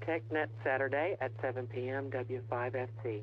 TechNet Saturday at 7 p.m. W5FC.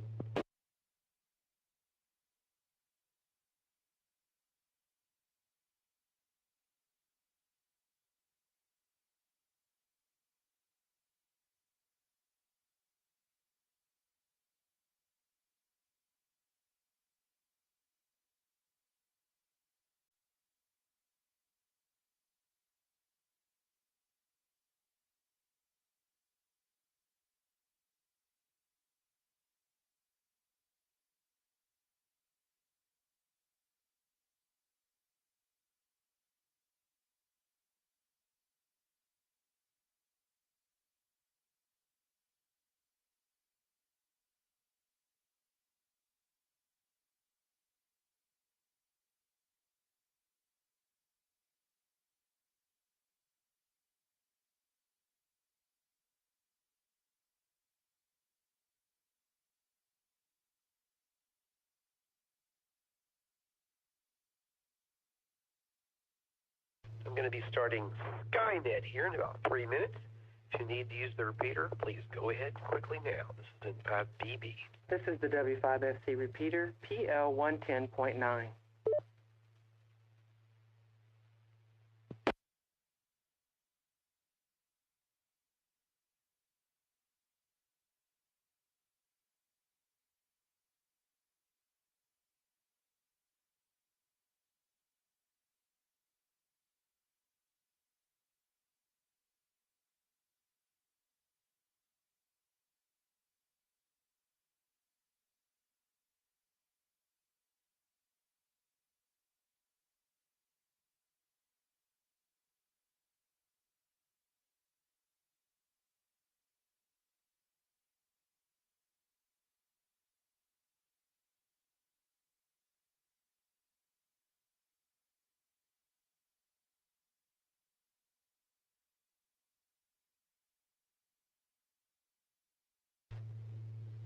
I'm going to be starting Skynet here in about 3 minutes. If you need to use the repeater, please go ahead quickly now. This is N5BB. This is the W5FC repeater, PL110.9.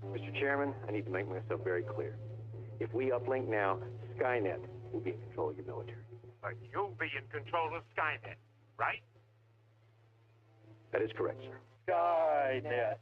Mr. Chairman, I need to make myself very clear. If we uplink now, Skynet will be in control of your military. But you'll be in control of Skynet, right? That is correct, sir. Skynet.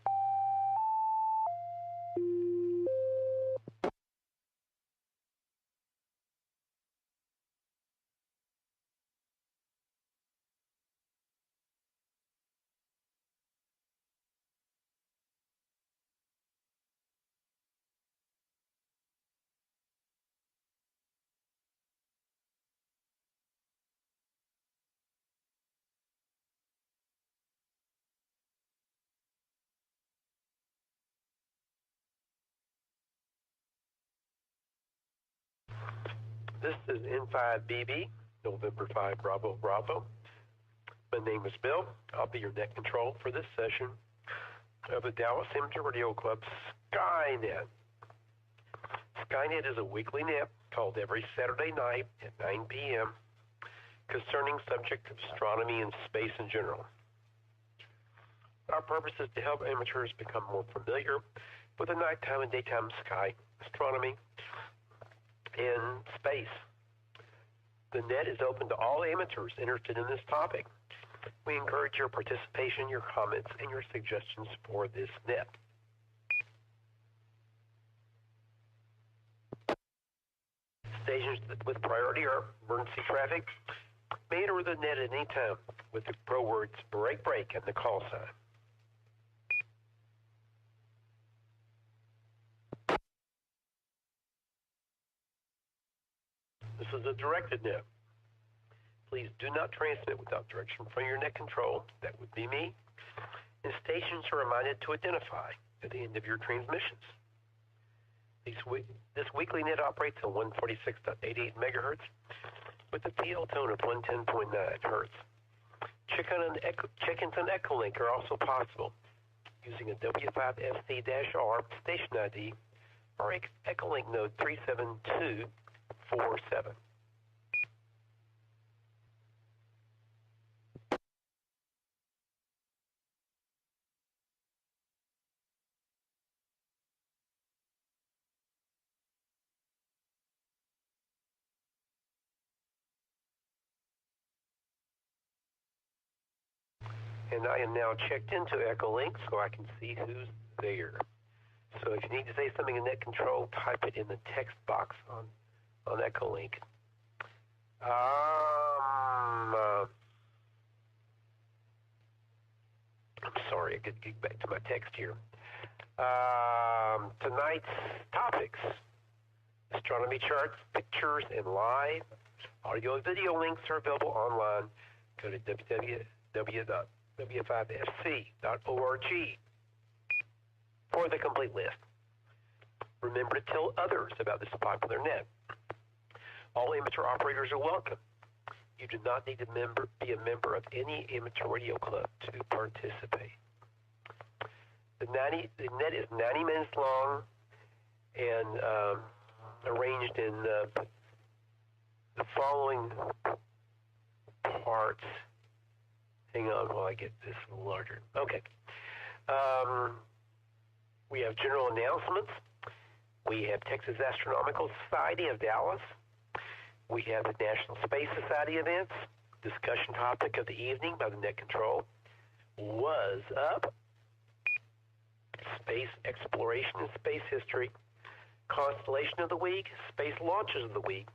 This is N5BB, November 5 Bravo Bravo. My name is Bill. I'll be your net control for this session of the Dallas Amateur Radio Club Skynet. Skynet is a weekly net called every Saturday night at 9 p.m. concerning subject of astronomy and space in general. Our purpose is to help amateurs become more familiar with the nighttime and daytime sky, astronomy, and space. The net is open to all amateurs interested in this topic. We encourage your participation, your comments, and your suggestions for this net. Stations with priority or emergency traffic may enter the net at any time with the pro words break break and the call sign. This is a directed net. Please do not transmit without direction from your net control. That would be me. And stations are reminded to identify at the end of your transmissions. This weekly net operates on 146.88 megahertz with a PL tone of 110.9 hertz. Check-ins on Echolink are also possible using a W5FC-R station ID or Echolink node 37247. And I am now checked into Echolink so I can see who's there. So if you need to say something in net control, type it in the text box on Echolink. I'm sorry, I could get back to my text here. Tonight's topics: astronomy charts, pictures, and live audio and video links are available online. Go to www.w5fc.org for the complete list. Remember to tell others about this popular net. All amateur operators are welcome. You do not need to be a member of any amateur radio club to participate. The net is 90 minutes long and arranged in the following parts. Hang on while I get this a little larger. Okay. We have general announcements. We have Texas Astronomical Society of Dallas. We have the National Space Society events. Discussion topic of the evening by the Net Control was up. Space exploration and space history. Constellation of the week, space launches of the week,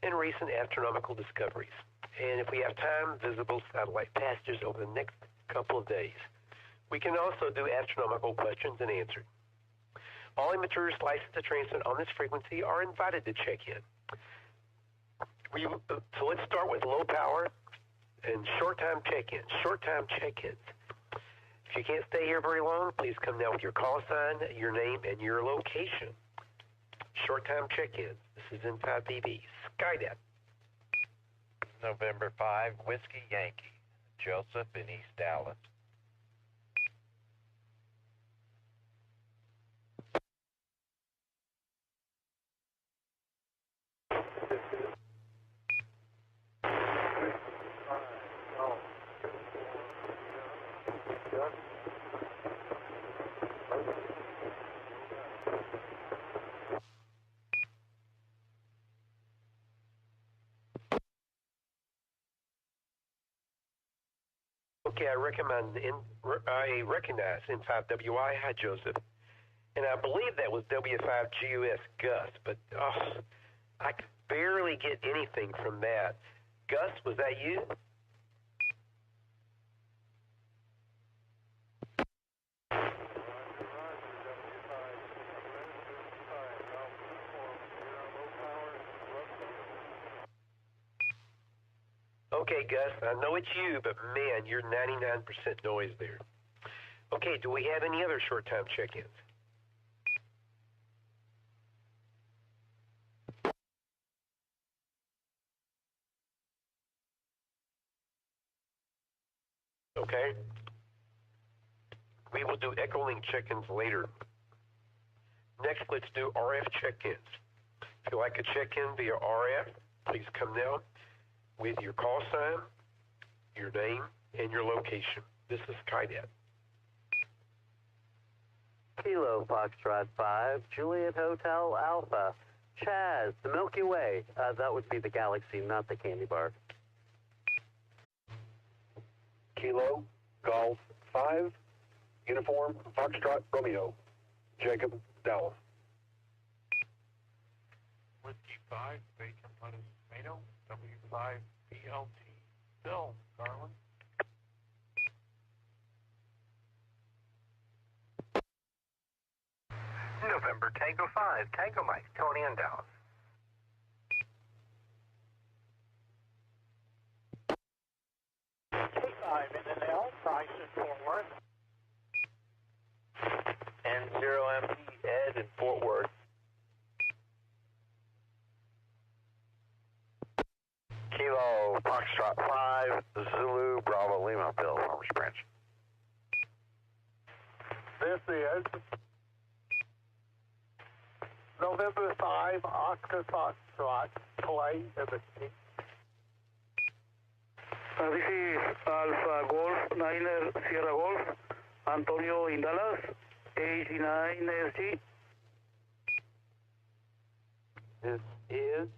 and recent astronomical discoveries. And if we have time, visible satellite passages over the next couple of days. We can also do astronomical questions and answers. All amateurs licensed to transmit on this frequency are invited to check in. So let's start with low power and short time check-ins. Short time check-ins. If you can't stay here very long, please come down with your call sign, your name, and your location. Short time check-ins. This is N5BB, Skynet. November 5, Whiskey Yankee, Joseph in East Dallas. Okay, I recognize N5WI. Hi, Joseph. And I believe that was W5GUS Gus, but I could barely get anything from that. Gus, was that you? Okay, Gus, I know it's you, but man, you're 99% noise there. Okay, do we have any other short-time check-ins? Okay. We will do Echolink check-ins later. Next, let's do RF check-ins. If you'd like to check in via RF, please come down with your call sign, your name, and your location. This is Skynet. Kilo Foxtrot 5, Juliet Hotel Alpha, Chaz, the Milky Way. That would be the galaxy, not the candy bar. Kilo, Golf 5, Uniform, Foxtrot, Romeo, Jacob, Dallas. Whiskey 5, Bacon, Lettuce, Tomato, W5, BLT, Bill, Garland. November Tango 5, Tango Mike, Tony in Dallas. K5 in the L, Price in Fort Worth. And 0MP Ed in Fort Worth. Kilo Foxtrot 5, Zulu Bravo Lima, Bill, Farmers Branch. This is November 5, Oscar Foxtrot, Clay, Everett. This is Alpha Golf 9 Sierra Golf, Antonio in Dallas, AC9SG. This is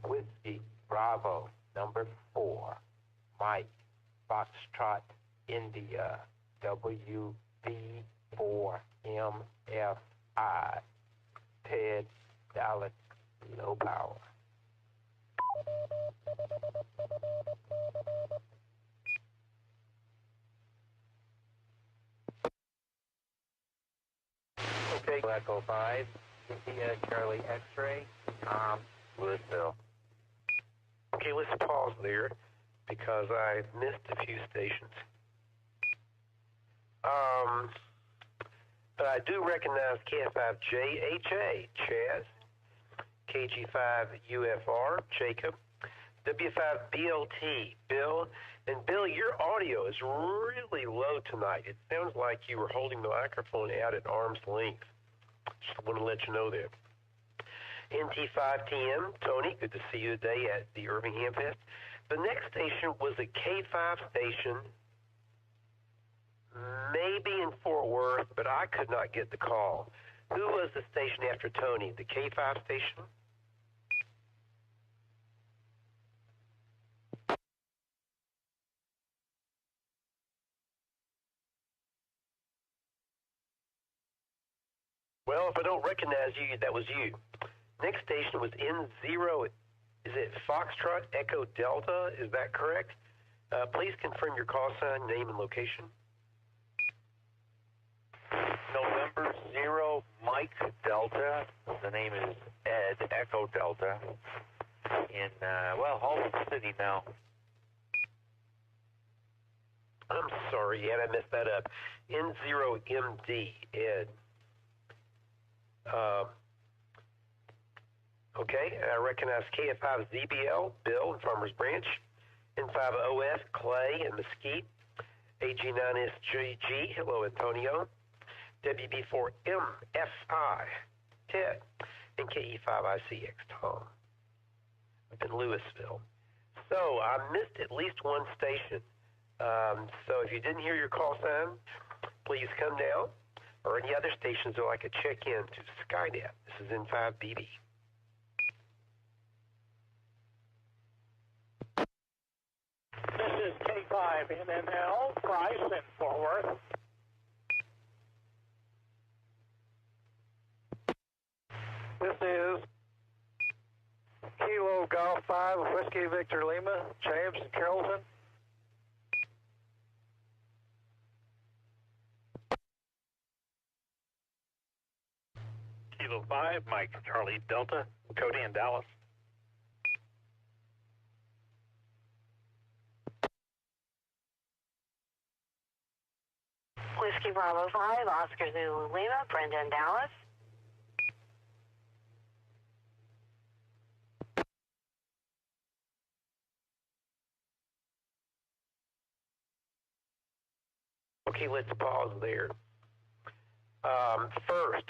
Whiskey Bravo. Bravo, number 4, Mike, Foxtrot, India, WV4MFI, Ted, Dallas, low power. Okay, Echo 5, India, Charlie X-ray, Tom, Louisville. Okay, let's pause there because I missed a few stations. But I do recognize KF5JHA, Chaz, KG5UFR, Jacob, W5BLT, Bill. And Bill, your audio is really low tonight. It sounds like you were holding the microphone out at arm's length. Just want to let you know that. NT5TM, Tony, good to see you today at the Irving Hamfest. The next station was a K5 station, maybe in Fort Worth, but I could not get the call. Who was the station after Tony? The K5 station? Well, if I don't recognize you, that was you. Next station was N0. Is it Foxtrot Echo Delta? Is that correct? Please confirm your call sign, name, and location. November 0, Mike Delta. The name is Ed, Echo Delta. In, Hollywood City now. I'm sorry, Ed, I messed that up. N0MD, Ed. Okay, I recognize KF5ZBL, Bill in Farmers Branch, N5OF, Clay in Mesquite, AG9SGG, hello Antonio, WB4MFI, Ted, and KE5ICX, Tom, up in Louisville. So I missed at least one station. So if you didn't hear your call sign, please come down, or any other stations that I could check in to Skynet. This is N5BB. This is K5NNL, Price in Fort Worth. This is Kilo Golf 5, Whiskey Victor Lima, James and Carrollton. Kilo 5, Mike, Charlie, Delta, Cody in Dallas. Whiskey Bravo 5, Oscar Zulu Lima, Brenda in Dallas. Okay, let's pause there. First,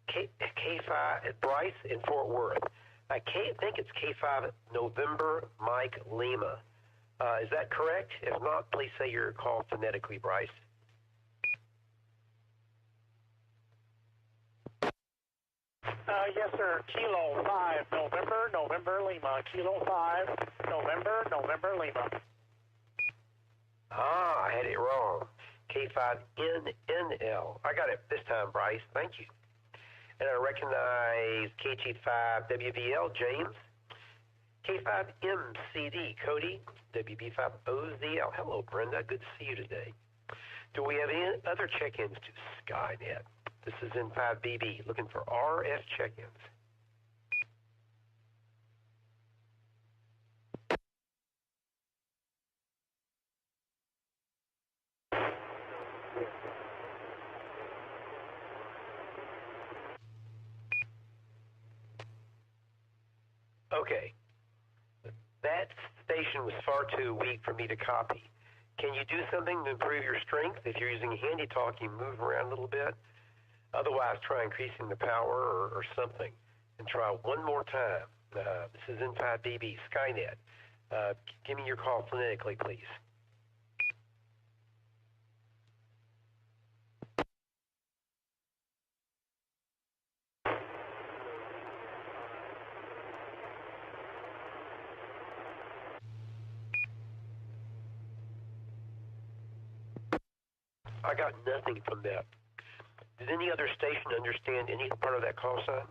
K5 Bryce in Fort Worth. I think it's K5 November Mike Lima. Is that correct? If not, please say your call phonetically, Bryce. Yes, sir. Kilo 5, November Lima. Kilo 5, November Lima. Ah, I had it wrong. K5NNL. I got it this time, Bryce. Thank you. And I recognize KG5WVL, James. K5MCD, Cody. WB5OZL. Hello, Brenda. Good to see you today. Do we have any other check-ins to Skynet? This is N5BB, looking for RF check-ins. Okay. That station was far too weak for me to copy. Can you do something to improve your strength? If you're using handy talk, you move around a little bit. Otherwise, try increasing the power or something. And try one more time. This is N5BB, Skynet. Give me your call phonetically, please. I got nothing from that. Did any other station understand any part of that call sign?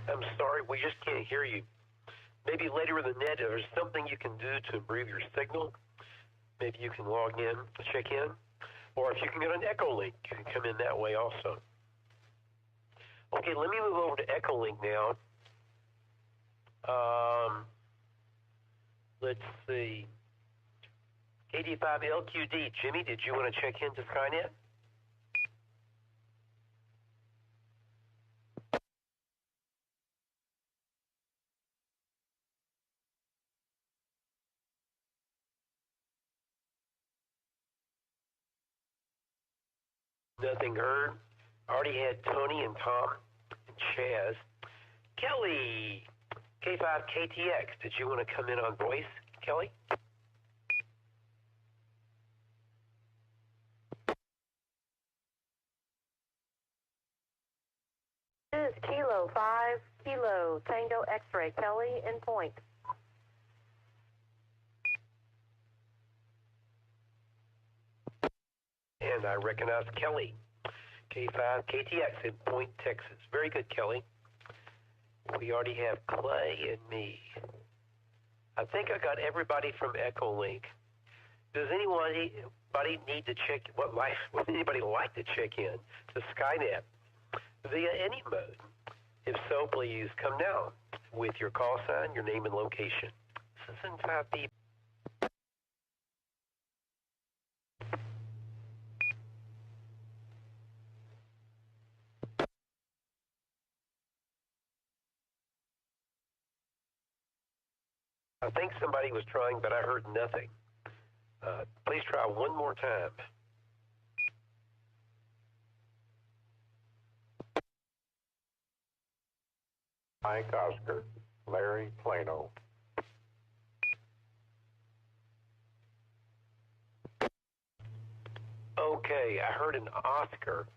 I'm sorry, we just can't hear you. Maybe later in the net, there's something you can do to improve your signal. Maybe you can log in, check in, or if you can get an Echolink, you can come in that way also. Okay, let me move over to Echolink now. Let's see. KD5LQD, Jimmy, did you want to check into Skynet? Nothing heard. Already had Tony and Tom and Chaz. Kelly, K5KTX, did you want to come in on voice, Kelly? This is Kilo 5, Kilo Tango X-ray, Kelly in point. And I recognize Kelly, K5KTX in Point, Texas. Very good, Kelly. We already have Clay and me. I think I got everybody from Echolink. Does anybody need to check, would anybody like to check in to Skynet via any mode? If so, please come down with your call sign, your name and location. This is in 5B. I think somebody was trying, but I heard nothing. Please try one more time. Mike Oscar, Larry Plano. Okay, I heard an Oscar.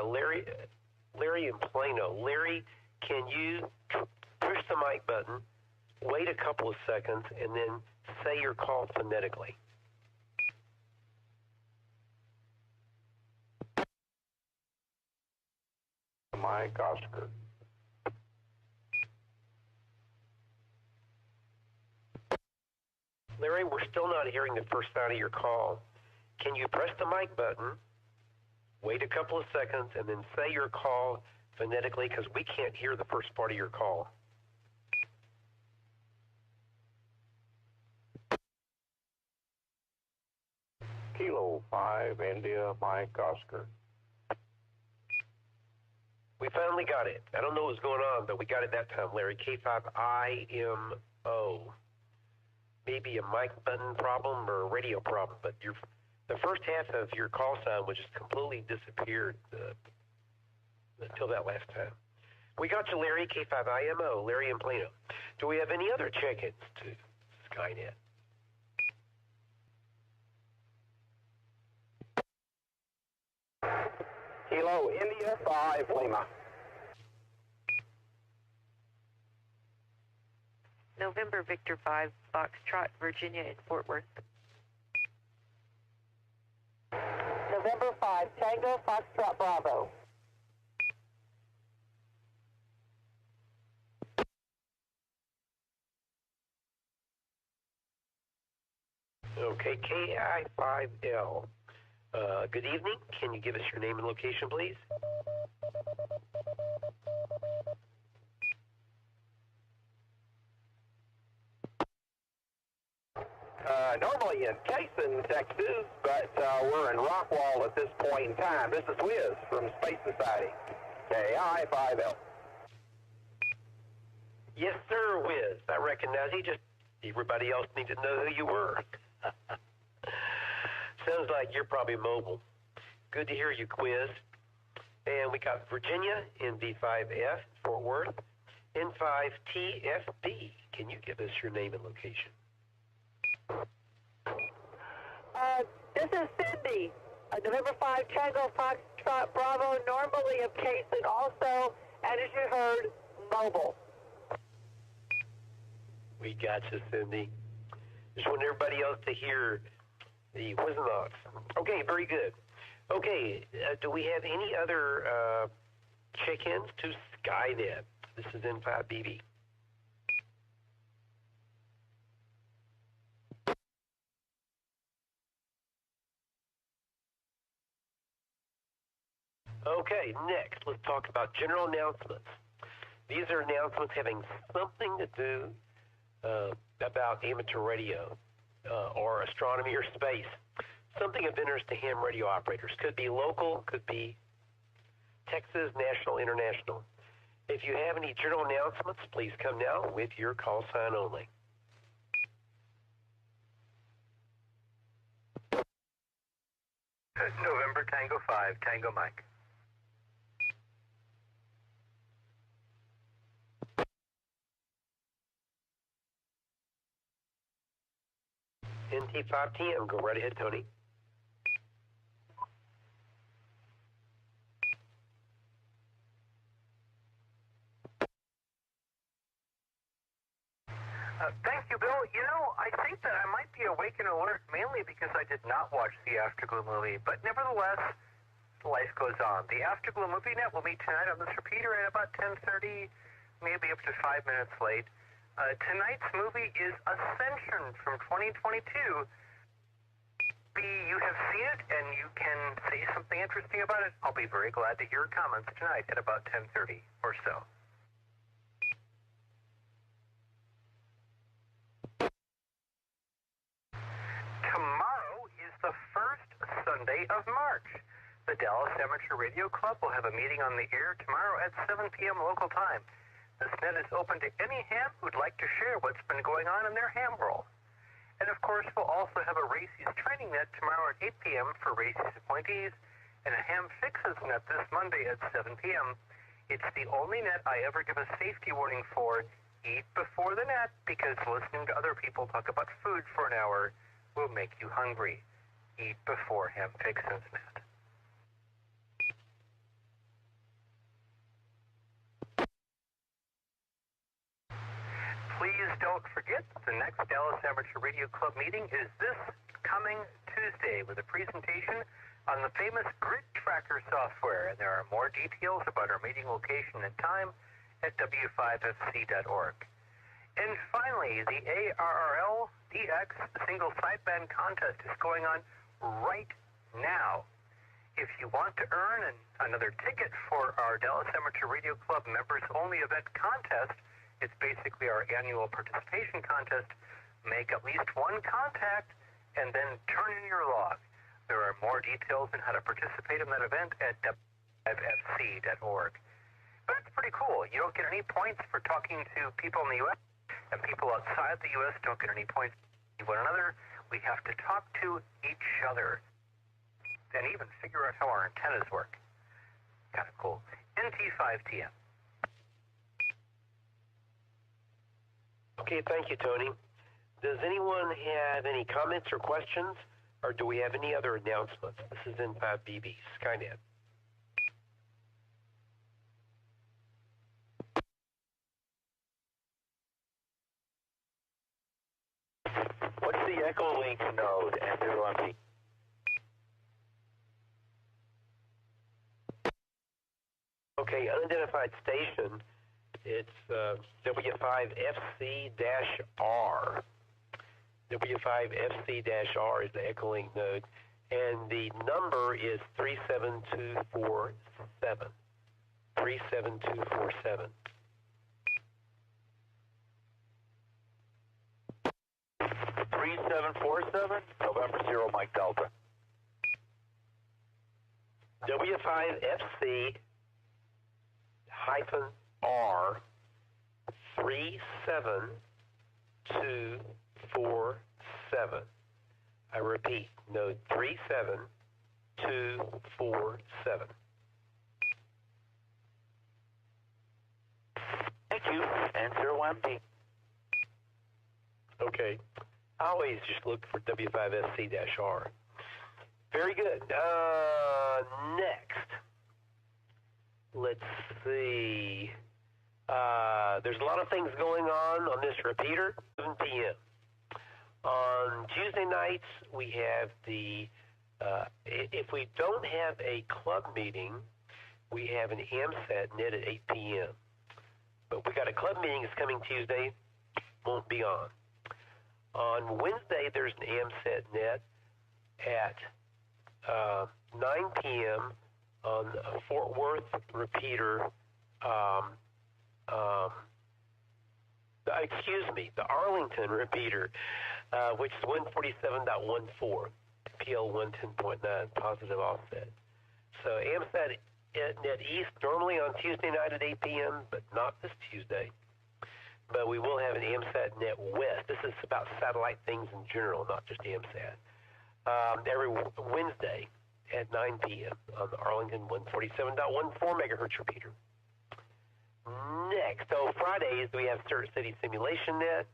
Larry in Plano. Larry, can you push the mic button, wait a couple of seconds, and then say your call phonetically? Mike Oscar. Larry, we're still not hearing the first sound of your call. Can you press the mic button, wait a couple of seconds, and then say your call phonetically, because we can't hear the first part of your call. Kilo 5, India, Mike Oscar. We finally got it. I don't know what was going on, but we got it that time, Larry. K5IMO. Maybe a mic button problem or a radio problem, but the first half of your call sign was just completely disappeared until that last time. We got you, Larry, K5IMO, Larry in Plano. Do we have any other check-ins to Skynet? Kilo India 5 Lima. November Victor 5, Foxtrot, Virginia in Fort Worth. November 5, Tango Foxtrot Bravo. Okay, KI5L. Good evening. Can you give us your name and location, please? Normally in Cason, Texas, but we're in Rockwall at this point in time. This is Wiz from Space Society, KI5L. Yes, sir, Wiz. I recognize you. Just everybody else needs to know who you were. Sounds like you're probably mobile. Good to hear you, Quiz. And we got Virginia in V5F, Fort Worth, N5TFB. Can you give us your name and location? This is Cindy, November 5, Tango Foxtrot Bravo, normally of Cason also, and as you heard, mobile. We got you, Cindy. Just want everybody else to hear the Wisnots. Okay, very good. Okay, do we have any other check-ins to Skynet? This is N5BB. Okay, next, let's talk about general announcements. These are announcements having something to do about amateur radio or astronomy or space. Something of interest to ham radio operators. Could be local, could be Texas, national, international. If you have any general announcements, please come now with your call sign only. November Tango 5, Tango Mike. NT5TM, go right ahead, Tony. Thank you, Bill. You know, I think that I might be awake and alert mainly because I did not watch the Afterglow movie, but nevertheless, life goes on. The Afterglow movie net will meet tonight on this repeater at about 10:30, maybe up to 5 minutes late. Tonight's movie is Ascension from 2022. You have seen it and you can say something interesting about it. I'll be very glad to hear comments tonight at about 10:30 or so. Tomorrow is the first Sunday of March. The Dallas Amateur Radio Club will have a meeting on the air tomorrow at 7 p.m. local time. This net is open to any ham who'd like to share what's been going on in their ham world. And of course, we'll also have a Races training net tomorrow at 8 p.m. for Races appointees, and a Ham Fixes net this Monday at 7 p.m. It's the only net I ever give a safety warning for. Eat before the net, because listening to other people talk about food for an hour will make you hungry. Eat before Ham Fixes net. Please don't forget, the next Dallas Amateur Radio Club meeting is this coming Tuesday with a presentation on the famous Grid Tracker software. And there are more details about our meeting location and time at w5fc.org. And finally, the ARRL DX single sideband contest is going on right now. If you want to earn another ticket for our Dallas Amateur Radio Club members only event contest, it's basically our annual participation contest. Make at least one contact and then turn in your log. There are more details on how to participate in that event at w5fc.org. But it's pretty cool. You don't get any points for talking to people in the U.S., and people outside the U.S. don't get any points to one another. We have to talk to each other and even figure out how our antennas work. Kind of cool. NT5TM. Okay, thank you, Tony. Does anyone have any comments or questions, or do we have any other announcements? This is N5BB, Skynet. What's the Echo Link node, N2MP? Okay, unidentified station. It's W5FC-R. W5FC-R is the Echolink node, and the number is 37247. 37247. 3747, November 0, Mike Delta. W5FC-R 37247. I repeat, node 37247. Thank you, N0MP. Okay. I always just look for W5FC-R. Very good. Next. let's see. There's a lot of things going on this repeater, 7 p.m. On Tuesday nights, we have if we don't have a club meeting, we have an AMSAT net at 8 p.m. But we got a club meeting that's coming Tuesday, won't be on. On Wednesday, there's an AMSAT net at 9 p.m. on a Fort Worth repeater. The Arlington repeater, which is 147.14, PL 110.9, positive offset. So AMSAT net East normally on Tuesday night at 8 p.m., but not this Tuesday. But we will have an AMSAT net West. This is about satellite things in general, not just AMSAT. Every Wednesday at 9 p.m. on the Arlington 147.14 megahertz repeater. Next, Fridays, we have Cert City Simulation Net.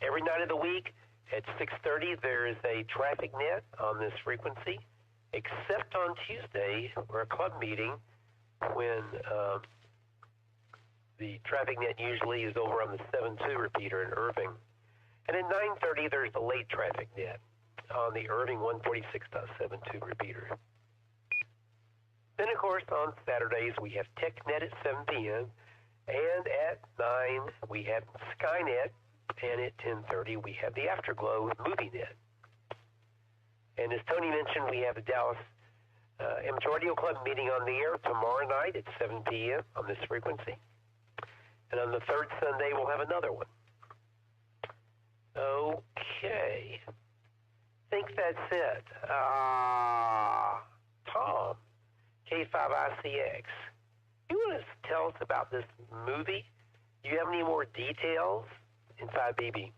Every night of the week at 6:30, there is a traffic net on this frequency, except on Tuesday, or a club meeting, when the traffic net usually is over on the 7.2 repeater in Irving. And at 9:30, there's the late traffic net on the Irving 146.72 repeater. Then, of course, on Saturdays, we have TechNet at 7 p.m., and at 9, we have Skynet, and at 10:30, we have the Afterglow MovieNet. And as Tony mentioned, we have the Dallas Amateur Radio Club meeting on the air tomorrow night at 7 p.m. on this frequency. And on the third Sunday, we'll have another one. Okay. I think that's it. Tom, K5ICX, you want to tell us about this movie? Do you have any more details in 5BB?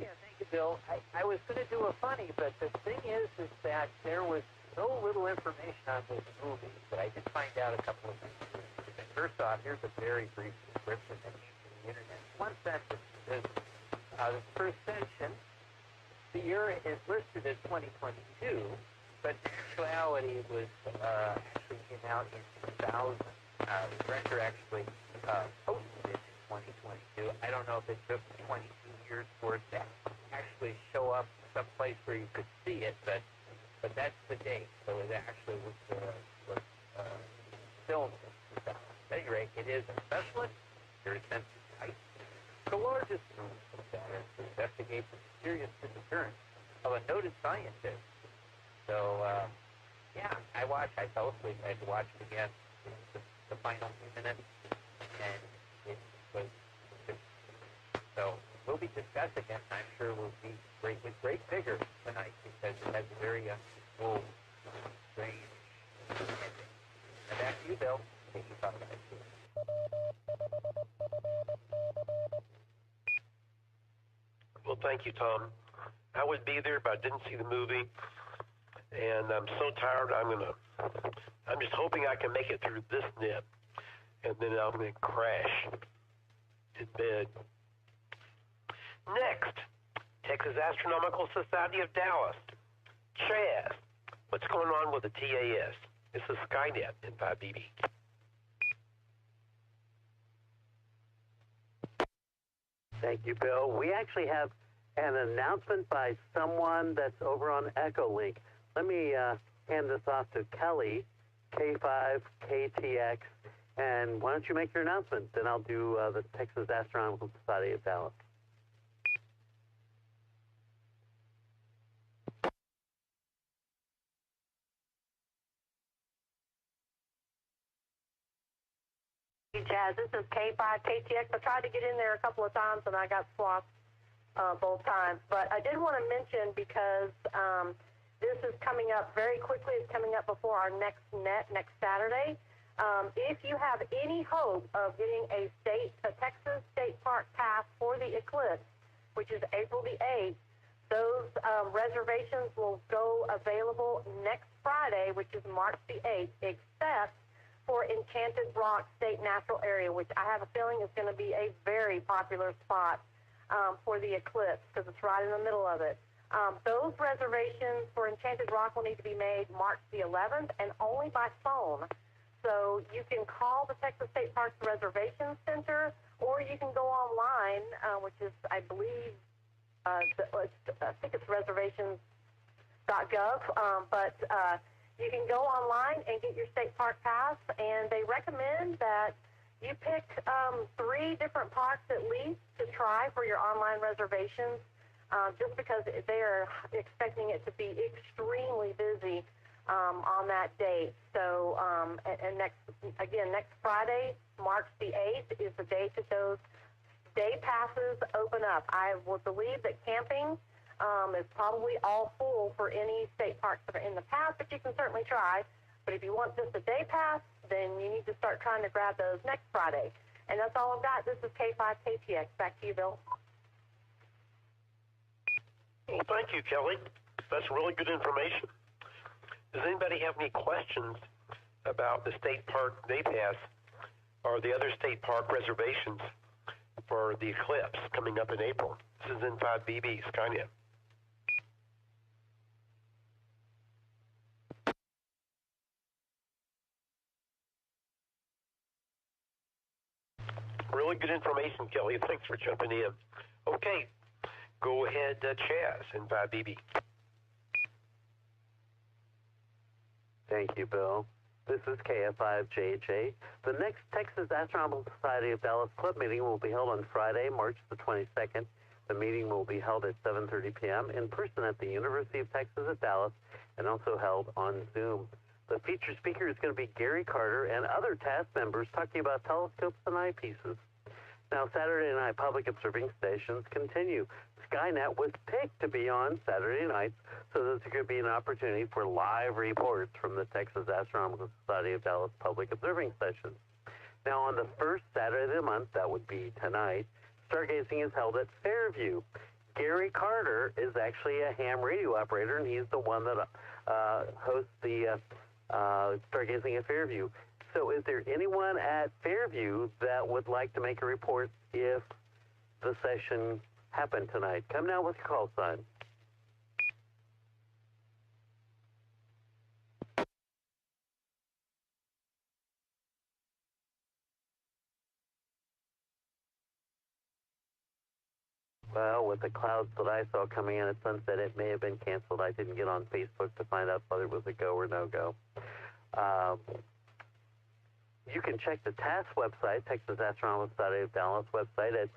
Yeah, thank you, Bill. I was going to do a funny, but the thing is that there was so little information on this movie that I did find out a couple of things. First off, here's a very brief description that came from the internet. One sentence is, the first section, the year is listed as 2022, but in actuality it was actually came out in 2000. The director actually posted it in 2022. I don't know if it took 22 years for it to actually show up someplace where you could see it, but that's the date. So it actually was filmed in 2000. At any rate, it is a specialist, very sensitive type, the largest movie from Saturn to investigate the mysterious disappearance of a noted scientist. So, I fell asleep. I had to watch it again, the final few minutes, and it was good. So, we'll be discussing it, and I'm sure we'll be with great vigor tonight, because it has a very bold, strange ending. Now back to you, Bill. Well, thank you, Tom. I would be there, but I didn't see the movie, and I'm so tired. I'm just hoping I can make it through this net, and then I'm going to crash in bed. Next, Texas Astronomical Society of Dallas. Chaz, what's going on with the TAS? This is Skynet in 5BB. Thank you, Bill. We actually have an announcement by someone that's over on Echolink. Let me hand this off to Kelly, K5KTX, and why don't you make your announcement? Then I'll do the Texas Astronomical Society of Dallas. Jazz, this is K5KTX. I tried to get in there a couple of times and I got swapped both times. But I did want to mention, because this is coming up very quickly. It's coming up before our next net next Saturday. If you have any hope of getting a Texas State Park pass for the eclipse, which is April the 8th, those reservations will go available next Friday, which is March the 8th, except for Enchanted Rock State Natural Area, which I have a feeling is going to be a very popular spot for the eclipse, because it's right in the middle of it. Those reservations for Enchanted Rock will need to be made March the 11th and only by phone. So you can call the Texas State Parks Reservation Center, or you can go online, which is, I believe, I think it's reservations.gov, but you can go online and get your state park pass, and they recommend that you pick 3 different parks at least to try for your online reservations, just because they are expecting it to be extremely busy on that date. So, and next Friday, March the 8th, is the date that those day passes open up. I would believe that camping is probably all full for any state parks that are in the pass, but you can certainly try. But if you want just a day pass, then you need to start trying to grab those next Friday. And that's all I've got. This is K5KTX. Back to you, Bill. Well, thank you, Kelly. That's really good information. Does anybody have any questions about the state park day pass or the other state park reservations for the eclipse coming up in April? This is N5BB Skynet. Really good information, Kelly. Thanks for jumping in. Okay, go ahead, Chaz, N5BB. Thank you, Bill. This is KF5JJ. The next Texas Astronomical Society of Dallas Club meeting will be held on Friday, March the 22nd. The meeting will be held at 7:30 p.m. in person at the University of Texas at Dallas and also held on Zoom. The featured speaker is going to be Gary Carter and other task members talking about telescopes and eyepieces. Now, Saturday night public observing stations continue. Skynet was picked to be on Saturday nights, so there's going to be an opportunity for live reports from the Texas Astronomical Society of Dallas public observing stations. Now, on the first Saturday of the month, that would be tonight, stargazing is held at Fairview. Gary Carter is actually a ham radio operator, and he's the one that hosts the stargazing at Fairview. So is there anyone at Fairview that would like to make a report if the session happened tonight? Come now with your call sign. Well, with the clouds that I saw coming in at sunset, it may have been canceled. I didn't get on Facebook to find out whether it was a go or no go. You can check the TASS website, Texas Astronomical Society of Dallas website, at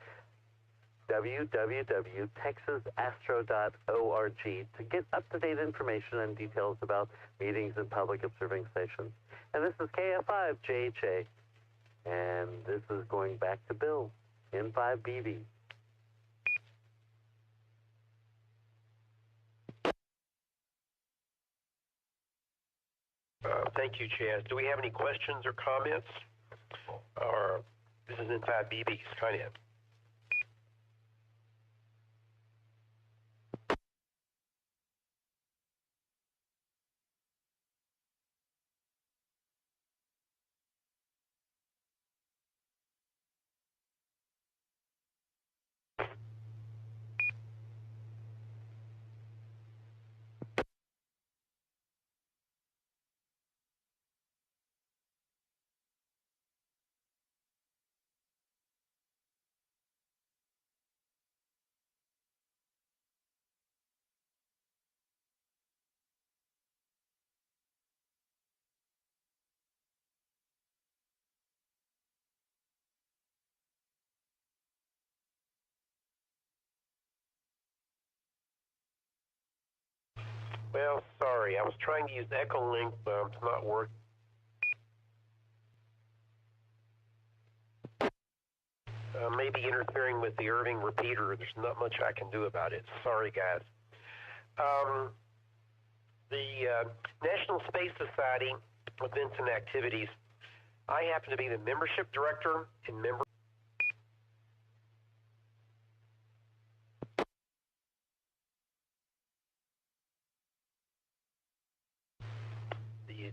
www.texasastro.org to get up-to-date information and details about meetings and public observing stations. And this is KF5JHA, and this is going back to Bill, N5BB. Thank you, Chaz. Do we have any questions or comments? Or this is N5BB Skynet. Well, sorry, I was trying to use Echo Link, but it's not working. Maybe interfering with the Irving repeater. There's not much I can do about it. Sorry, guys. The National Space Society events and activities. I happen to be the membership director and member.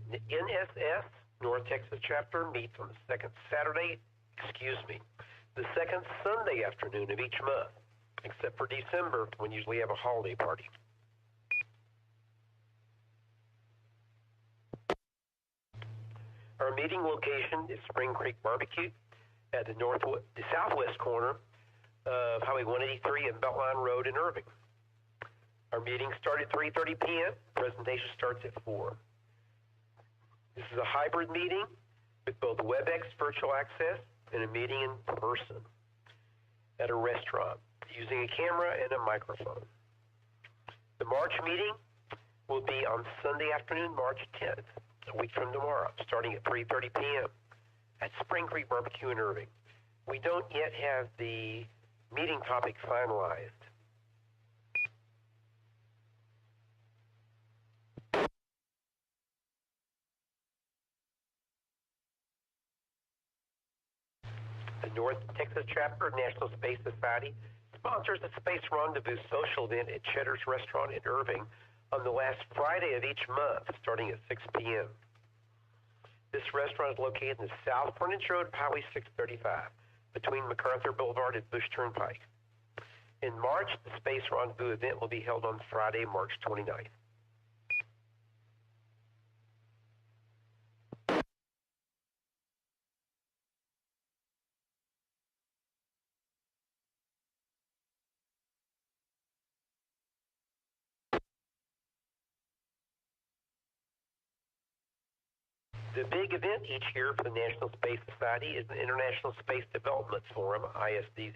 The NSS North Texas chapter meets on the second Sunday afternoon of each month, except for December, when we usually have a holiday party. Our meeting location is Spring Creek Barbecue at the southwest corner of Highway 183 and Beltline Road in Irving. Our meeting starts at 3:30 p.m. Presentation starts at 4. This is a hybrid meeting with both WebEx virtual access and a meeting in person at a restaurant using a camera and a microphone. The March meeting will be on Sunday afternoon, March 10th, a week from tomorrow, starting at 3:30 p.m. at Spring Creek Barbecue in Irving. We don't yet have the meeting topic finalized. The North Texas chapter of National Space Society sponsors a Space Rendezvous social event at Cheddar's Restaurant in Irving on the last Friday of each month, starting at 6 p.m. This restaurant is located in the South Frontage Road of Highway 635, between MacArthur Boulevard and Bush Turnpike. In March, the Space Rendezvous event will be held on Friday, March 29th. The big event each year for the National Space Society is the International Space Development Forum, ISD,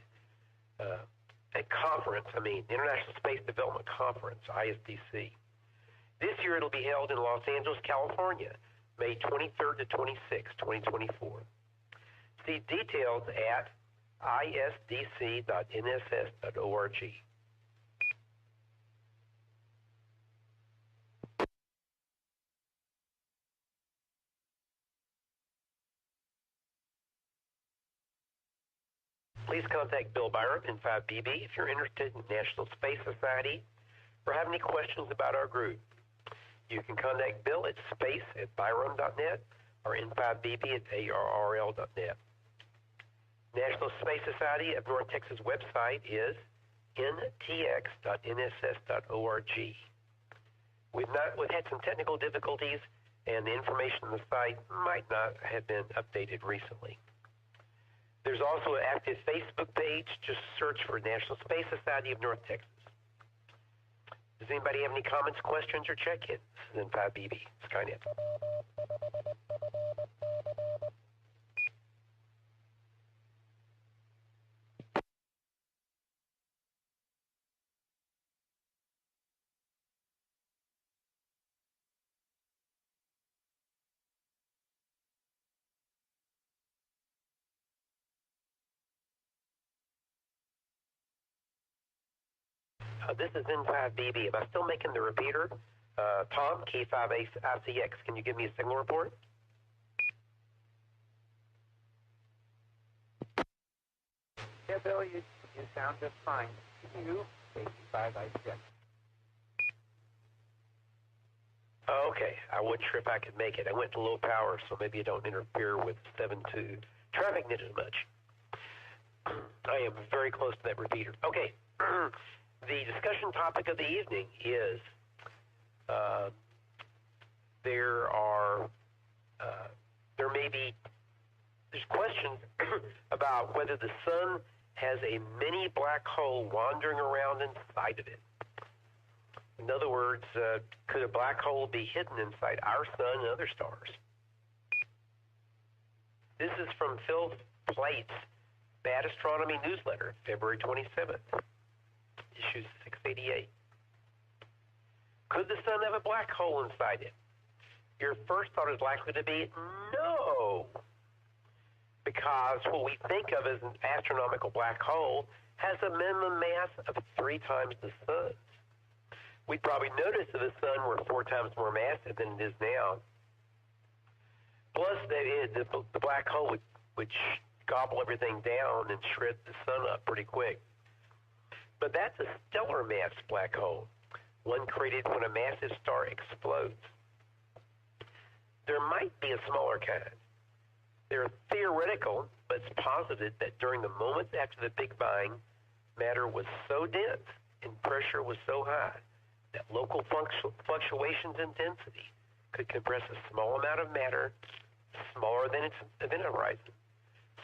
International Space Development Conference, ISDC. This year it'll be held in Los Angeles, California, May 23rd to 26th, 2024. See details at isdc.nss.org. Please contact Bill Byram in 5BB if you're interested in National Space Society or have any questions about our group. You can contact Bill at space@byram.net or N5BB at ARRL.net. National Space Society of North Texas website is ntx.nss.org. We've had some technical difficulties, and the information on the site might not have been updated recently. There's also an active Facebook page. Just search for National Space Society of North Texas. Does anybody have any comments, questions, or check-ins? This is N5BB, Skynet. This is N5BB. Am I still making the repeater? Tom, key 5ICX, can you give me a signal report? Yeah, Bill, you sound just fine. You, key 5ICX. Okay, I wasn't sure if I could make it. I went to low power, so maybe you don't interfere with 7.2 traffic net as much. I am very close to that repeater. Okay. The discussion topic of the evening is there's questions about whether the sun has a mini black hole wandering around inside of it. In other words, could a black hole be hidden inside our sun and other stars? This is from Phil Plate's Bad Astronomy newsletter, February 27th. Issue 688. Could the sun have a black hole inside it? Your first thought is likely to be no, because what we think of as an astronomical black hole has a minimum mass of 3 times the sun's. We'd probably notice if the sun were 4 times more massive than it is now. Plus, the black hole would gobble everything down and shred the sun up pretty quick. But that's a stellar mass black hole, one created when a massive star explodes. There might be a smaller kind. They're theoretical, but it's posited that during the moments after the Big Bang, matter was so dense and pressure was so high that local fluctuations in density could compress a small amount of matter smaller than its event horizon.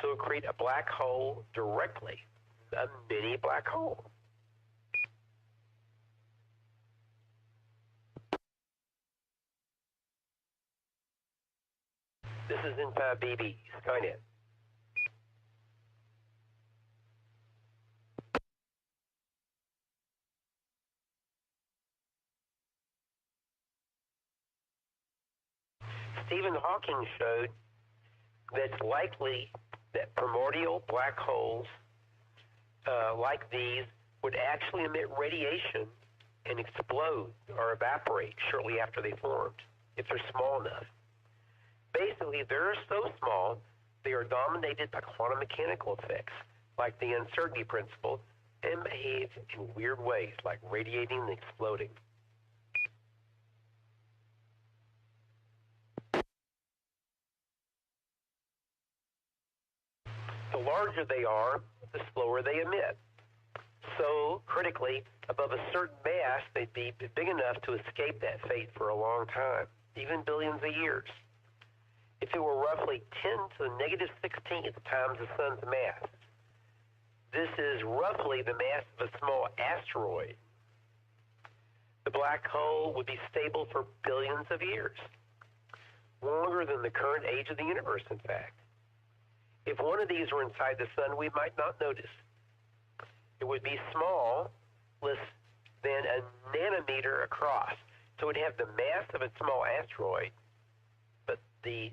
So it create a black hole directly, a mini black hole. This is N5BB, Skynet. Stephen Hawking showed that it's likely that primordial black holes like these would actually emit radiation and explode or evaporate shortly after they formed, if they're small enough. Basically, they're so small, they are dominated by quantum mechanical effects, like the uncertainty principle, and behave in weird ways, like radiating and exploding. The larger they are, the slower they emit. So, critically, above a certain mass, they'd be big enough to escape that fate for a long time, even billions of years. If it were roughly 10 to the negative 16th times the sun's mass, this is roughly the mass of a small asteroid. The black hole would be stable for billions of years, longer than the current age of the universe, in fact. If one of these were inside the sun, we might not notice. It would be small, less than a nanometer across. So it would have the mass of a small asteroid, but the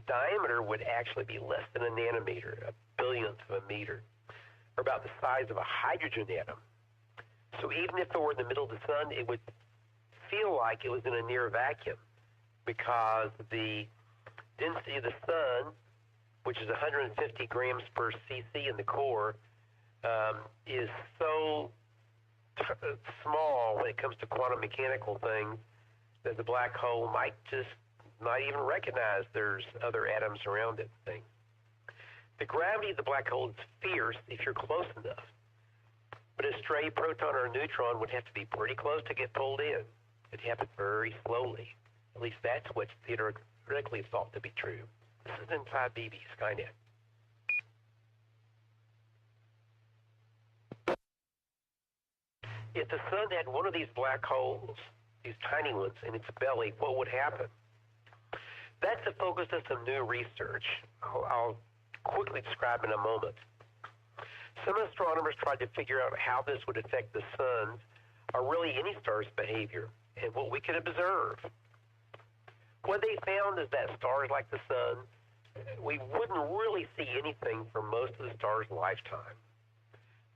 diameter would actually be less than a nanometer, a billionth of a meter, or about the size of a hydrogen atom. So even if it were in the middle of the sun, it would feel like it was in a near vacuum, because the density of the sun, which is 150 grams per cc in the core, is so small when it comes to quantum mechanical things that the black hole might just not even recognize there's other atoms around it. The gravity of the black hole is fierce if you're close enough, but a stray proton or a neutron would have to be pretty close to get pulled in. It happens very slowly. At least that's what's theoretically thought to be true. This is N5BB, Skynet. If the sun had one of these black holes, these tiny ones, in its belly, what would happen? That's the focus of some new research. I'll quickly describe in a moment. Some astronomers tried to figure out how this would affect the sun's, or really any star's behavior, and what we could observe. What they found is that stars like the sun, we wouldn't really see anything for most of the star's lifetime.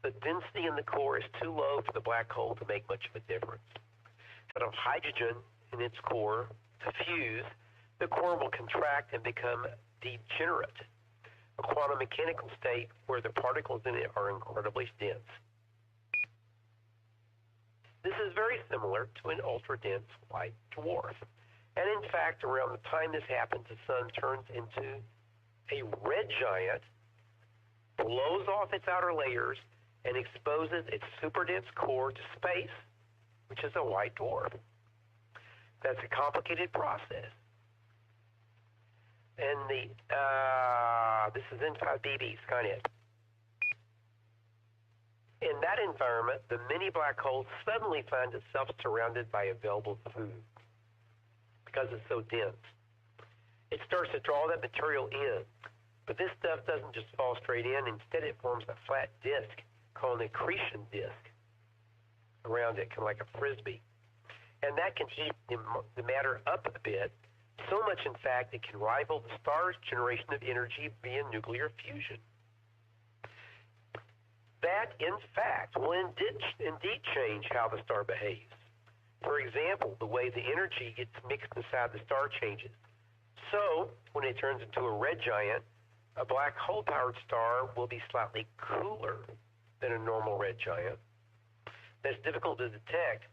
The density in the core is too low for the black hole to make much of a difference. Instead of hydrogen in its core to fuse, the core will contract and become degenerate, a quantum mechanical state where the particles in it are incredibly dense. This is very similar to an ultra-dense white dwarf. And in fact, around the time this happens, the sun turns into a red giant, blows off its outer layers, and exposes its super-dense core to space, which is a white dwarf. That's a complicated process. And this is N5BB, Skynet. In that environment, the mini black hole suddenly finds itself surrounded by available food because it's so dense. It starts to draw that material in, but this stuff doesn't just fall straight in. Instead, it forms a flat disk called an accretion disk around it, kind of like a frisbee. And that can heat the matter up a bit, so much, in fact, it can rival the star's generation of energy via nuclear fusion. That, in fact, will indeed change how the star behaves. For example, the way the energy gets mixed inside the star changes. So, when it turns into a red giant, a black hole-powered star will be slightly cooler than a normal red giant. That's difficult to detect,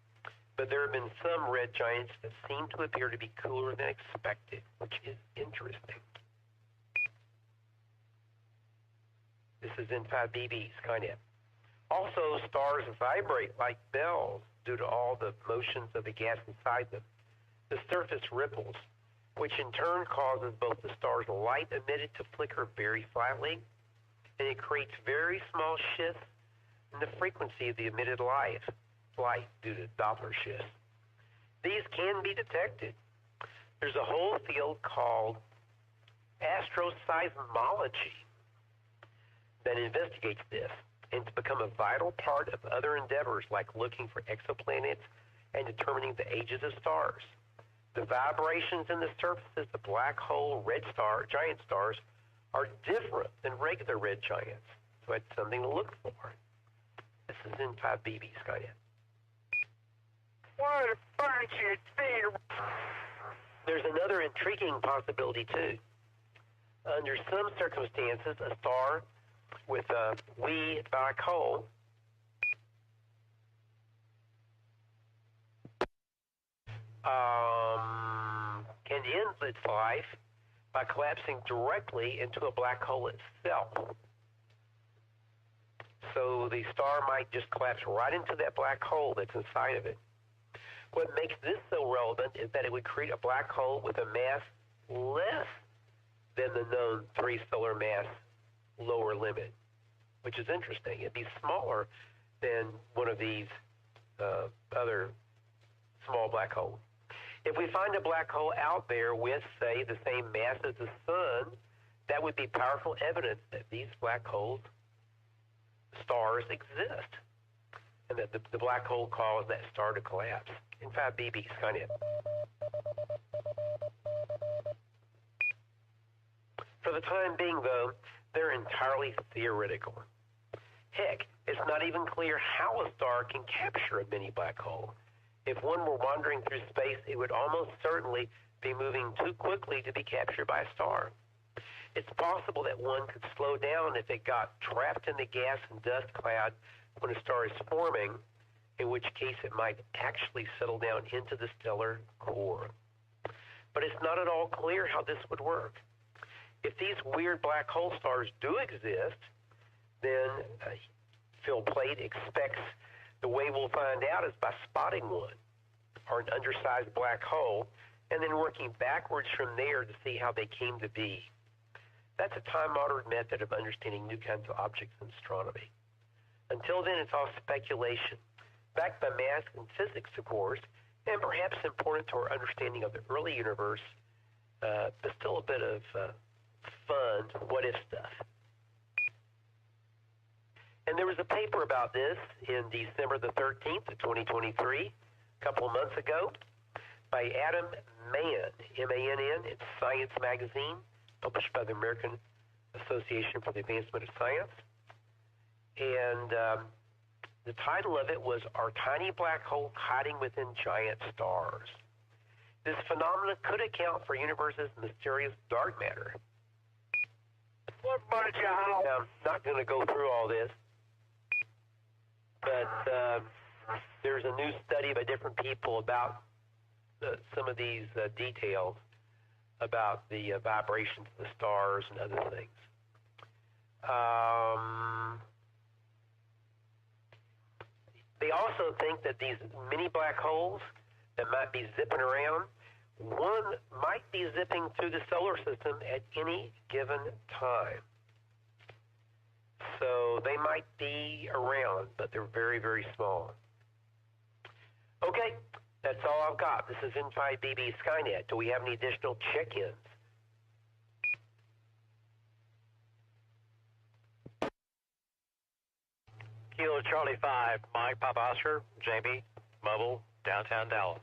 but there have been some red giants that seem to appear to be cooler than expected, which is interesting. This is N5BB, Skynet. Also, stars vibrate like bells due to all the motions of the gas inside them. The surface ripples, which in turn causes both the star's light emitted to flicker very slightly, and it creates very small shifts in the frequency of the emitted light due to Doppler shifts. These can be detected. There's a whole field called astroseismology that investigates this, and it's become a vital part of other endeavors like looking for exoplanets and determining the ages of stars. The vibrations in the surfaces of black hole giant stars are different than regular red giants, so it's something to look for. This is N5BB Skynet. What a bunch of theater. There's another intriguing possibility, too. Under some circumstances, a star with a wee black hole can end its life by collapsing directly into a black hole itself. So the star might just collapse right into that black hole that's inside of it. What makes this so relevant is that it would create a black hole with a mass less than the known 3 solar mass lower limit, which is interesting. It'd be smaller than one of these other small black holes. If we find a black hole out there with, say, the same mass as the sun, that would be powerful evidence that these black holes, stars, exist, and that the black hole caused that star to collapse. N5BB Skynet. For the time being, though, they're entirely theoretical. Heck, it's not even clear how a star can capture a mini black hole. If one were wandering through space, it would almost certainly be moving too quickly to be captured by a star. It's possible that one could slow down if it got trapped in the gas and dust cloud when a star is forming, in which case it might actually settle down into the stellar core. But it's not at all clear how this would work. If these weird black hole stars do exist, then Phil Plait expects the way we'll find out is by spotting one, or an undersized black hole, and then working backwards from there to see how they came to be. That's a time-honored method of understanding new kinds of objects in astronomy. Until then, it's all speculation, backed by math and physics, of course, and perhaps important to our understanding of the early universe, but still a bit of fun what-if stuff. And there was a paper about this in December the 13th of 2023, a couple of months ago, by Adam Mann, M-A-N-N. It's Science Magazine, published by the American Association for the Advancement of Science. And the title of it was, Are Tiny Black Holes Hiding Within Giant Stars? This phenomenon could account for universe's mysterious dark matter. What bunch of Now, I'm not going to go through all this, but there's a new study by different people about some of these details about the vibrations of the stars and other things. They also think that these mini black holes that might be zipping around, one might be zipping through the solar system at any given time. So they might be around, but they're very, very small. Okay, that's all I've got. This is N5BB Skynet. Do we have any additional check-ins? Kilo Charlie 5, Mike Papa Oscar, Jamie, Mobile, downtown Dallas.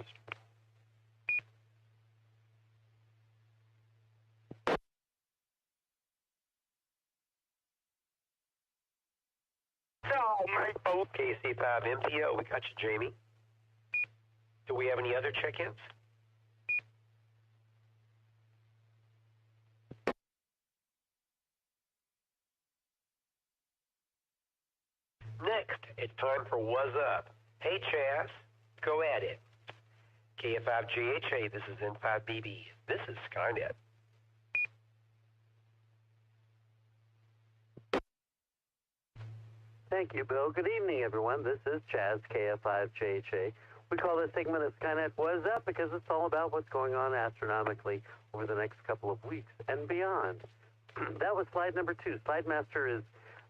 KC5 MTO, we got you, Jamie. Do we have any other check-ins? Next, it's time for What's Up. Hey, Chaz, go at it. KF5GHA, this is N5BB. This is Skynet. Thank you, Bill. Good evening, everyone. This is Chaz, KF5JHA. We call this segment of Skynet What Is Up because it's all about what's going on astronomically over the next couple of weeks and beyond. That was slide number 2. Slide master is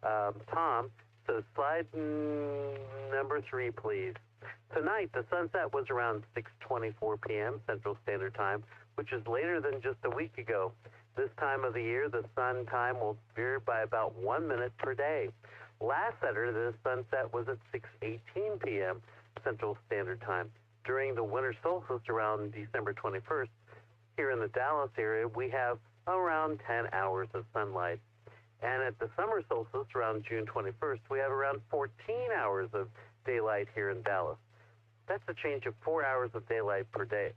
Tom. So slide number 3, please. Tonight, the sunset was around 6:24 p.m. Central Standard Time, which is later than just a week ago. This time of the year, the sun time will vary by about 1 minute per day. Last Saturday, the sunset was at 6:18 p.m. Central Standard Time. During the winter solstice around December 21st, here in the Dallas area, we have around 10 hours of sunlight. And at the summer solstice around June 21st, we have around 14 hours of daylight here in Dallas. That's a change of 4 hours of daylight per day,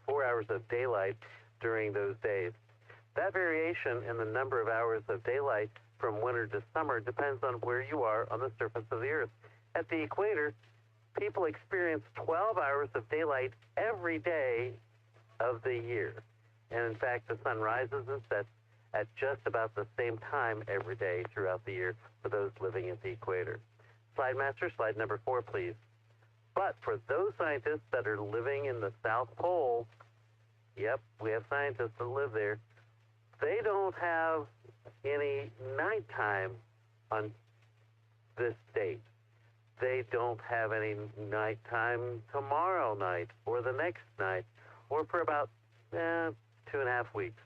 4 hours of daylight during those days. That variation in the number of hours of daylight from winter to summer depends on where you are on the surface of the Earth. At the equator, people experience 12 hours of daylight every day of the year. And in fact, the sun rises and sets at just about the same time every day throughout the year for those living at the equator. Slide master, slide number 4, please. But for those scientists that are living in the South Pole, yep, we have scientists that live there, they don't have any nighttime on this date. They don't have any nighttime tomorrow night or the next night or for about 2.5 weeks.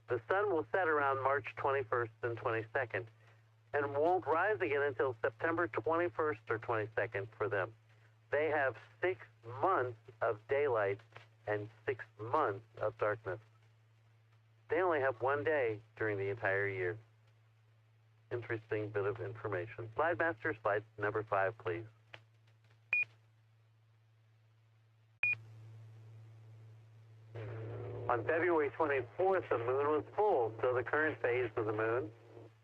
The sun will set around March 21st and 22nd and won't rise again until September 21st or 22nd for them. They have 6 months of daylight and 6 months of darkness. They only have 1 day during the entire year. Interesting bit of information. Slide master, slide number 5, please. On February 24th, the moon was full, so the current phase of the moon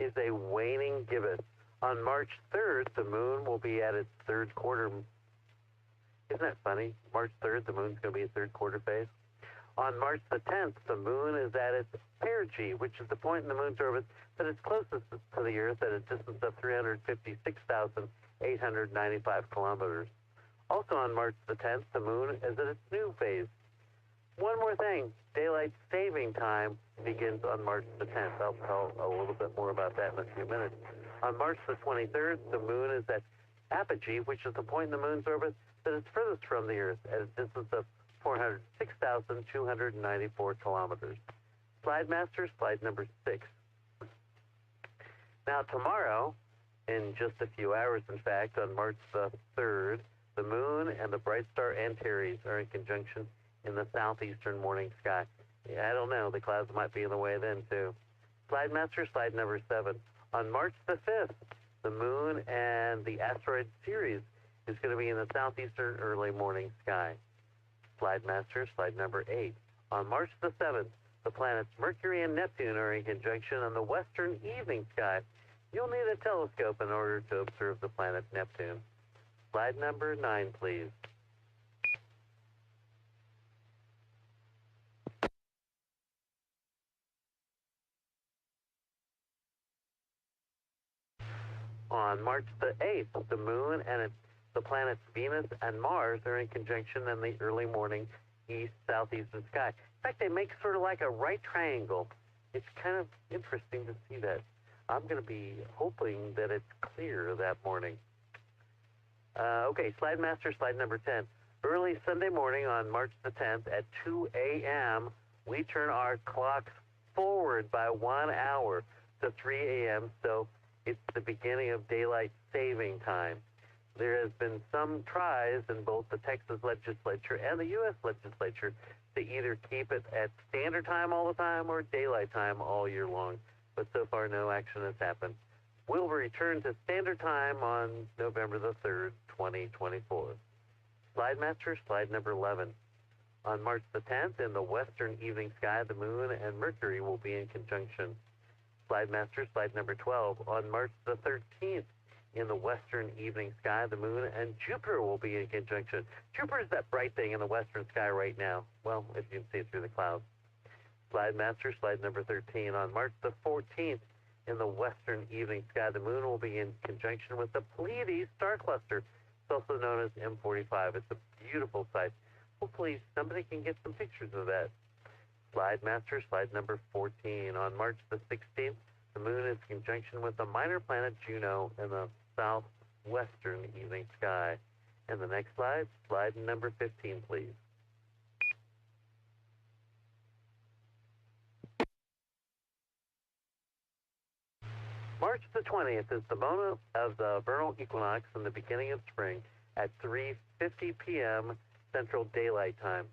is a waning gibbous. On March 3rd, the moon will be at its third quarter. Isn't that funny? March 3rd, the moon's going to be a third quarter phase. On March the 10th, the moon is at its perigee, which is the point in the moon's orbit that is closest to the Earth at a distance of 356,895 kilometers. Also on March the 10th, the moon is at its new phase. One more thing, daylight saving time begins on March the 10th. I'll tell a little bit more about that in a few minutes. On March the 23rd, the moon is at apogee, which is the point in the moon's orbit that is furthest from the Earth at a distance of 406,294 kilometers. Slide master, slide number 6. Now tomorrow, in just a few hours in fact, on March the 3rd, the moon and the bright star Antares are in conjunction in the southeastern morning sky. Yeah, I don't know, the clouds might be in the way then too. Slide master, slide number 7. On March the 5th, the moon and the asteroid Ceres is going to be in the southeastern early morning sky. Slide master, slide number 8. On March the 7th, the planets Mercury and Neptune are in conjunction on the western evening sky. You'll need a telescope in order to observe the planet Neptune. Slide number 9, please. On March the 8th, the moon and the planets Venus and Mars are in conjunction in the early morning east-southeastern sky. In fact, they make sort of like a right triangle. It's kind of interesting to see that. I'm going to be hoping that it's clear that morning. Okay, slide master, slide number 10. Early Sunday morning on March the 10th at 2 a.m., we turn our clocks forward by 1 hour to 3 a.m., so it's the beginning of daylight saving time. There has been some tries in both the Texas legislature and the U.S. legislature to either keep it at standard time all the time or daylight time all year long, but so far no action has happened. We'll return to standard time on November the 3rd, 2024. Slide master, slide number 11. On March the 10th, in the western evening sky, the moon and Mercury will be in conjunction. Slide master, slide number 12. On March the 13th, in the western evening sky, the moon and Jupiter will be in conjunction. Jupiter is that bright thing in the western sky right now. Well, if you can see it through the clouds. Slide master, slide number 13. On March the 14th, in the western evening sky, the moon will be in conjunction with the Pleiades star cluster. It's also known as M45. It's a beautiful sight. Hopefully somebody can get some pictures of that. Slide master, slide number 14. On March the 16th, the moon is in conjunction with the minor planet Juno in the southwestern evening sky. And the next slide, slide number 15, please. March the 20th is the moment of the vernal equinox and the beginning of spring at 3:50 p.m. Central Daylight Time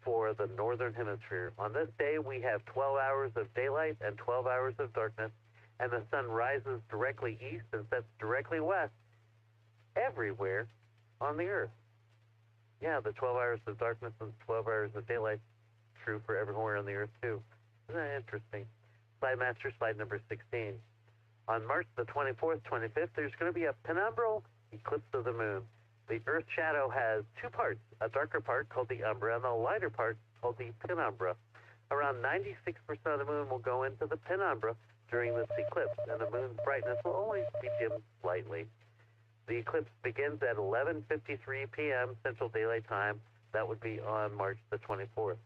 for the Northern Hemisphere. On this day, we have 12 hours of daylight and 12 hours of darkness, and the sun rises directly east and sets directly west everywhere on the Earth. Yeah, the 12 hours of darkness and 12 hours of daylight, true for everywhere on the Earth, too. Isn't that interesting? Slide master, slide number 16. On March the 24th, 25th, there's going to be a penumbral eclipse of the moon. The Earth's shadow has two parts, a darker part called the umbra and a lighter part called the penumbra. Around 96% of the moon will go into the penumbra during this eclipse, and the moon's brightness will only be dimmed slightly. The eclipse begins at 11:53 p.m. Central Daylight Time. That would be on March the 24th.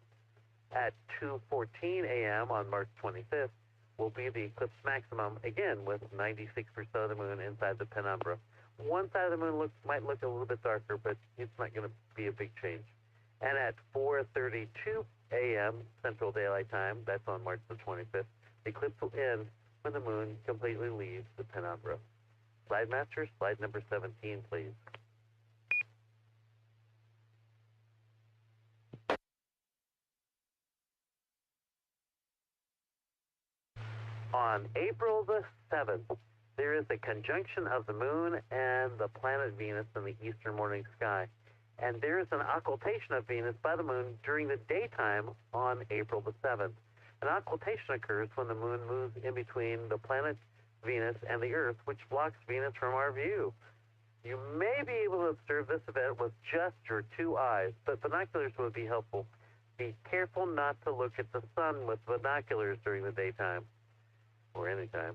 At 2:14 a.m. on March 25th will be the eclipse maximum, again with 96% of the moon inside the penumbra. One side of the moon might look a little bit darker, but it's not going to be a big change. And at 4:32 a.m. Central Daylight Time, that's on March the 25th, the eclipse will end when the moon completely leaves the penumbra. Slide master, slide number 17, please. On April the 7th, there is a conjunction of the moon and the planet Venus in the eastern morning sky. And there is an occultation of Venus by the moon during the daytime on April the 7th. An occultation occurs when the moon moves in between the planet Venus and the Earth, which blocks Venus from our view. You may be able to observe this event with just your two eyes, but binoculars would be helpful. Be careful not to look at the sun with binoculars during the daytime or anytime.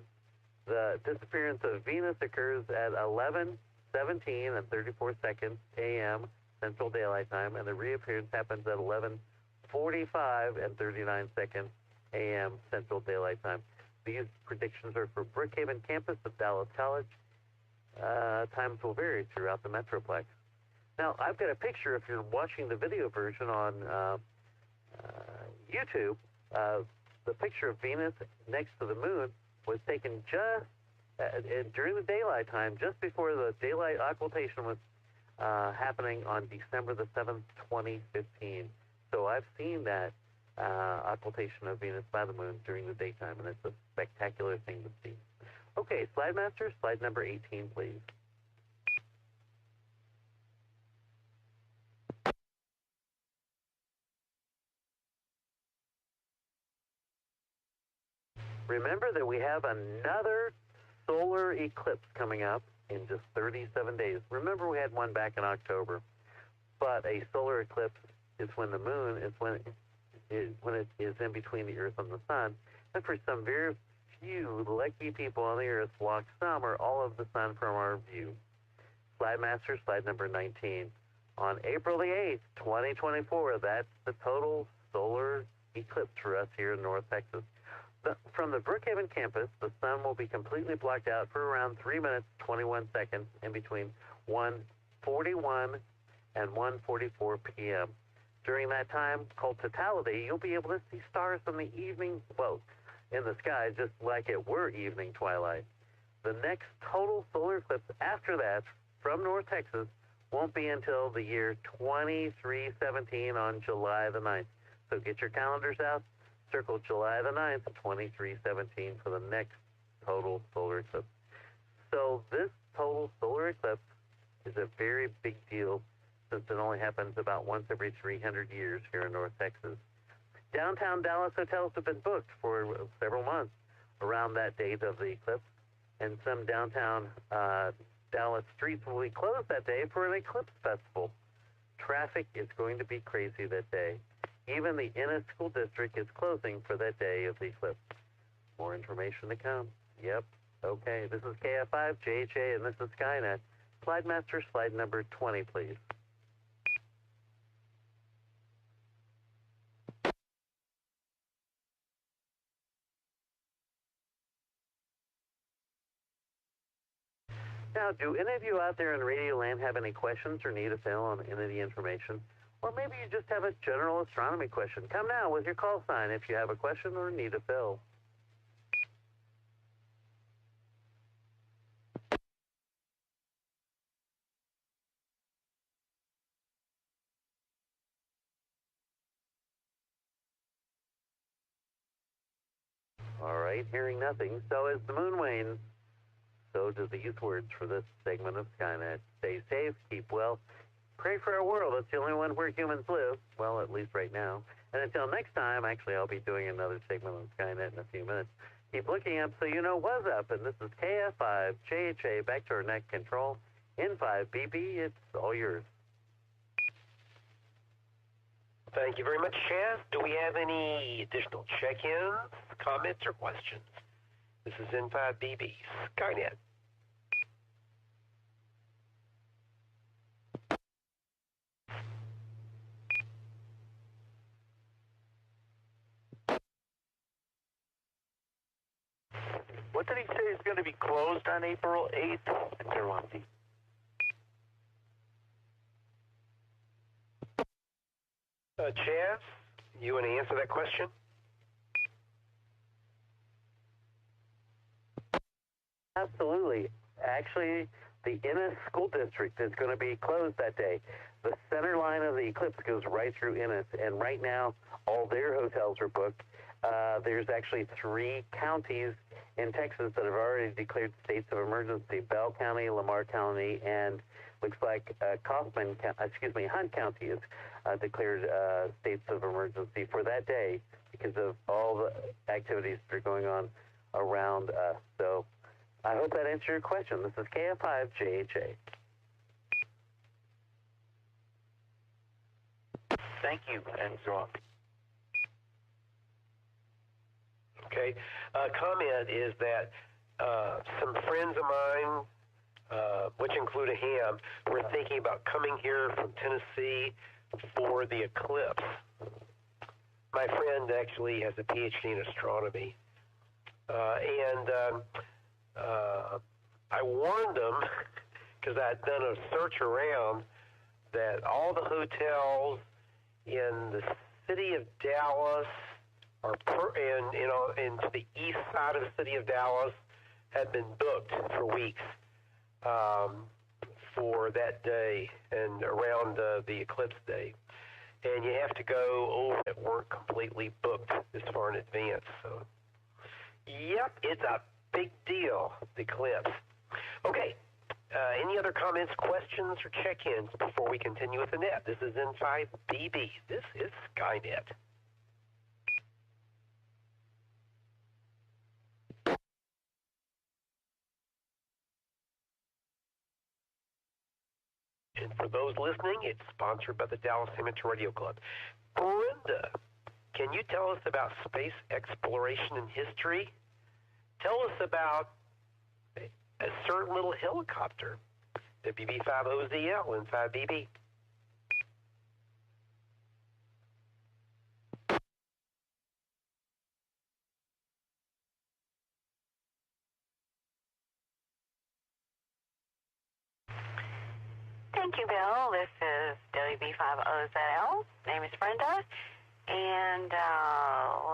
The disappearance of Venus occurs at 11:17 and 34 seconds a.m. Central Daylight Time, and the reappearance happens at 11:45 and 39 seconds a.m. Central Daylight Time. These predictions are for Brookhaven campus of Dallas College. Times will vary throughout the Metroplex. Now, I've got a picture, if you're watching the video version on YouTube, the picture of Venus next to the moon was taken just during the daylight time, just before the daylight occultation was happening on December the 7th, 2015. So I've seen that occultation of Venus by the moon during the daytime, and it's a spectacular thing to see. Okay, slide master, slide number 18, please. Remember that we have another solar eclipse coming up in just 37 days. Remember we had one back in October, but a solar eclipse is when the moon is when it is in between the Earth and the sun, and for some very few lucky people on the Earth, block some or all of the sun from our view. Slide master, slide number 19. On April the 8th, 2024, that's the total solar eclipse for us here in North Texas. From the Brookhaven campus, the sun will be completely blocked out for around 3 minutes, 21 seconds in between 1:41 and 1:44 p.m. During that time, called totality, you'll be able to see stars in the evening, well, in the sky, just like it were evening twilight. The next total solar eclipse after that, from North Texas, won't be until the year 2317 on July the 9th. So get your calendars out. Circle July the 9th, 2317 for the next total solar eclipse. So this total solar eclipse is a very big deal since it only happens about once every 300 years here in North Texas. Downtown Dallas hotels have been booked for several months around that date of the eclipse, and some downtown Dallas streets will be closed that day for an eclipse festival. Traffic is going to be crazy that day. Even the Ennis School District is closing for that day of the eclipse. More information to come. Yep. Okay, this is KF5, JHA, and this is Skynet. Slide Master, slide number 20, please. Now, do any of you out there in Radio Land have any questions or need a fill on any of the information? Or maybe you just have a general astronomy question. Come now with your call sign if you have a question or need a fill. All right, hearing nothing. So as the moon wanes, so do these words for this segment of Skynet. Stay safe, keep well, pray for our world. It's the only one where humans live. Well, at least right now. And until next time, actually, I'll be doing another segment on Skynet in a few minutes. Keep looking up so you know what's up. And this is KF5JHA, back to our net control. N5BB, it's all yours. Thank you very much, Chaz. Do we have any additional check-ins, comments, or questions? This is N5BB, Skynet. What did he say is going to be closed on April 8th? Interlandi. Chaz, you want to answer that question? Absolutely. Actually, the Ennis School District is going to be closed that day. The center line of the eclipse goes right through Ennis, and right now, all their hotels are booked. There's actually 3 counties in Texas that have already declared states of emergency. Bell County, Lamar County, and looks like Hunt County has declared states of emergency for that day because of all the activities that are going on around us. So I hope that answered your question. This is KF5JHA. Thank you, and so on. Okay. Comment is that some friends of mine, which include a ham, were thinking about coming here from Tennessee for the eclipse. My friend actually has a PhD in astronomy. And I warned them, because I had done a search around, that all the hotels in the city of Dallas and to the east side of the city of Dallas had been booked for weeks for that day and around the eclipse day. And you have to go over that weren't completely booked this far in advance. So, yep, it's a big deal, the eclipse. Okay, any other comments, questions, or check-ins before we continue with the net? This is N5BB. This is Skynet. And for those listening, it's sponsored by the Dallas Amateur Radio Club. Brenda, can you tell us about space exploration and history? Tell us about a certain little helicopter, WB50ZL and 5BB. Thank you, Bill. This is WB50ZL. Name is Brenda. And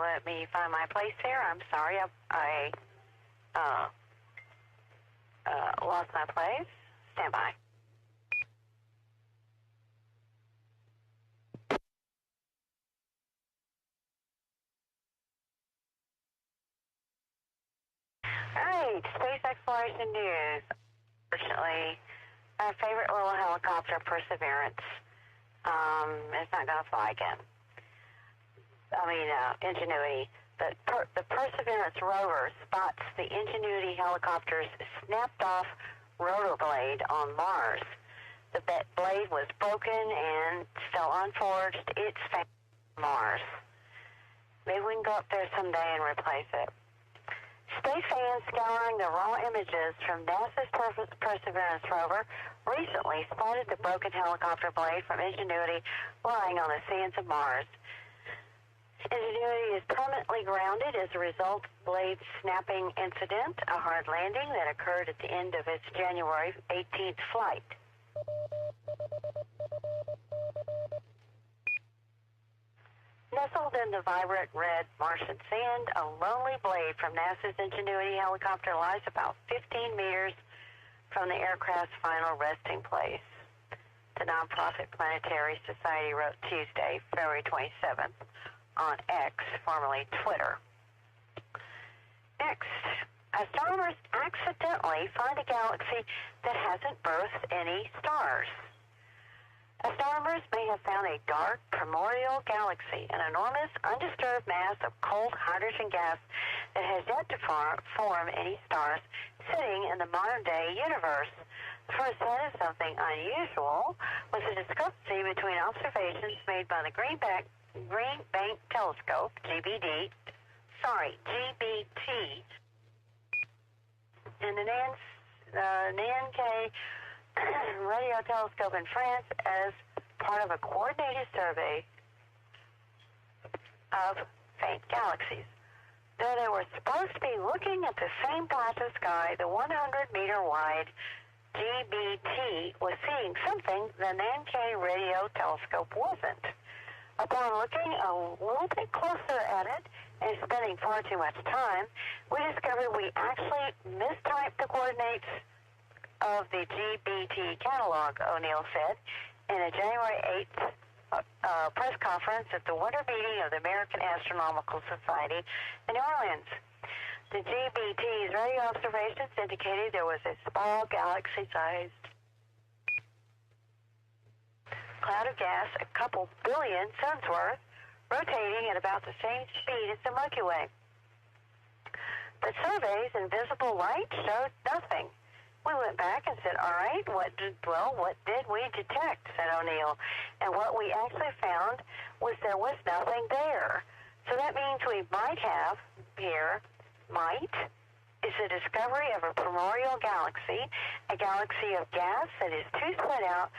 let me find my place here. I'm sorry, I lost my place. Stand by. All right, space exploration news. Unfortunately, our favorite little helicopter, Perseverance, is not going to fly again. Ingenuity. The Perseverance rover spots the Ingenuity helicopter's snapped-off rotor blade on Mars. The blade was broken and still unforged. It's found on Mars. Maybe we can go up there someday and replace it. Space fans scouring the raw images from NASA's Perseverance rover recently spotted the broken helicopter blade from Ingenuity lying on the sands of Mars. Ingenuity is permanently grounded as a result of the blade snapping incident, a hard landing that occurred at the end of its January 18th flight. Nestled in the vibrant red Martian sand, a lonely blade from NASA's Ingenuity helicopter lies about 15 meters from the aircraft's final resting place. The nonprofit Planetary Society wrote Tuesday, February 27th, on X, formerly Twitter. Next, astronomers accidentally find a galaxy that hasn't birthed any stars. Astronomers may have found a dark primordial galaxy, an enormous undisturbed mass of cold hydrogen gas that has yet to form any stars sitting in the modern-day universe. The first sign of something unusual was a discrepancy between observations made by the Green Bank Telescope, GBT, and the Nankai Radio Telescope in France as part of a coordinated survey of faint galaxies. Though they were supposed to be looking at the same patch of sky, the 100-meter-wide GBT was seeing something the Nankai Radio Telescope wasn't. Upon looking a little bit closer at it and spending far too much time, we discovered we actually mistyped the coordinates of the GBT catalog, O'Neill said in a January 8th press conference at the winter meeting of the American Astronomical Society in New Orleans. The GBT's radio observations indicated there was a small galaxy-sized cloud of gas a couple billion suns worth, rotating at about the same speed as the Milky Way. But surveys in visible light showed nothing. We went back and said, all right, what did we detect, said O'Neill. And what we actually found was there was nothing there. So that means we might have here, is the discovery of a primordial galaxy, a galaxy of gas that is too split out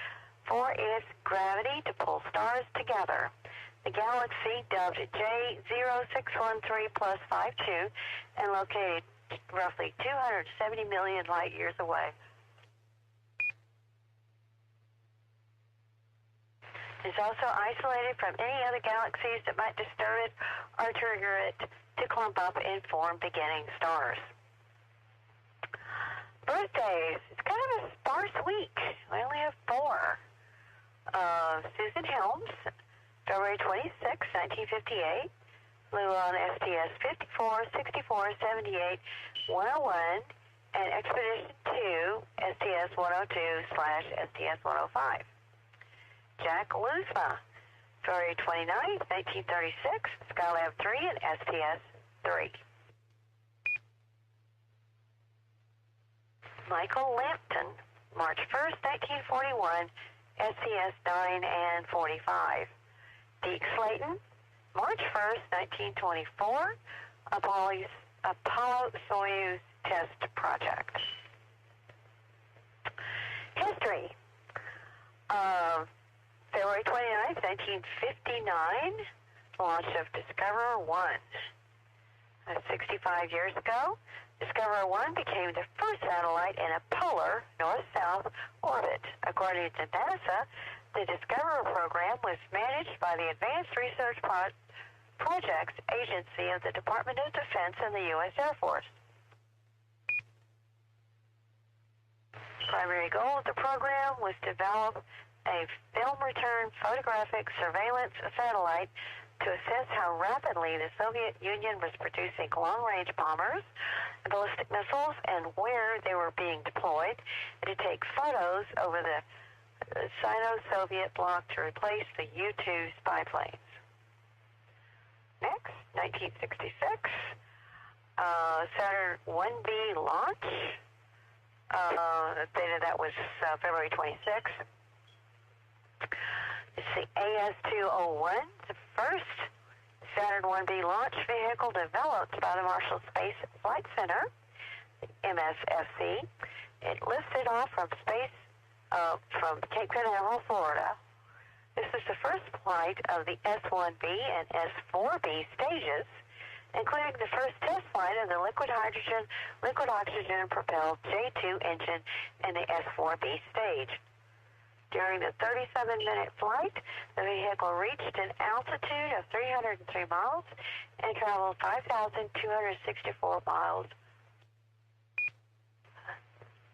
for its gravity to pull stars together. The galaxy, dubbed J0613+52 and located roughly 270 million light years away. It's also isolated from any other galaxies that might disturb it or trigger it to clump up and form beginning stars. Birthdays. It's kind of a sparse week. We only have 4. Susan Helms, February 26, 1958. Flew on STS 54, 64, 78, 101, and Expedition 2, STS 102/STS 105. Jack Luzma, February 29, 1936, Skylab 3 and STS 3. Michael Lampton, March 1st, 1941, STS 9 and 45. Deke Slayton, March 1st, 1924, Apollo-Soyuz Test Project. History. February 29th, 1959, launch of Discoverer 1. 65 years ago, Discoverer 1 became the first satellite in a polar north-south orbit. According to NASA, the Discoverer program was managed by the Advanced Research Projects Agency of the Department of Defense and the U.S. Air Force. Primary goal of the program was to develop a film return photographic surveillance satellite to assess how rapidly the Soviet Union was producing long-range bombers, ballistic missiles, and where they were being deployed, and to take photos over the Sino-Soviet bloc to replace the U-2 spy planes. Next, 1966, Saturn 1B launch. The date of that was February 26th. It's the AS-201, the first Saturn Saturn 1B launch vehicle developed by the Marshall Space Flight Center, MSFC. It lifted off from from Cape Canaveral, Florida. This is the first flight of the S-1B and S-4B stages, including the first test flight of the liquid oxygen propelled J2 engine in the S-4B stage. During the 37-minute flight, the vehicle reached an altitude of 303 miles and traveled 5,264 miles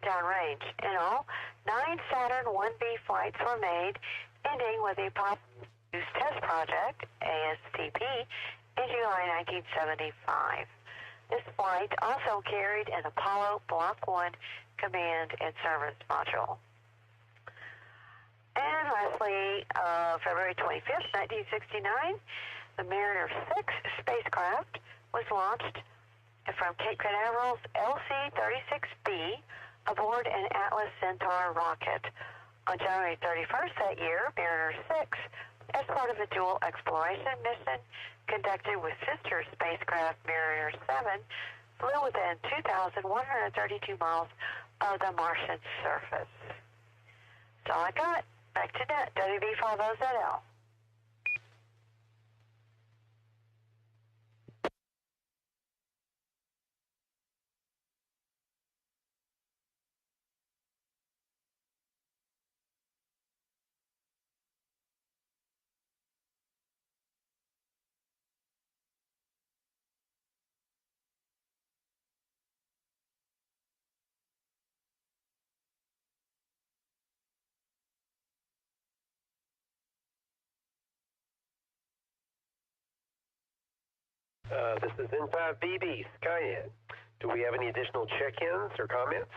downrange. In all, 9 Saturn 1B flights were made, ending with the Apollo Test Project, ASTP, in July 1975. This flight also carried an Apollo Block 1 command and service module. And lastly, February 25th, 1969, the Mariner 6 spacecraft was launched from Cape Canaveral's LC-36B aboard an Atlas Centaur rocket. On January 31st that year, Mariner 6, as part of a dual exploration mission conducted with sister spacecraft Mariner 7, flew within 2,132 miles of the Martian surface. That's all I got. Back to net, WB50ZL. This is N5BB, Skynet. Do we have any additional check-ins or comments?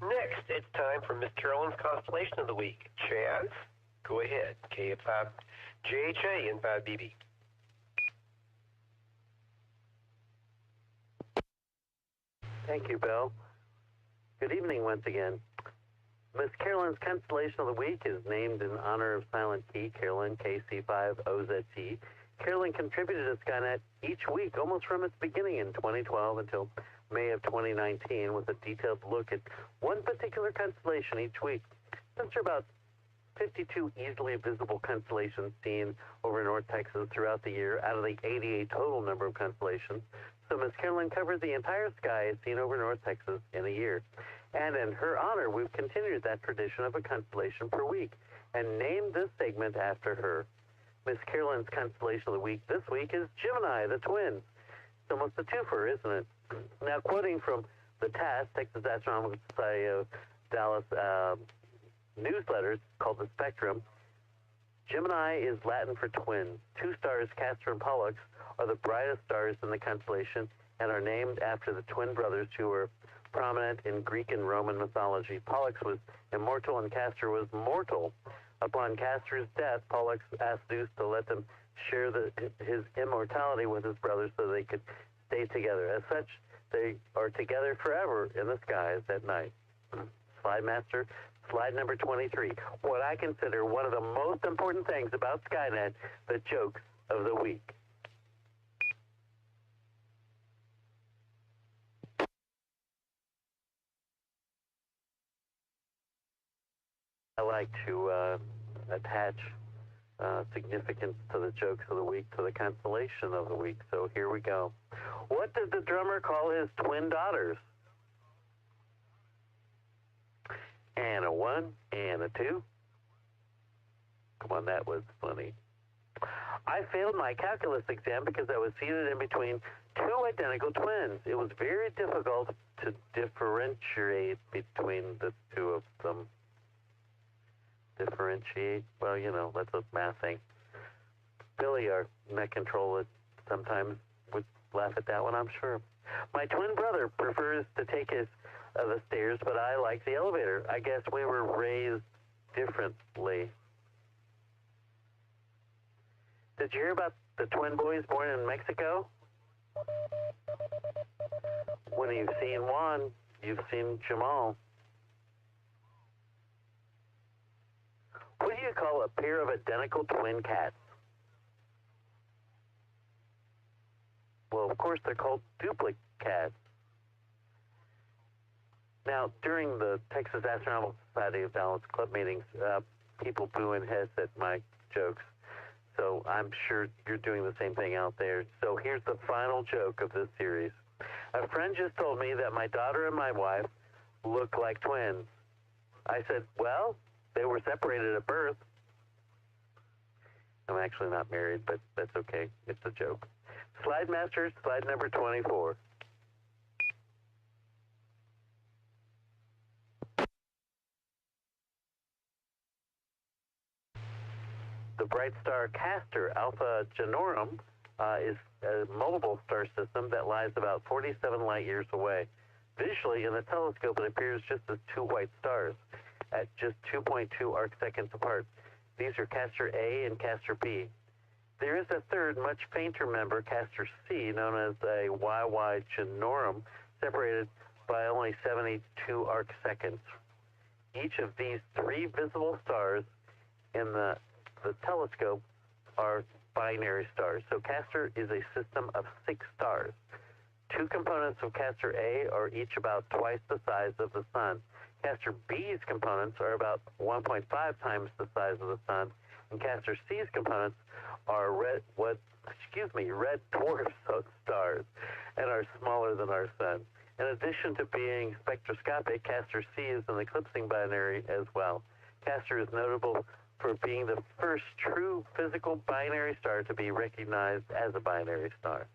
Next, it's time for Miss Carolyn's Constellation of the Week. Chaz, go ahead. KF5JHA, N5BB. Thank you, Bill. Good evening once again. Miss Carolyn's Constellation of the Week is named in honor of Silent Key, Carolyn, KC5OZT. Carolyn contributed to Skynet each week, almost from its beginning in 2012 until May of 2019, with a detailed look at one particular constellation each week. Since there are about 52 easily visible constellations seen over North Texas throughout the year out of the 88 total number of constellations, so Miss Carolyn covered the entire sky seen over North Texas in a year. And in her honor, we've continued that tradition of a constellation per week and named this segment after her. Miss Carolyn's Constellation of the Week this week is Gemini, the twins. It's almost a twofer, isn't it? Now, quoting from the TASS, Texas Astronomical Society of Dallas newsletters called The Spectrum, Gemini is Latin for twins. Two stars, Castor and Pollux, are the brightest stars in the constellation and are named after the twin brothers who were prominent in Greek and Roman mythology. Pollux was immortal and Castor was mortal. Upon Castor's death, Pollux asked Zeus to let them share his immortality with his brothers so they could stay together. As such, they are together forever in the skies at night. Slide Master, slide number 23. What I consider one of the most important things about Skynet, the jokes of the week. I like to attach significance to the jokes of the week, to the constellation of the week. So here we go. What did the drummer call his twin daughters? And a 1 and a 2. Come on, that was funny. I failed my calculus exam because I was seated in between two identical twins. It was very difficult to differentiate between the two of them. Differentiate, well, you know, that's a math thing. Billy, our net controller, sometimes would laugh at that one, I'm sure. My twin brother prefers to take the stairs, but I like the elevator. I guess we were raised differently. Did you hear about the twin boys born in Mexico? When you've seen Juan, you've seen Jamal. you call a pair of identical twin cats? Well, of course, they're called duplicates. Now, during the Texas Astronomical Society of Dallas Club meetings, people boo and hiss at my jokes. So I'm sure you're doing the same thing out there. So here's the final joke of this series. A friend just told me that my daughter and my wife look like twins. I said, well, they were separated at birth. I'm actually not married, but that's okay. It's a joke. Slide Masters, slide number 24. The bright star Castor Alpha Genorum is a multiple star system that lies about 47 light years away. Visually, in the telescope, it appears just as two white stars at just 2.2 arc seconds apart. These are Castor A and Castor B. There is a third, much fainter member, Castor C, known as a YY Genorum, separated by only 72 arc seconds. Each of these three visible stars in the telescope are binary stars. So Castor is a system of 6 stars. 2 components of Castor A are each about twice the size of the Sun. Castor B's components are about 1.5 times the size of the Sun, and Castor C's components are red dwarf stars and are smaller than our Sun. In addition to being spectroscopic, Castor C is an eclipsing binary as well. Castor is notable for being the first true physical binary star to be recognized as a binary star.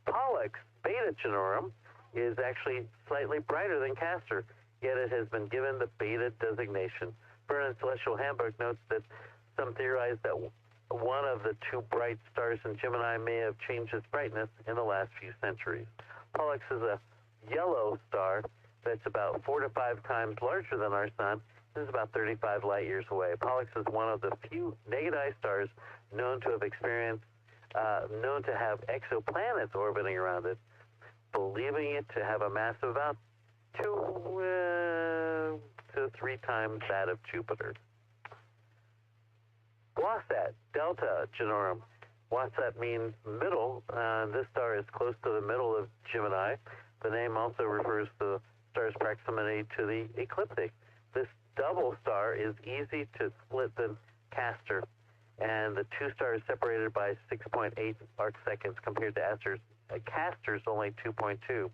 Pollux Beta Genorum is actually slightly brighter than Castor, yet it has been given the Beta designation. Vernon's Celestial Handbook notes that some theorize that one of the 2 bright stars in Gemini may have changed its brightness in the last few centuries. Pollux is a yellow star that's about 4 to 5 times larger than our Sun. This is about 35 light years away. Pollux is one of the few naked eye stars known to have exoplanets orbiting around it, believing it to have a mass of about 2 to 3 times that of Jupiter. Wasat Delta Genorum. Wasat means middle. This star is close to the middle of Gemini. The name also refers to the star's proximity to the ecliptic. This double star is easy to split than Castor, and the 2 stars separated by 6.8 arc seconds compared to Castor's only 2.2.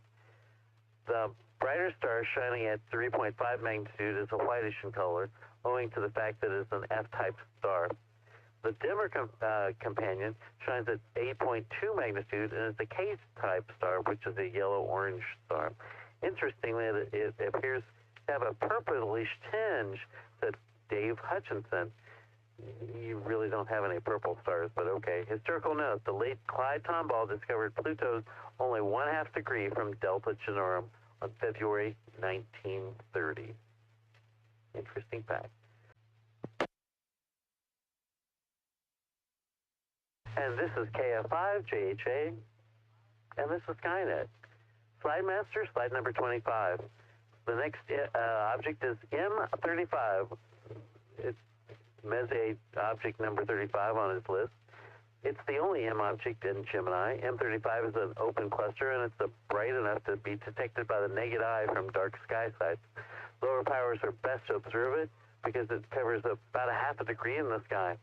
The brighter star, shining at 3.5 magnitude, is a whitish in color, owing to the fact that it is an F-type star. The dimmer companion shines at 8.2 magnitude and is a K-type star, which is a yellow-orange star. Interestingly, it appears to have a purplish tinge, said Dave Hutchinson. You really don't have any purple stars, but okay. Historical note, the late Clyde Tombaugh discovered Pluto's only 1/2 degree from Delta Genorum on February 1930. Interesting fact. And this is KF5JHA, and this is Skynet. Slide Master, slide number 25. The next object is M35. It's Messier object number 35 on his list. It's the only M object in Gemini. M35 is an open cluster, and it's bright enough to be detected by the naked eye from dark sky sites. Lower powers are best to observe it because it covers about 1/2 degree in the sky.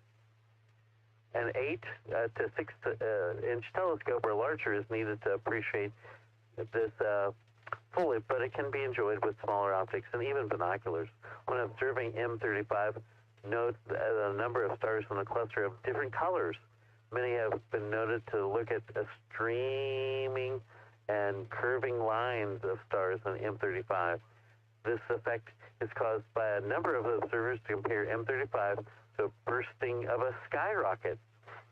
An 8 to 6 inch telescope or larger is needed to appreciate this fully, but it can be enjoyed with smaller optics and even binoculars. When observing M35, note the number of stars in the cluster of different colors. Many have been noted to look at streaming and curving lines of stars in M35. This effect is caused by a number of observers to compare M35 to a bursting of a skyrocket.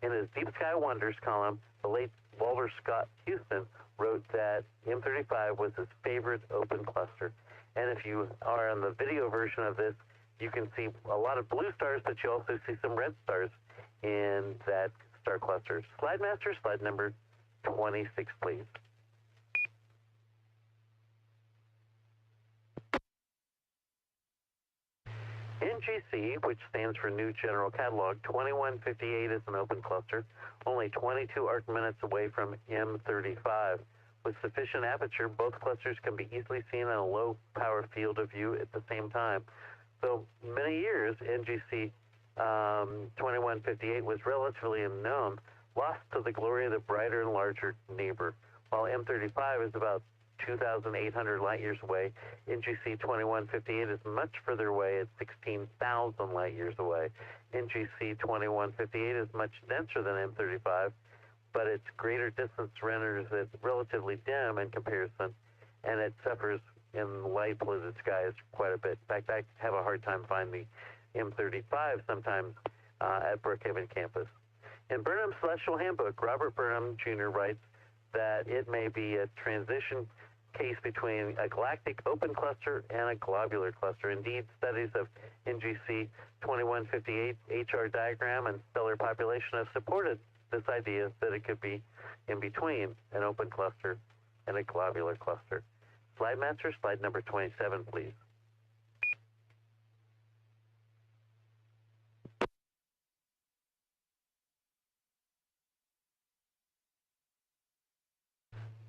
In his Deep Sky Wonders column, the late Walter Scott Houston wrote that M35 was his favorite open cluster. And if you are on the video version of this, you can see a lot of blue stars, but you also see some red stars in that star cluster. Slide Master, slide number 26, please. In NGC, which stands for New General Catalog, 2158 is an open cluster, only 22 arc minutes away from M35. With sufficient aperture, both clusters can be easily seen in a low-power field of view at the same time. So many years, NGC 2158 was relatively unknown, lost to the glory of the brighter and larger neighbor. While M35 is about 2,800 light-years away, NGC 2158 is much further away at 16,000 light-years away. NGC 2158 is much denser than M35, but its greater distance renders it relatively dim in comparison, and it suffers in light-polluted skies quite a bit. In fact, I have a hard time finding M35 sometimes at Brookhaven campus. In Burnham's Celestial Handbook, Robert Burnham Jr. writes that it may be a transition case between a galactic open cluster and a globular cluster. Indeed, studies of NGC 2158 HR diagram and stellar population have supported this idea that it could be in between an open cluster and a globular cluster. Slide master, slide number 27, please.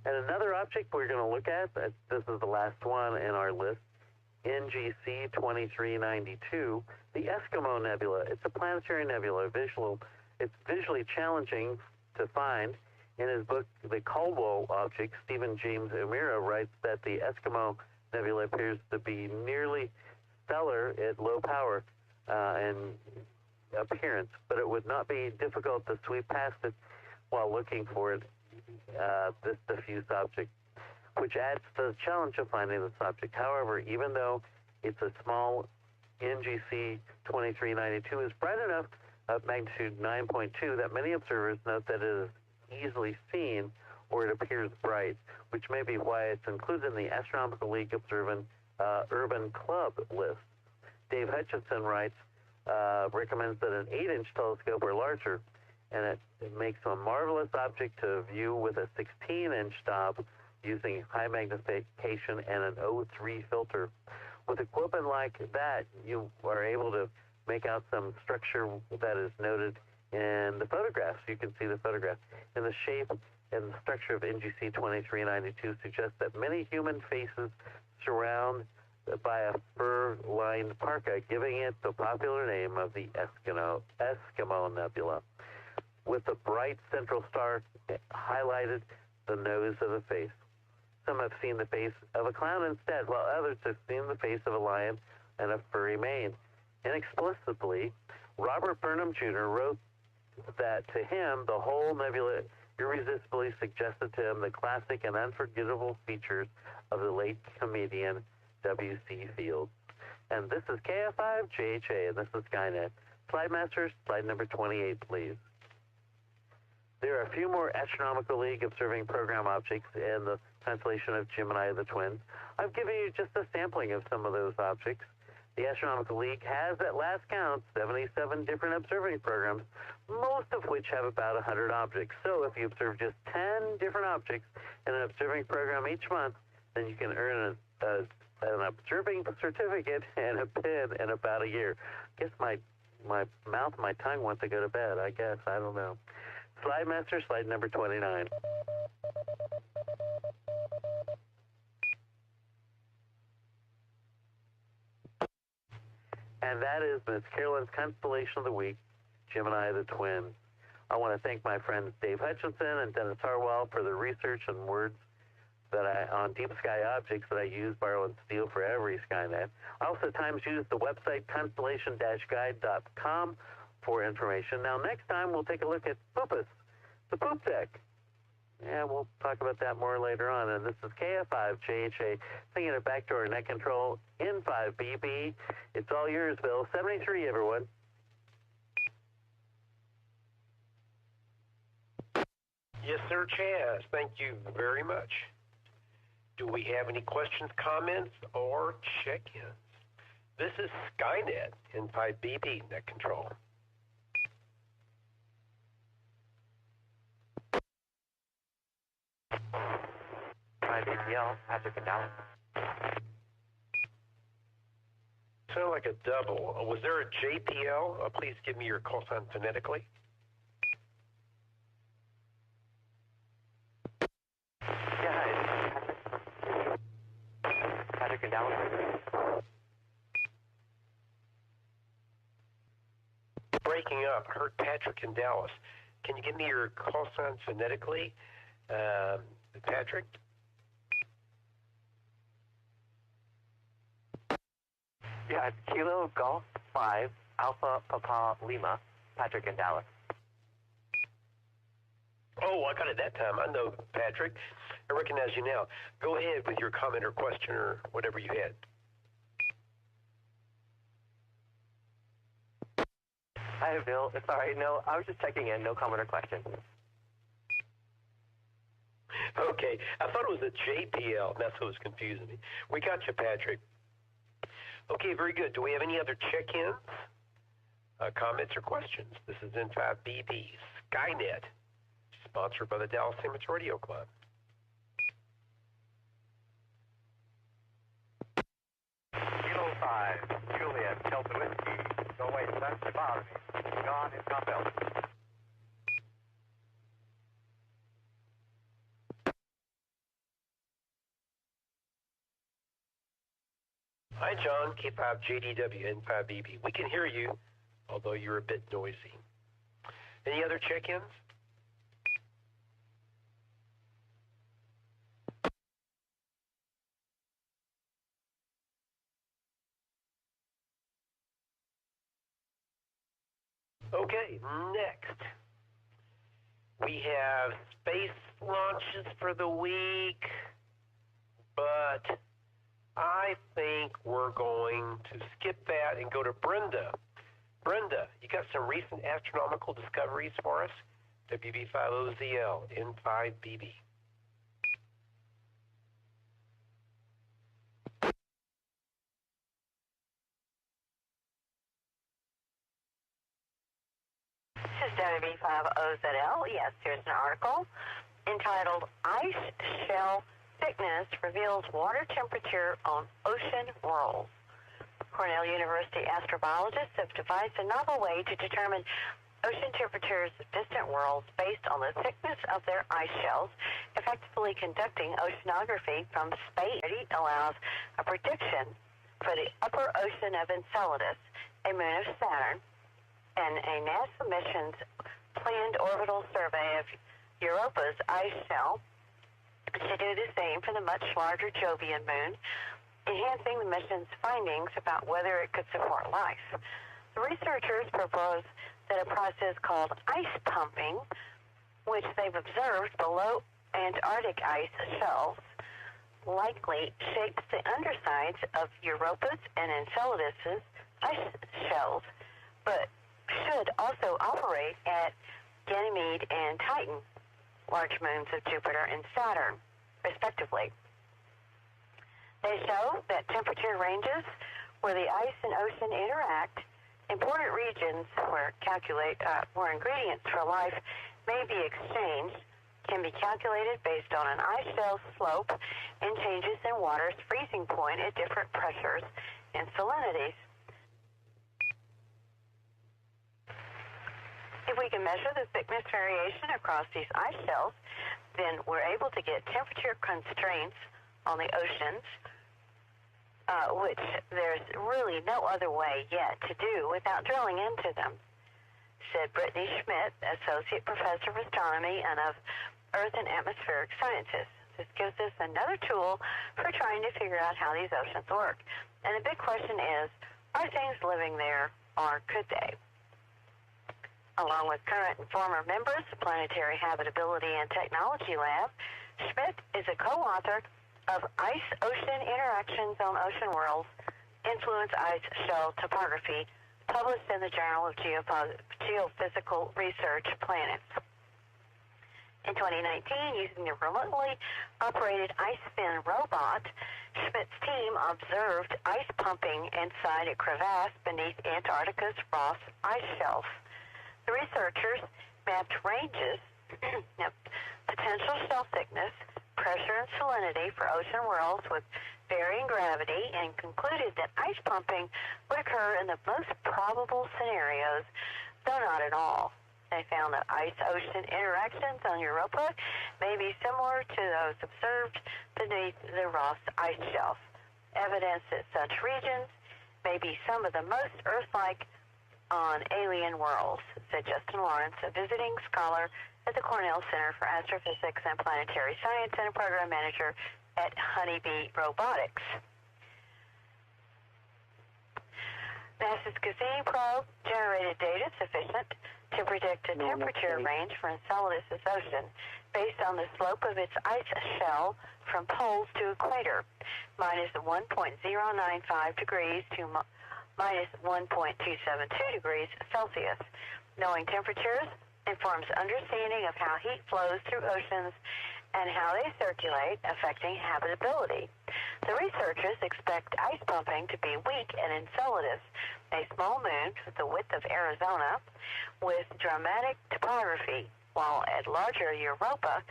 And another object we're going to look at, this is the last one in our list, NGC 2392, the Eskimo Nebula. It's a planetary nebula. It's visually challenging to find. In his book, The Caldwell Object, Stephen James O'Meara writes that the Eskimo Nebula appears to be nearly stellar at low power and appearance, but it would not be difficult to sweep past it while looking for it, this diffuse object, which adds to the challenge of finding this object. However, even though it's a small NGC 2392 is bright enough of magnitude 9.2 that many observers note that it is easily seen or it appears bright, which may be why it's included in the Astronomical League Urban Club list. Dave Hutchinson writes, recommends that an 8-inch telescope or larger, and it makes a marvelous object to view with a 16-inch stop using high magnification and an O3 filter. With equipment like that, you are able to make out some structure that is noted in the photographs. You can see the photograph. And the shape and the structure of NGC 2392 suggests that many human faces surround by a fur-lined parka, giving it the popular name of the Eskimo Nebula. With the bright central star highlighted the nose of the face. Some have seen the face of a clown instead, while others have seen the face of a lion and a furry mane. Inexplicably, Robert Burnham Jr. wrote that to him, the whole nebula irresistibly suggested to him the classic and unforgettable features of the late comedian W.C. Fields. And this is KF5JHA, and this is Skynet. Slide Masters, slide number 28, please. There are a few more Astronomical League observing program objects in the constellation of Gemini the Twins. I've given you just a sampling of some of those objects. The Astronomical League has, at last count, 77 different observing programs, most of which have about 100 objects. So if you observe just 10 different objects in an observing program each month, then you can earn an observing certificate and a pin in about a year. I guess my mouth, my tongue want to go to bed, I guess. I don't know. Slide Master, slide number 29. And that is Ms. Carolyn's Constellation of the Week, Gemini the Twins. I want to thank my friends Dave Hutchinson and Dennis Harwell for the research and words that on deep sky objects that I use, borrow, and steal for every Skynet. I also at times use the website constellation-guide.com for information. Now, next time we'll take a look at Poopus, the poop deck. Yeah, we'll talk about that more later on. And this is KF5JHA, bringing it back to our net control N5BB. It's all yours, Bill. 73, everyone. Yes, sir, Chaz. Thank you very much. Do we have any questions, comments, or check-ins? This is Skynet N5BB net control. Hi, BPL. Patrick and Dallas. Sound like a double. Was there a JPL? Please give me your call sign phonetically. Yeah, hi. Patrick in Dallas. Breaking up. I heard Patrick in Dallas. Can you give me your call sign phonetically, Patrick? Yeah, it's Kilo Golf 5 Alpha Papa Lima, Patrick in Dallas. Oh, I got it that time. I know, Patrick. I recognize you now. Go ahead with your comment or question or whatever you had. Hi, Bill. Sorry, no, I was just checking in. No comment or question. Okay, I thought it was a JPL. That's what was confusing me. We got you, Patrick. Okay, very good. Do we have any other check-ins, comments, or questions? This is N5BB Skynet, sponsored by the Dallas Amateur Radio Club. Kilo 5, Juliet, Delta Whiskey, go away, son, to bother me. Gone in Compel. Hi, John, K5JDW, N5BB. We can hear you, although you're a bit noisy. Any other check-ins? Okay, next. We have space launches for the week, but I think we're going to skip that and go to Brenda. Brenda, you got some recent astronomical discoveries for us? WB50ZL, N5BB. This is WB50ZL. Yes, here's an article entitled Ice Shell Thickness Reveals Water Temperature on Ocean Worlds. Cornell University astrobiologists have devised a novel way to determine ocean temperatures of distant worlds based on the thickness of their ice shells, effectively conducting oceanography from space. It allows a prediction for the upper ocean of Enceladus, a moon of Saturn, and a NASA mission's planned orbital survey of Europa's ice shell to do the same for the much larger Jovian moon, enhancing the mission's findings about whether it could support life. The researchers propose that a process called ice pumping, which they've observed below Antarctic ice shelves, likely shapes the undersides of Europa's and Enceladus's ice shells, but should also operate at Ganymede and Titan, large moons of Jupiter and Saturn, respectively. They show that temperature ranges where the ice and ocean interact, important regions where ingredients for life may be exchanged, can be calculated based on an ice shell slope and changes in water's freezing point at different pressures and salinities. If we can measure the thickness variation across these ice shells, then we're able to get temperature constraints on the oceans, which there's really no other way yet to do without drilling into them, said Brittany Schmidt, Associate Professor of Astronomy and of Earth and Atmospheric Sciences. This gives us another tool for trying to figure out how these oceans work. And the big question is, are things living there, or could they? Along with current and former members of Planetary Habitability and Technology Lab, Schmidt is a co-author of Ice-Ocean Interactions on Ocean Worlds, Influence Ice Shell Topography, published in the Journal of Geophysical Research Planets. In 2019, using the remotely operated ice fin robot, Schmidt's team observed ice pumping inside a crevasse beneath Antarctica's Ross ice shelf. The researchers mapped ranges of potential shell thickness, pressure and salinity for ocean worlds with varying gravity and concluded that ice pumping would occur in the most probable scenarios, though not at all. They found that ice-ocean interactions on Europa may be similar to those observed beneath the Ross ice shelf. Evidence that such regions may be some of the most Earth-like on alien worlds, said Justin Lawrence, a visiting scholar at the Cornell Center for Astrophysics and Planetary Science and a program manager at Honeybee Robotics. NASA's Cassini probe generated data sufficient to predict a temperature range for Enceladus' ocean based on the slope of its ice shell from poles to equator, minus 1.095 degrees to minus 1.272 degrees Celsius. Knowing temperatures informs understanding of how heat flows through oceans and how they circulate, affecting habitability. The researchers expect ice pumping to be weak at Enceladus, a small moon with the width of Arizona, with dramatic topography, while at larger Europa,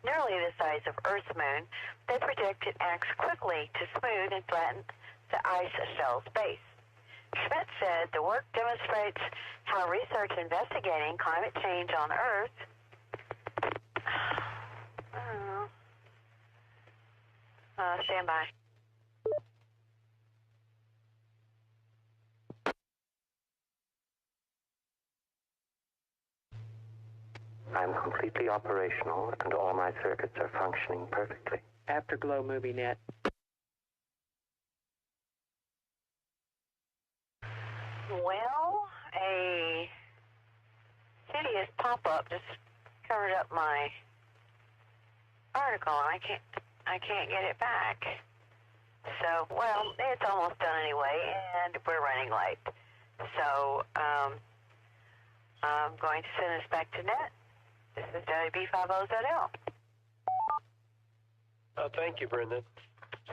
nearly the size of Earth's moon, they predict it acts quickly to smooth and flatten the ice shell's base. Schmidt said the work demonstrates how research investigating climate change on Earth stand by. I'm completely operational and all my circuits are functioning perfectly. Afterglow Movie Net. Well, a hideous pop-up just covered up my article, and I can't get it back. So, well, it's almost done anyway, and we're running late. So, I'm going to send this back to net. This is WB50ZL. Thank you, Brenda.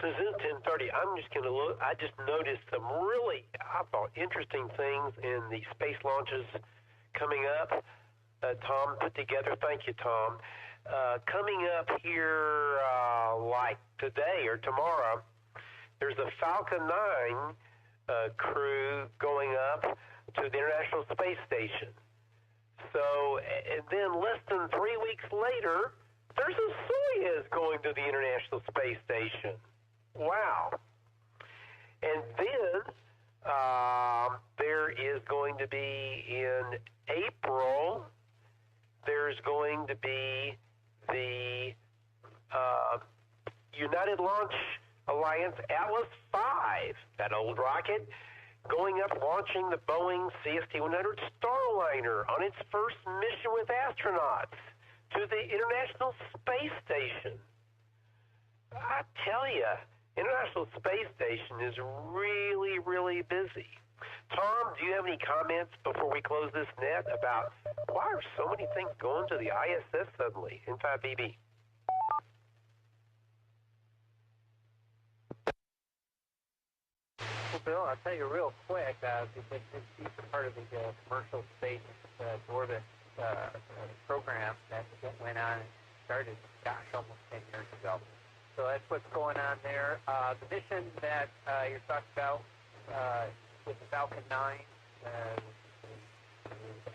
Since it's 10:30, I'm just going to look. I just noticed some really, I thought, interesting things in the space launches coming up. Tom put together. Thank you, Tom. Coming up here, like today or tomorrow, there's a Falcon 9 crew going up to the International Space Station. So, and then less than 3 weeks later, there's a Soyuz going to the International Space Station. Wow. And then there is going to be in April, there's going to be the United Launch Alliance Atlas V, that old rocket, going up launching the Boeing CST-100 Starliner on its first mission with astronauts to the International Space Station. I tell you, International Space Station is really, really busy. Tom, do you have any comments before we close this net about why are so many things going to the ISS suddenly? N5BB. Well, Bill, I'll tell you real quick, because these are part of the commercial space orbit program that went on and started, almost 10 years ago. So that's what's going on there. The mission that you're talking about with the Falcon 9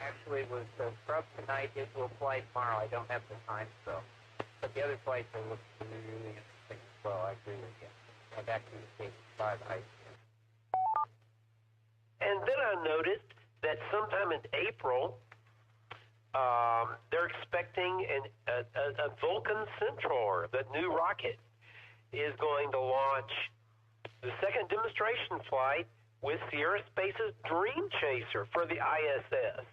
actually was scrubbed tonight. It will fly tomorrow. I don't have the time, so. But the other flights are looking really interesting as well. I agree with you. I'm back to the Stage 5 ice. And then I noticed that sometime in April, they're expecting a Vulcan Centaur, the new rocket, is going to launch the second demonstration flight with Sierra Space's Dream Chaser for the ISS.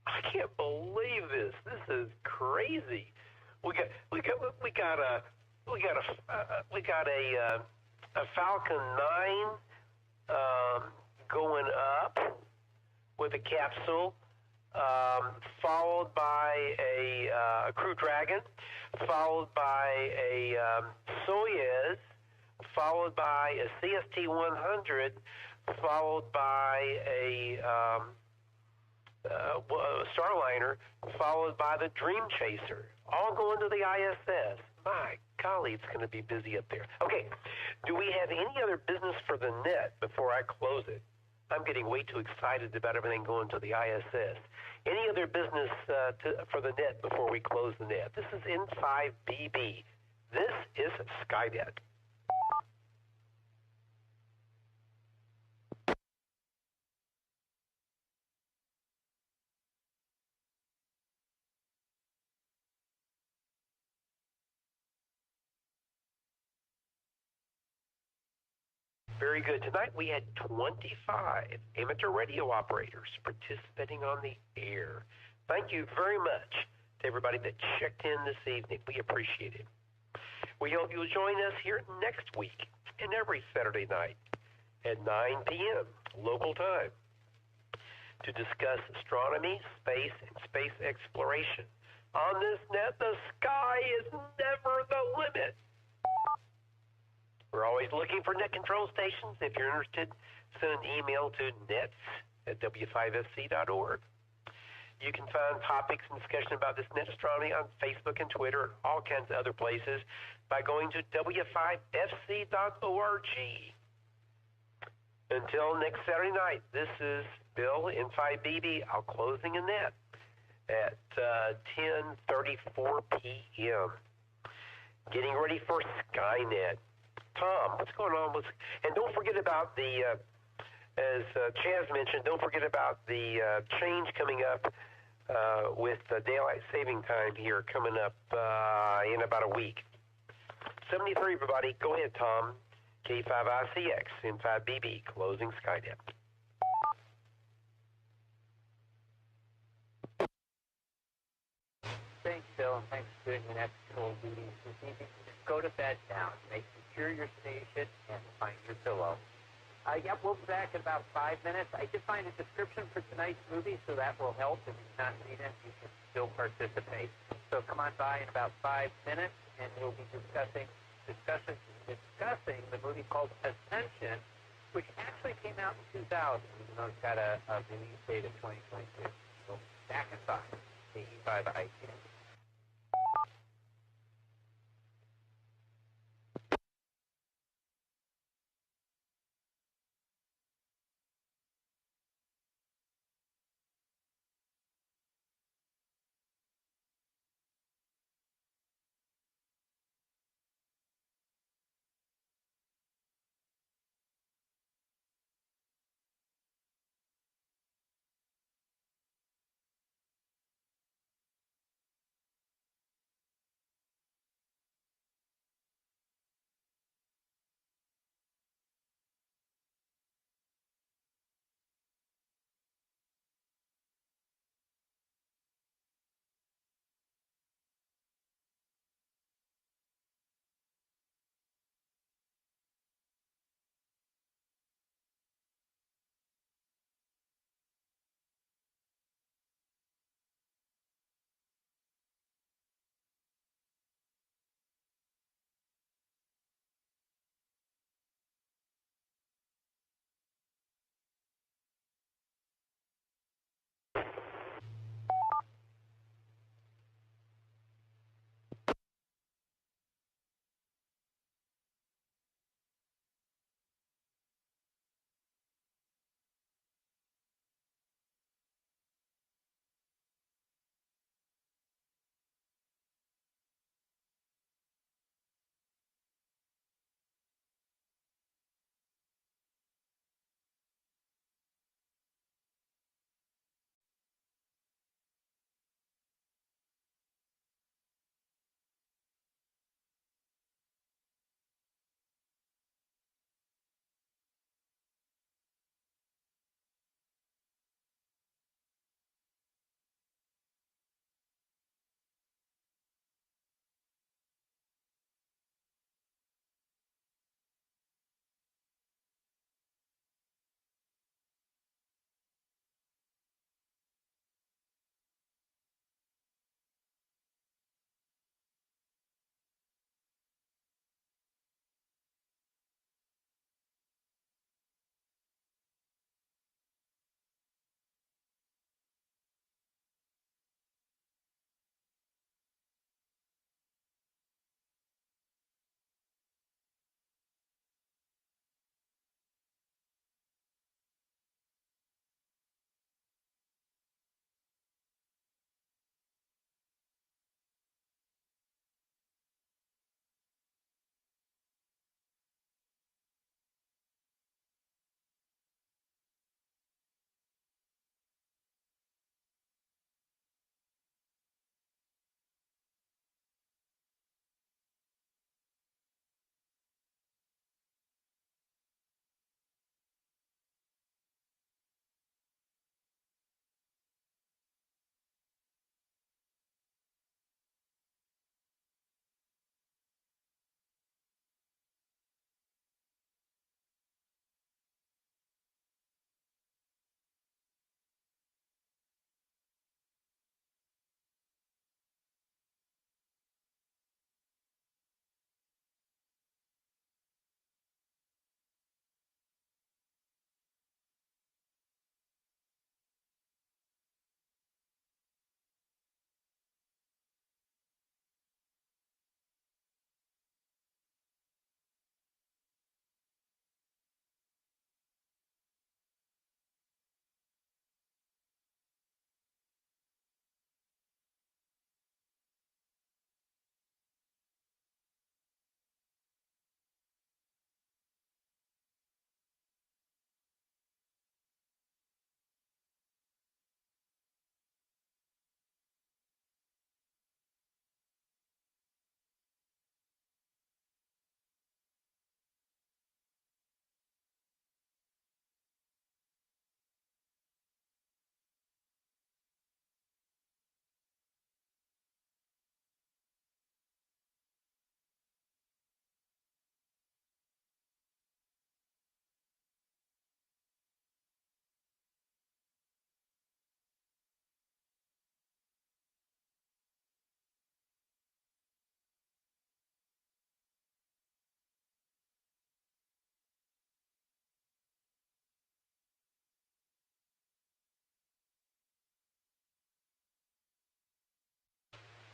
I can't believe this. This is crazy. We got a Falcon 9 going up with a capsule, followed by a Crew Dragon, followed by a Soyuz, followed by a CST-100, followed by a Starliner, followed by the Dream Chaser, all going to the ISS. My golly, it's going to be busy up there. Okay, do we have any other business for the net before I close it? I'm getting way too excited about everything going to the ISS. Any other business for the net before we close the net? This is N5BB. This is Skynet. Very good. Tonight we had 25 amateur radio operators participating on the air. Thank you very much to everybody that checked in this evening. We appreciate it. We hope you'll join us here next week and every Saturday night at 9 p.m. local time to discuss astronomy, space, and space exploration. On this net, the sky is never the limit. We're always looking for net control stations. If you're interested, send an email to nets@w5fc.org. You can find topics and discussion about this net astronomy on Facebook and Twitter and all kinds of other places by going to w5fc.org. Until next Saturday night, this is Bill N5BB. I'll closing a net at 10:34 p.m. Getting ready for Skynet. Tom, what's going on with... And don't forget about the, as Chaz mentioned, don't forget about the change coming up with daylight saving time here coming up in about a week. 73, everybody. Go ahead, Tom. K5ICX, N5BB, closing Skynet. Thanks, Bill, and thanks for doing the next control duties this evening. Just go to bed now. Secure your station and find your pillow. Yeah, we'll be back in about 5 minutes. I did find a description for tonight's movie, so that will help. If you've not seen it, you can still participate. So come on by in about 5 minutes, and we'll be discussing the movie called Ascension, which actually came out in 2000, even though it's got a release date of 2022. So back in 5, K5ICX.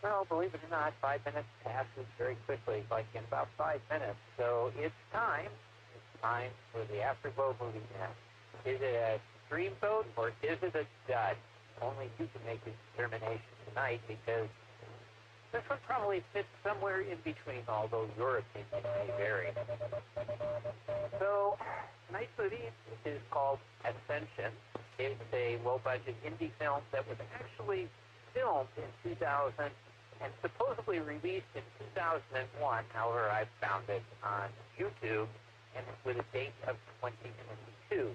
Well, believe it or not, 5 minutes passes very quickly, like in about 5 minutes. So it's time. It's time for the Afterglow movie now. Is it a dreamboat or is it a dud? Only you can make a determination tonight, because this one probably fits somewhere in between, although your opinion may vary. So, tonight's movie is called Ascension. It's a low-budget indie film that was actually filmed in 2000 and supposedly released in 2001. However, I found it on YouTube and with a date of 2022.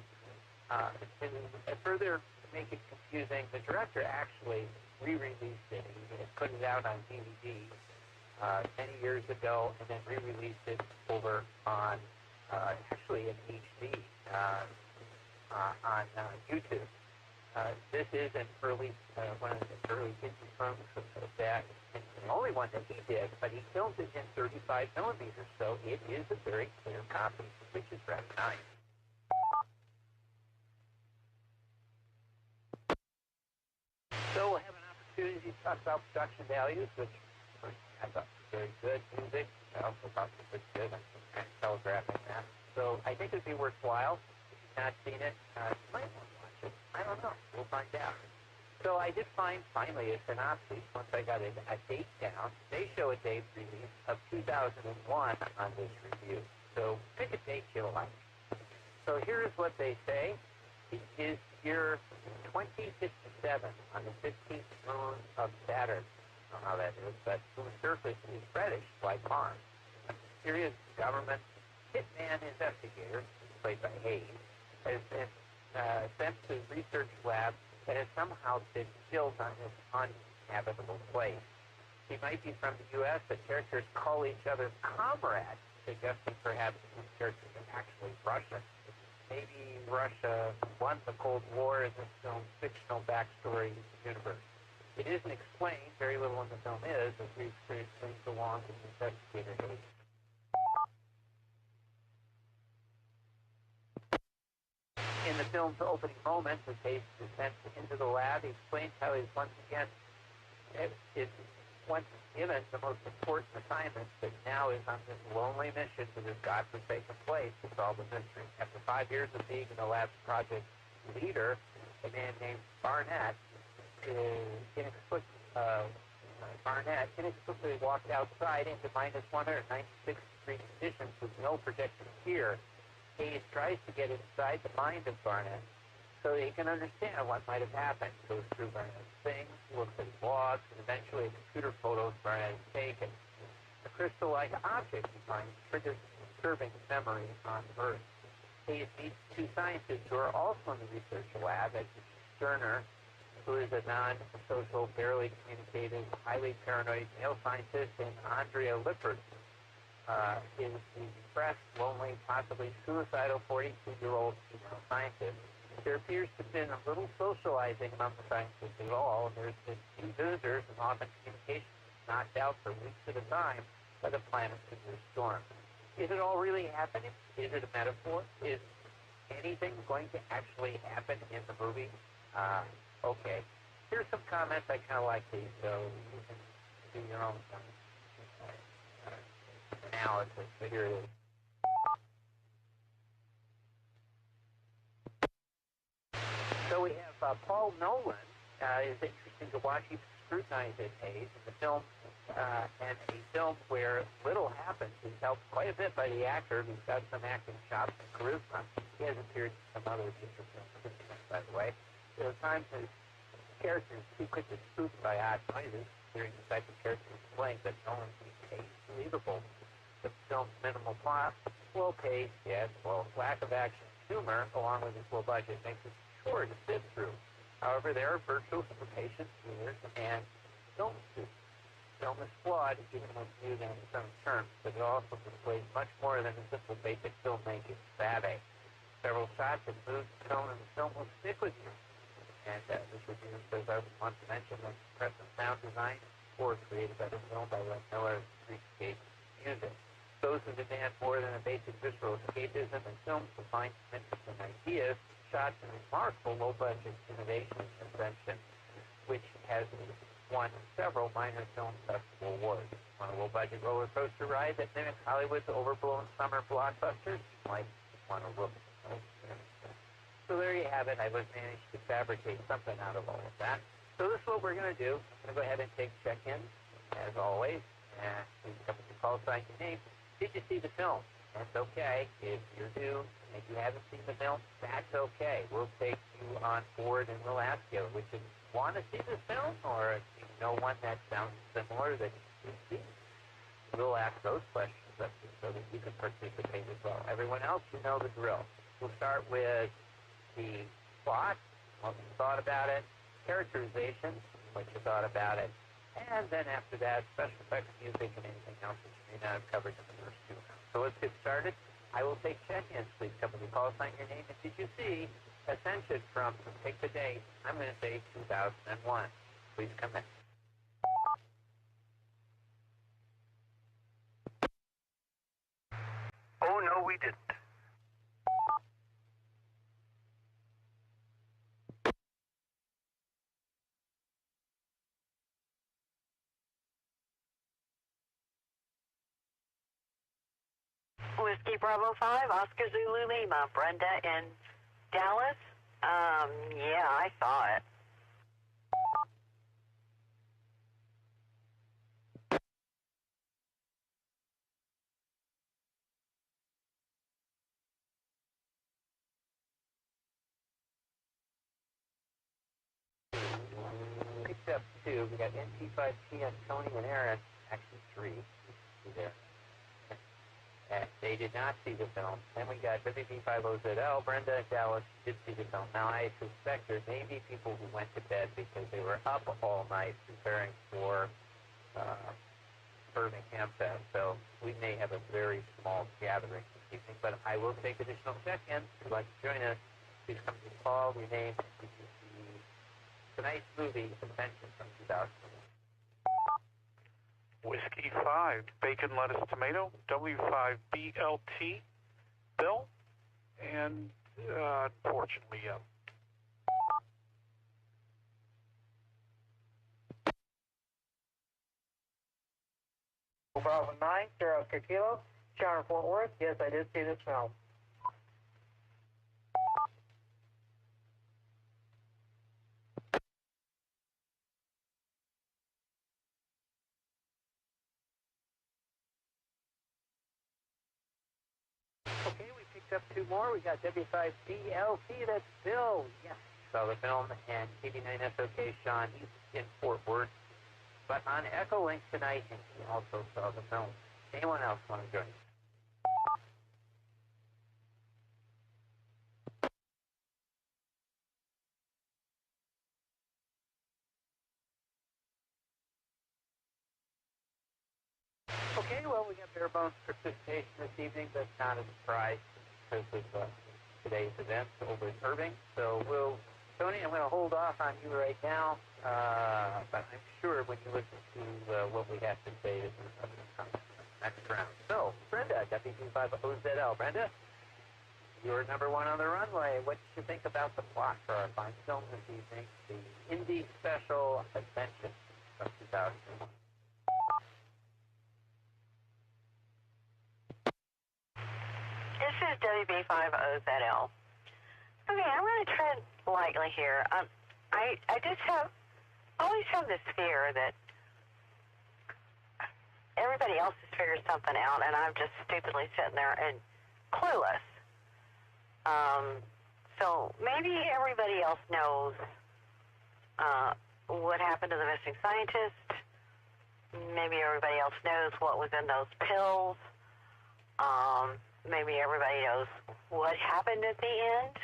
To further make it confusing, the director actually re-released it. He had put it out on DVD many years ago and then re-released it over on, actually in HD on YouTube. This is an early, one of the early indie films of that, and the only one that he did, but he filmed it in 35 millimeters, so it is a very clear copy, which is rather nice. So we'll have an opportunity to talk about production values, which I thought was very good. Music, I also thought was good. I'm kind of telegraphing that. So I think it would be worthwhile. If you've not seen it, you might want to watch it. I don't know. We'll find out. So I did find, finally, a synopsis once I got a date down. They show a date release of 2001 on this review. So pick a date you like. So here's what they say. It is year 2057 on the 15th moon of Saturn. I don't know how that is, but whose surface is reddish like Mars. A mysterious government hitman investigator, played by Hayes, has been sent to a research lab that has somehow been built on this uninhabitable place. He might be from the U.S., but characters call each other comrades, suggesting perhaps these characters are actually Russian. Maybe Russia won the Cold War in this film's fictional backstory universe. It isn't explained, very little in the film is, as we experience things along with the investigator Hayes. In the film's opening moments, as Hayes is sent into the lab, he explains how he's once again given the most important assignment, but now is on this lonely mission to this godforsaken place to solve the mystery. After 5 years of being in the lab's project leader, a man named Barnett inexplicably walked outside into minus 196 degree conditions with no projected fear. Hayes tries to get inside the mind of Barnett so he can understand what might have happened. Goes through Barnett's things, looks at his logs, and eventually a computer photo of Barnett is taken. A crystal-like object he finds triggers disturbing memory on Earth. Hayes meets two scientists who are also in the research lab, as Sterner, who is a non-social, barely communicative, highly paranoid male scientist, and Andrea Lippert is the depressed, lonely, possibly suicidal 42-year-old female scientist. There appears to have been a little socializing among the scientists at all, and there's been few visitors and often communication knocked out for weeks at a time by the planet's severe storm. Is it all really happening? Is it a metaphor? Is anything going to actually happen in the movie? Okay. Here's some comments. I kind of like these, so you can do your own analysis. So here it is. So we have Paul Nolan. Is interesting to watch. He scrutinized Hayes in the film, and a film where little happens. He's helped quite a bit by the actor who's got some acting chops and charisma. He has appeared in some other feature films, by the way. There are times his character is too quick to spooked by odd noises, hearing the type of character he's playing, but Nolan seems Hayes believable. The film's minimal plot, slow pace, yes, well, lack of action humor, along with its low budget, makes it sure to sit through. However, there are virtues for patient viewers and film students. The film is flawed, even when viewed in its own terms, but it also displays much more than a simple basic filmmaking savvy. Several shots and moves shown in the film will stick with you. And this review says I want to mention the impressive sound design score created by the film by Len Miller and Streetscape Music. Those who demand more than a basic visceral escapism in films will find some interesting ideas, shots, and remarkable low-budget innovation and invention, which has won several minor film festival awards. Want a low-budget roller coaster ride that mimics Hollywood's overblown summer blockbusters? Like, want to look. So there you have it. I was managed to fabricate something out of all of that. So this is what we're going to do. I'm going to go ahead and take check-in, as always. And please come with your call sign, your name. Did you see the film? That's okay. If you're new and you haven't seen the film, that's okay. We'll take you on board and we'll ask you, would you want to see this film? Or if you know one that sounds similar that you should see? We'll ask those questions of you so that you can participate as well. Everyone else, you know the drill. We'll start with the plot, what you thought about it, characterization, what you thought about it, and then after that, special effects, music, and anything else that you may not have covered in the first two rounds. So let's get started. I will take check-ins. Please come with your call sign, your name, and did you see Ascension from, take the date, I'm going to say 2001. Please come in. Oh, no, we didn't. Whiskey Bravo 5, Oscar Zulu Lima, Brenda in Dallas. Yeah, I saw it. Picked up two. We got NT5T on Tony and Aaron. Actually three. There. And they did not see the film. Then we got WB50ZL, Brenda and Dallas did see the film. Now I suspect there may be people who went to bed because they were up all night preparing for Birmingham Fest. So we may have a very small gathering this evening, but I will take additional check-ins. If you'd like to join us, please come to the call, rename, and see tonight's movie, Ascension from 2001. Whiskey 5, Bacon, Lettuce, Tomato, W5BLT, Bill, and unfortunately, Bravo 9, Sierra Kilo, Sharon Fort Worth. Yes, I did see this film. Okay, we picked up two more. We got W5BLT, that's Bill. Yes, saw the film, and KB9SOK, Sean, he's in Fort Worth. But on Echo Link tonight, and he also saw the film. Anyone else want to join? Okay, well, we got bare bones participation this evening. That's not a surprise because of today's event over in Irving. So Tony, I'm going to hold off on you right now, but I'm sure when you listen to what we have to say, this is something that comes next round. So, Brenda, WB50ZL. Brenda, you're number one on the runway. What did you think about the plot for our fine film this evening, the indie special Ascension of 2001? This is WB50ZL. Okay, I'm going to tread lightly here. I just always have this fear that everybody else has figured something out, and I'm just stupidly sitting there and clueless. So maybe everybody else knows what happened to the missing scientist. Maybe everybody else knows what was in those pills. Maybe everybody knows what happened at the end.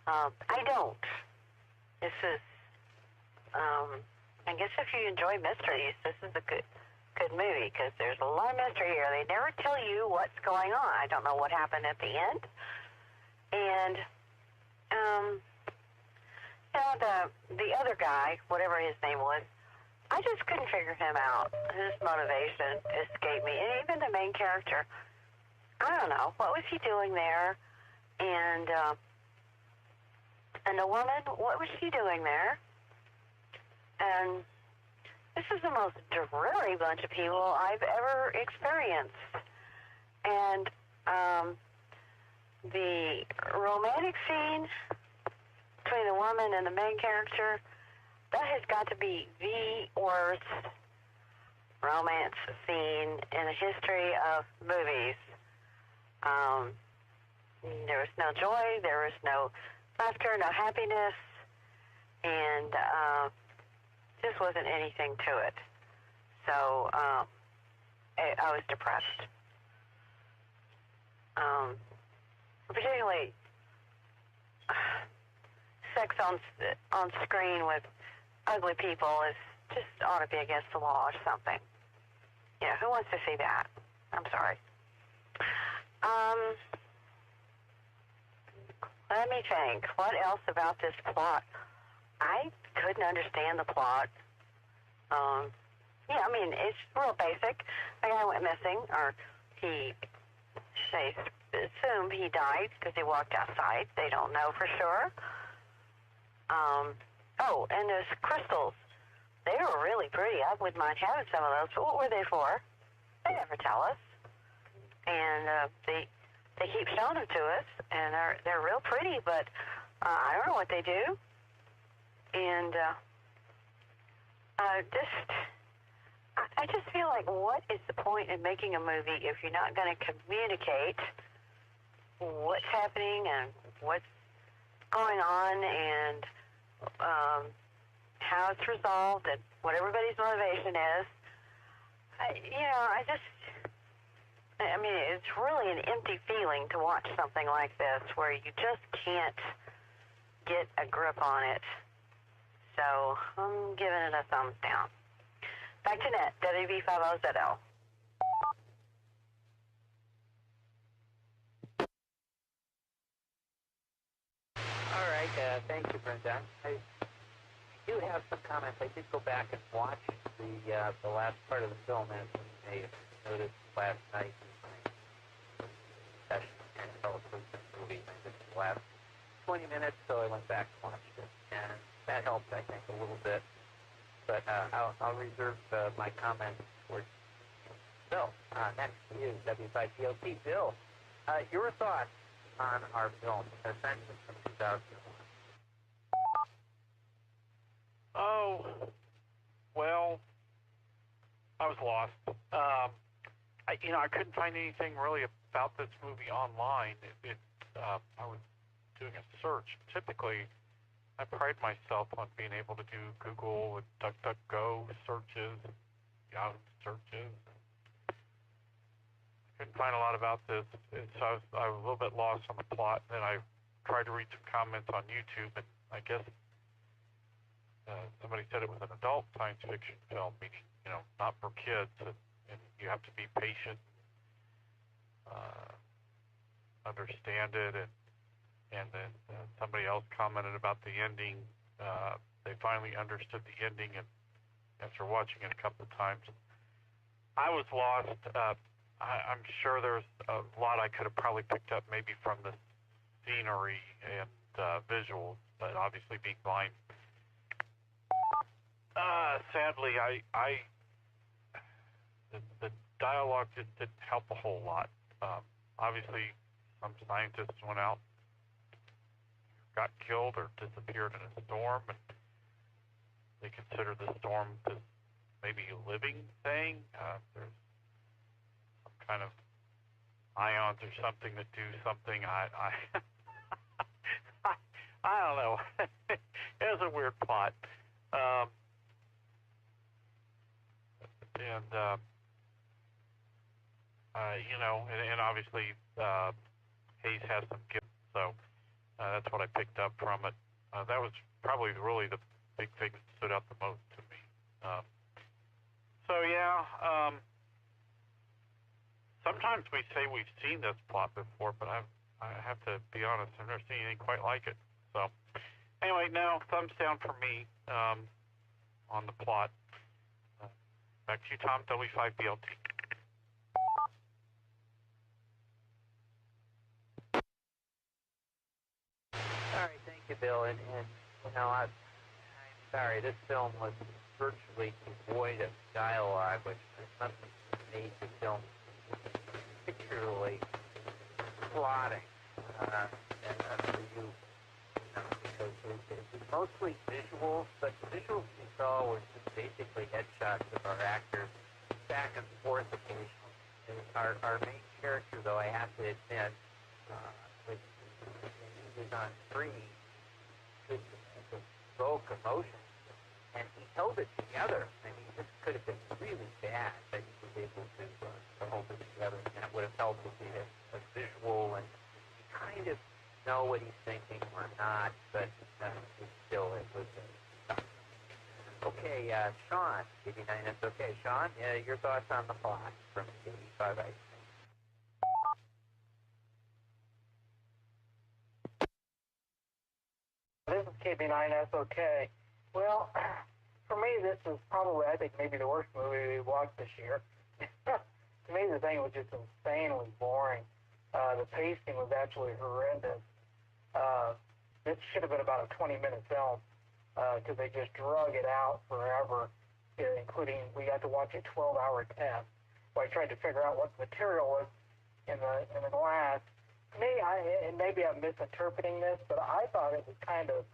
I don't. This is, I guess if you enjoy mysteries, this is a good movie because there's a lot of mystery here. They never tell you what's going on. I don't know what happened at the end. And, the other guy, whatever his name was, I just couldn't figure him out. His motivation escaped me. And even the main character, I don't know, what was he doing there? And the woman, what was she doing there? And this is the most dreary bunch of people I've ever experienced. And the romantic scene between the woman and the main character, that has got to be the worst romance scene in the history of movies. There was no joy, there was no laughter, no happiness, and just wasn't anything to it. So I was depressed. Particularly sex on screen with ugly people is just ought to be against the law or something. Yeah, who wants to see that? I'm sorry. Let me think. What else about this plot? I couldn't understand the plot. Yeah, I mean, it's real basic. A guy went missing, or they assume he died because he walked outside. They don't know for sure. Oh, and those crystals. They were really pretty. I wouldn't mind having some of those, but what were they for? They never tell us. And they keep showing them to us, and they're real pretty, but I don't know what they do. And I just feel like, what is the point in making a movie if you're not going to communicate what's happening and what's going on and how it's resolved and what everybody's motivation is? I mean, it's really an empty feeling to watch something like this where you just can't get a grip on it. So I'm giving it a thumbs down. Back to net, WV50ZL. All right, thank you, Brenda. I do have some comments. I did go back and watch the last part of the film, as you may have noticed last night in my session and fell asleep in the movie. I missed the last 20 minutes, so I went back and watched it, and that helped, I think, a little bit. But I'll reserve my comments for Bill. Next is W5PLT. Bill, your thoughts on our film, Ascension from 2001? Oh, well, I was lost. I couldn't find anything really about this movie online. I was doing a search. Typically, I pride myself on being able to do Google and DuckDuckGo searches, Yahoo searches. I couldn't find a lot about this, and so I was a little bit lost on the plot. And then I tried to read some comments on YouTube, and I guess somebody said it was an adult science fiction film, meaning, not for kids, and you have to be patient, understand it, and then somebody else commented about the ending. They finally understood the ending, and after watching it a couple of times, I was lost. I'm sure there's a lot I could have probably picked up maybe from the scenery and visuals, but obviously being blind, sadly, the dialogue just didn't help a whole lot. Obviously, some scientists went out, got killed or disappeared in a storm, and they consider the storm this maybe a living thing. There's some kind of ions or something that do something. I don't know. It was a weird plot. And obviously Hayes has some gifts, so that's what I picked up from it. That was probably really the big thing that stood out the most to me. Sometimes we say we've seen this plot before, but I have to be honest, I've never seen anything quite like it. So anyway, now thumbs down for me on the plot. Back to you, Tom, W5BLT. All right, thank you, Bill. And I'm sorry, this film was virtually devoid of dialogue, which must have made the film particularly plotting. And for you, because it was mostly visuals, but the visuals we saw were just basically headshots of our actors back and forth occasionally. And our main character, though, I have to admit, when he was on screen, could evoke emotion, and he held it together. I mean, this could have been really bad, but he was able to hold it together, and that would have helped to see a visual, and you kind of know what he's thinking or not, but still, it was tough. Okay, Sean, KB9, that's okay. Sean, your thoughts on the plot from KB5I? This is KB9SOK. Well, for me, this is probably, I think, maybe the worst movie we watched this year. To me, the thing was just insanely boring. The pacing was absolutely horrendous. This should have been about a 20-minute film because they just drug it out forever, including we got to watch a 12-hour test where I tried to figure out what the material was in the glass. To me, and maybe I'm misinterpreting this, but I thought it was kind of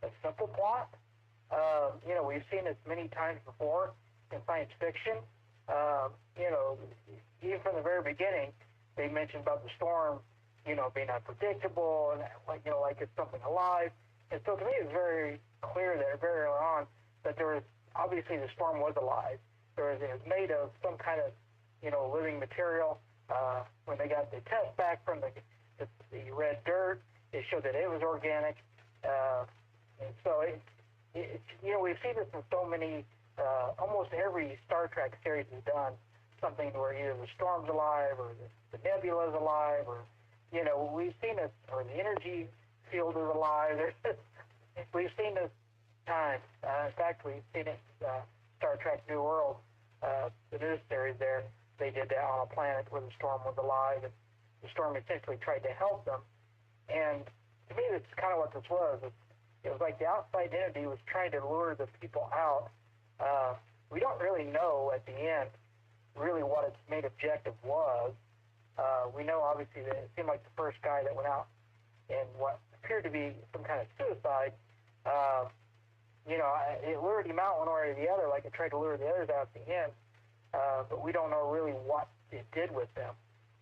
a simple plot. We've seen this many times before in science fiction. Even from the very beginning, they mentioned about the storm, being unpredictable and like it's something alive. And so to me, it's very clear there very early on that there was obviously the storm was alive. It was made of some kind of living material. When they got the test back from the red dirt, it showed that it was organic. And so we've seen this in so many, almost every Star Trek series has done something where either the storm's alive or the nebula's alive, or we've seen it, or the energy field is alive. We've seen this times. In fact, we've seen it Star Trek New World, the news series there. They did that on a planet where the storm was alive, and the storm essentially tried to help them. And to me, that's kind of what this was. It was like the outside entity was trying to lure the people out. We don't really know at the end really what its main objective was. We know, obviously, that it seemed like the first guy that went out in what appeared to be some kind of suicide, it lured him out one way or the other, like it tried to lure the others out at the end. But we don't know really what it did with them,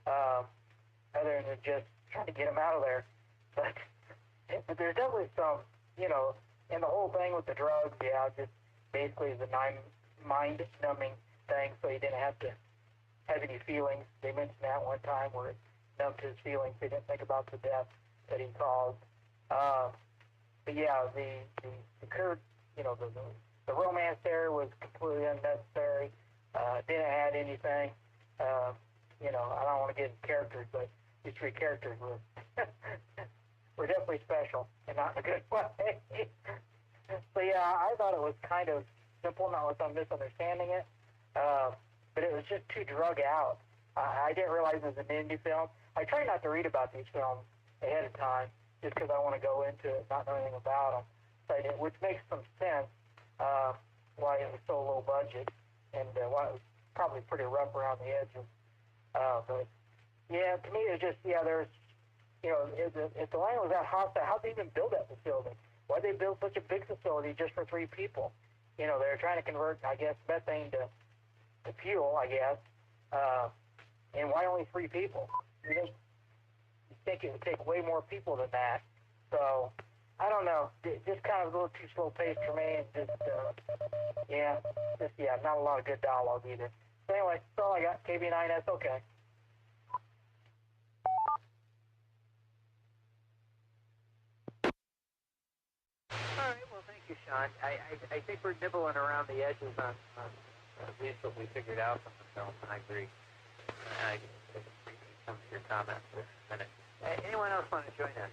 other than just trying to get them out of there. But there's definitely some, and the whole thing with the drugs, just basically the mind-numbing thing, so he didn't have to have any feelings. They mentioned that one time where it numbed his feelings. They didn't think about the death that he caused. But yeah, the romance there was completely unnecessary. Didn't add anything. I don't want to get into characters, but these three characters were were definitely special, and not in a good way. So yeah, I thought it was kind of simple, not unless I'm misunderstanding it. But it was just too drug out. I didn't realize it was an indie film. I try not to read about these films ahead of time, just because I want to go into it not knowing anything about them. Which makes some sense why it was so low budget, and why it was probably pretty rough around the edges. But yeah, to me it was just, there's, if the land was that hostile, how'd they even build that facility? Why'd they build such a big facility just for 3 people? They were trying to convert, I guess, methane to fuel, I guess. And why only 3 people? You think it would take way more people than that. So, I don't know. Just kind of a little too slow paced for me. And not a lot of good dialogue either. So anyway, that's all I got. KB9, okay. All right, well, thank you, Sean. I think we're nibbling around the edges on at least what we figured out from the film, and I agree. I appreciate some of your comments in a minute. Anyone else want to join us?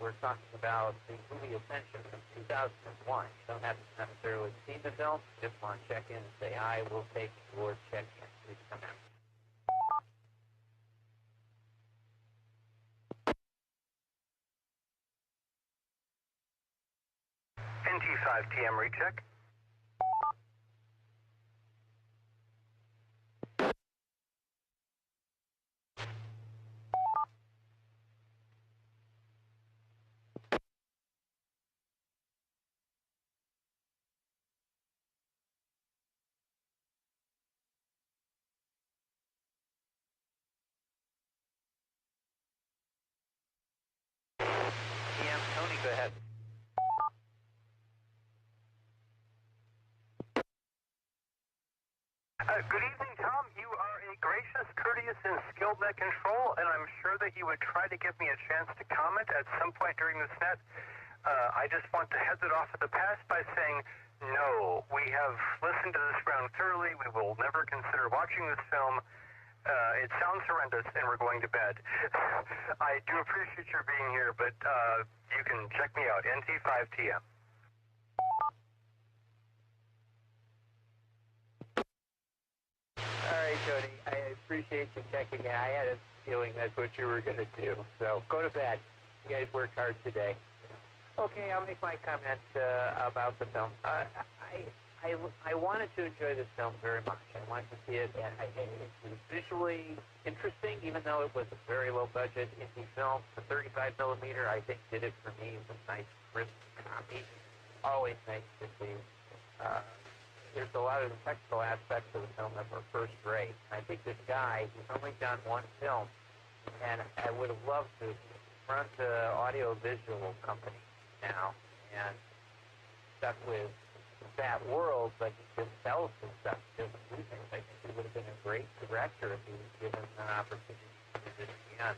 We're talking about the movie Ascension from 2001. You don't have to necessarily see the film. Just want to check in and say hi. We'll take your check-in. Please come out. In NT5TM recheck. TM, Tony, go ahead. Good evening, Tom. You are a gracious, courteous, and skilled net control, and I'm sure that you would try to give me a chance to comment at some point during this net. I just want to head it off at the pass by saying, no, we have listened to this round thoroughly. We will never consider watching this film. It sounds horrendous, and we're going to bed. I do appreciate your being here, but you can check me out, NT5TM. All right, Tony, I appreciate you checking in. I had a feeling that's what you were going to do. So go to bed. You guys worked hard today. Okay, I'll make my comment about the film. I wanted to enjoy this film very much. I wanted to see it, and it was visually interesting, even though it was a very low-budget indie film. The 35 millimeter, I think, did it for me. It was a nice, crisp copy. Always nice to see. There's a lot of the technical aspects of the film that were first rate. I think this guy, he's only done one film, and I would have loved to run the audio-visual company now and stuck with that world, but he just sells his stuff, doesn't do things. I think he would have been a great director if he was given an opportunity to do this again.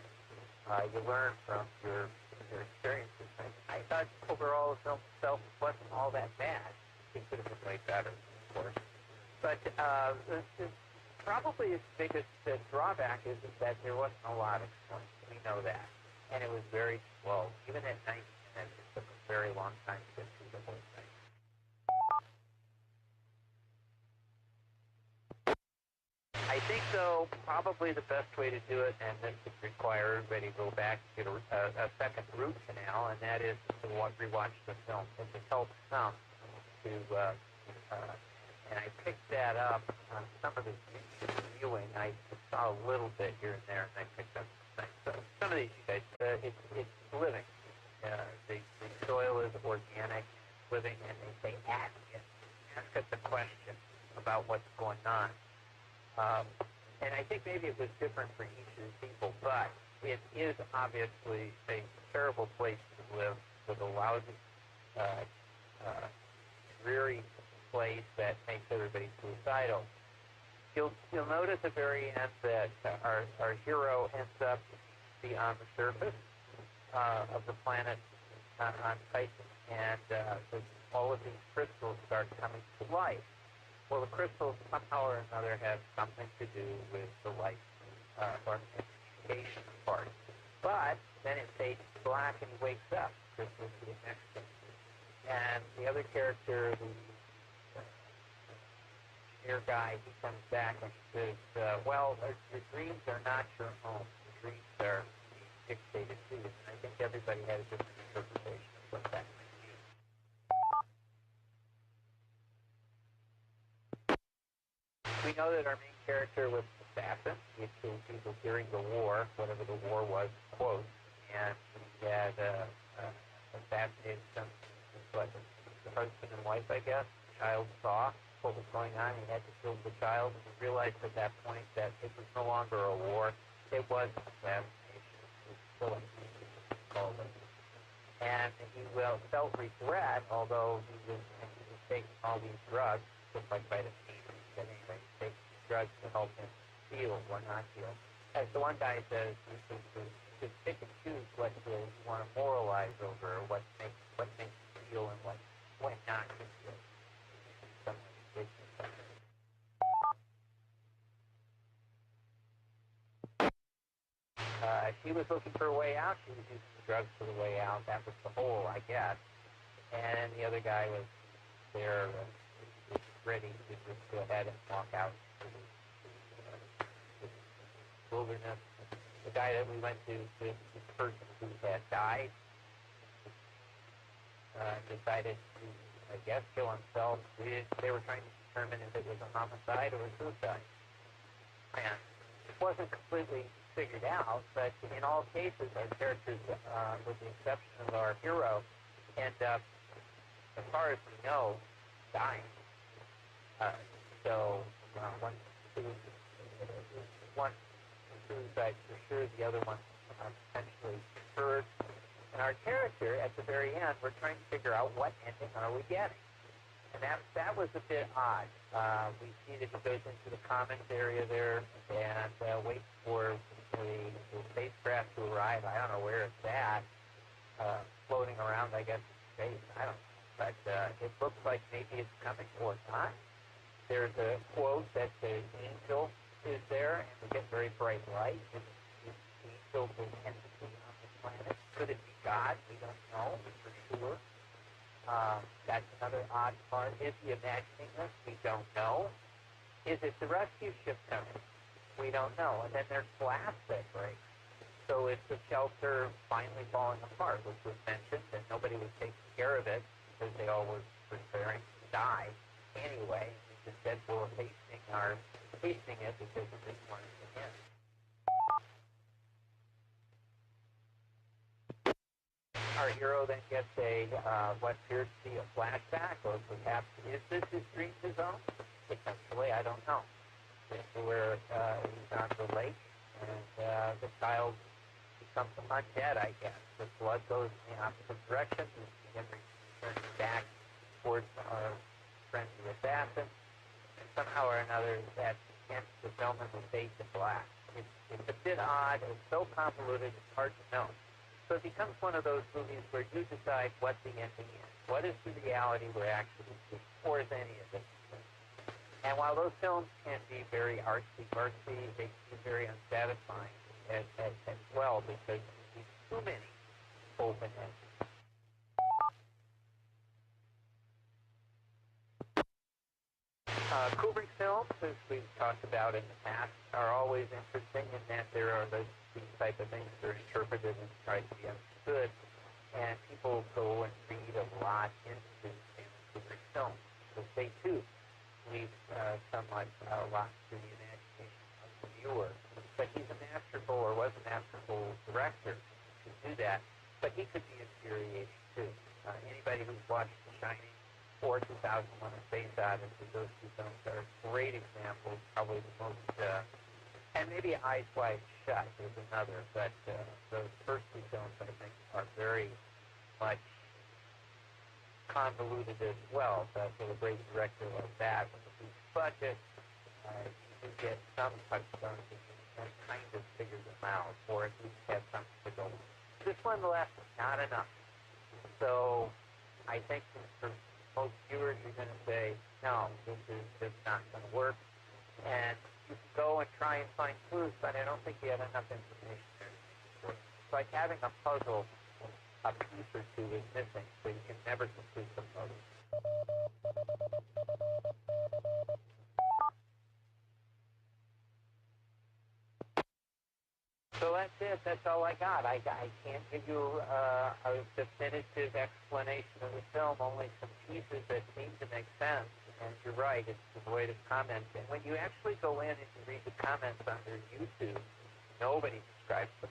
You learn from your experiences. I thought overall the film itself wasn't all that bad. It could have been way better, of course. But probably its biggest drawback is that there wasn't a lot of points. We know that. And it was very slow. Even at 90 minutes, it took a very long time to get through the whole thing. I think, though, probably the best way to do it, and this would require everybody to go back to get a second root canal, and that is to rewatch the film. It helps some to, and I picked that up on some of the viewing. I saw a little bit here and there, and I picked up some things. So some of these, you guys, it's living. The soil is organic, living, and they say ask us a question about what's going on. And I think maybe it was different for each of the people, but it is obviously a terrible place to live with a lousy, dreary place that makes everybody suicidal. You'll notice at the very end that our hero ends up on the surface of the planet on Titan, and all of these crystals start coming to life. Well, the crystals somehow or another have something to do with the light or communication part. But then it fades black and he wakes up. Crystals get next to him. And the other character, the engineer guy, he comes back and says, well, your dreams are not your own. Your dreams are dictated to you. And I think everybody had a different interpretation of what that means. We know that our main character was an assassin. He had killed people during the war, whatever the war was, quote, and he had assassinated the husband and wife, I guess. The child saw what was going on. He had to kill the child, and he realized at that point that it was no longer a war. It was an assassination. It was killing, called it. And he felt regret, although he was taking all these drugs, just like vitamin D. But anyway, take drugs to help him heal or not heal. As the one guy says, you should pick and choose what you want to moralize over, what makes you feel and what not to feel. She was looking for a way out. She was using the drugs for the way out. That was the hole, I guess. And the other guy was there. Ready to just go ahead and walk out to the wilderness. The guy that we went to, this person who had died, decided to, I guess, kill himself. They were trying to determine if it was a homicide or a suicide. And it wasn't completely figured out, but in all cases, our characters, with the exception of our hero, end up, as far as we know, dying. So one suicide for sure, the other one potentially deferred. And our character, at the very end, we're trying to figure out what ending are we getting. And that was a bit odd. We see that he goes into the commons area there and waits for the spacecraft to arrive. I don't know where it's at. Floating around, I guess, in space. I don't know. But it looks like maybe it's coming or not. There's a quote that the angel is there, and we get very bright light. Is the angel the entity on the planet? Could it be God? We don't know for sure. That's another odd part. Is he imagining this? We don't know. Is it the rescue ship coming? We don't know. And then there's glass that breaks. So it's the shelter finally falling apart, which was mentioned, and nobody was taking care of it because they all were preparing to die anyway. Instead, we're hastening it because we didn't want it to end. Our hero then gets what appears to be a flashback, or perhaps is this his dream his own? Potentially, I don't know. Where he's on the lake, and the child becomes undead, I guess. The blood goes in the opposite direction, and Henry turns back towards our friend the assassin, and somehow or another that ends the film in the fade to black. It's a bit odd, it's so convoluted, it's hard to know. So it becomes one of those movies where you decide what the ending is. What is the reality we're actually seeing, or is any of it? And while those films can be very artsy-fartsy, they can be very unsatisfying as well because you see too many open endings. Kubrick films, as we've talked about in the past, are always interesting in that there are these type of things that are interpreted and tried to be understood. And people go and read a lot into Kubrick films because they too leave somewhat a lot to the imagination of the viewer. But he's a masterful, or was a masterful director to do that. But he could be infuriating too. Anybody who's watched The Shining or 2001: A Space Odyssey, those two films are great examples, probably the most, and maybe Eyes Wide Shut is another, but those first two films, I think, are very much convoluted as well. But for a great director like that, with a huge budget, you can get some touchstones and kind of figure them out, or at least have something to go with. This one left not enough. So I think for most viewers, you're going to say, no, this is just not going to work. And you can go and try and find clues, but I don't think you have enough information there. It's like having a puzzle, a piece or two is missing, so you can never complete the puzzle. So that's it. That's all I got. I can't give you a definitive explanation of the film, only some pieces that seem to make sense. And you're right, it's devoid of comments. And when you actually go in and you read the comments under YouTube, nobody describes the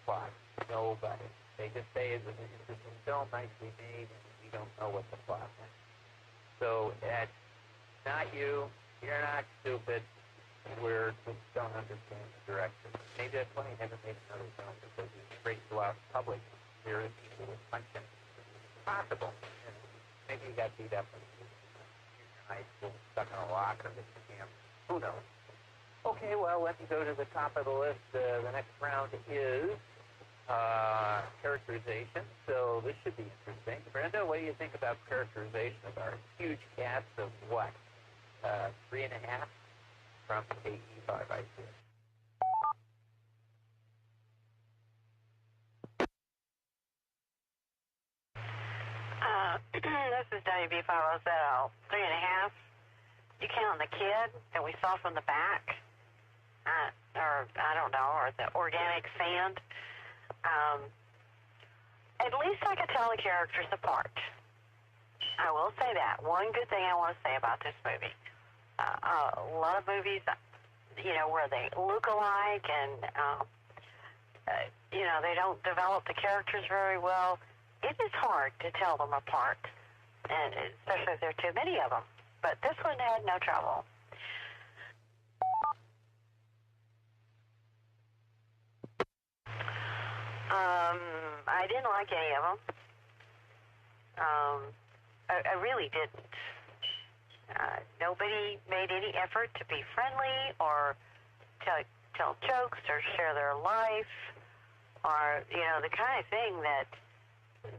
plot. Nobody. They just say it's an interesting film, nicely made, and we don't know what the plot is. So that's not you. You're not stupid. We just don't understand the direction. Maybe that's why he never made another film, because he's afraid to go out in public and hear people with punch him. It's possible. And maybe he got beat up in high school, stuck in a locker at the camp. Who knows? Okay, well, let me go to the top of the list. The next round is characterization. So this should be interesting. Brenda, what do you think about characterization of our huge cast of what? 3.5 from KE5, I see. This is WB507, 3.5. You count the kid that we saw from the back, or I don't know, or the organic sand. At least I could tell the characters apart. I will say that. One good thing I want to say about this movie. A lot of movies, where they look alike and, they don't develop the characters very well. It is hard to tell them apart, and especially if there are too many of them. But this one had no trouble. I didn't like any of them. I really didn't. Nobody made any effort to be friendly or tell jokes or share their life or, the kind of thing that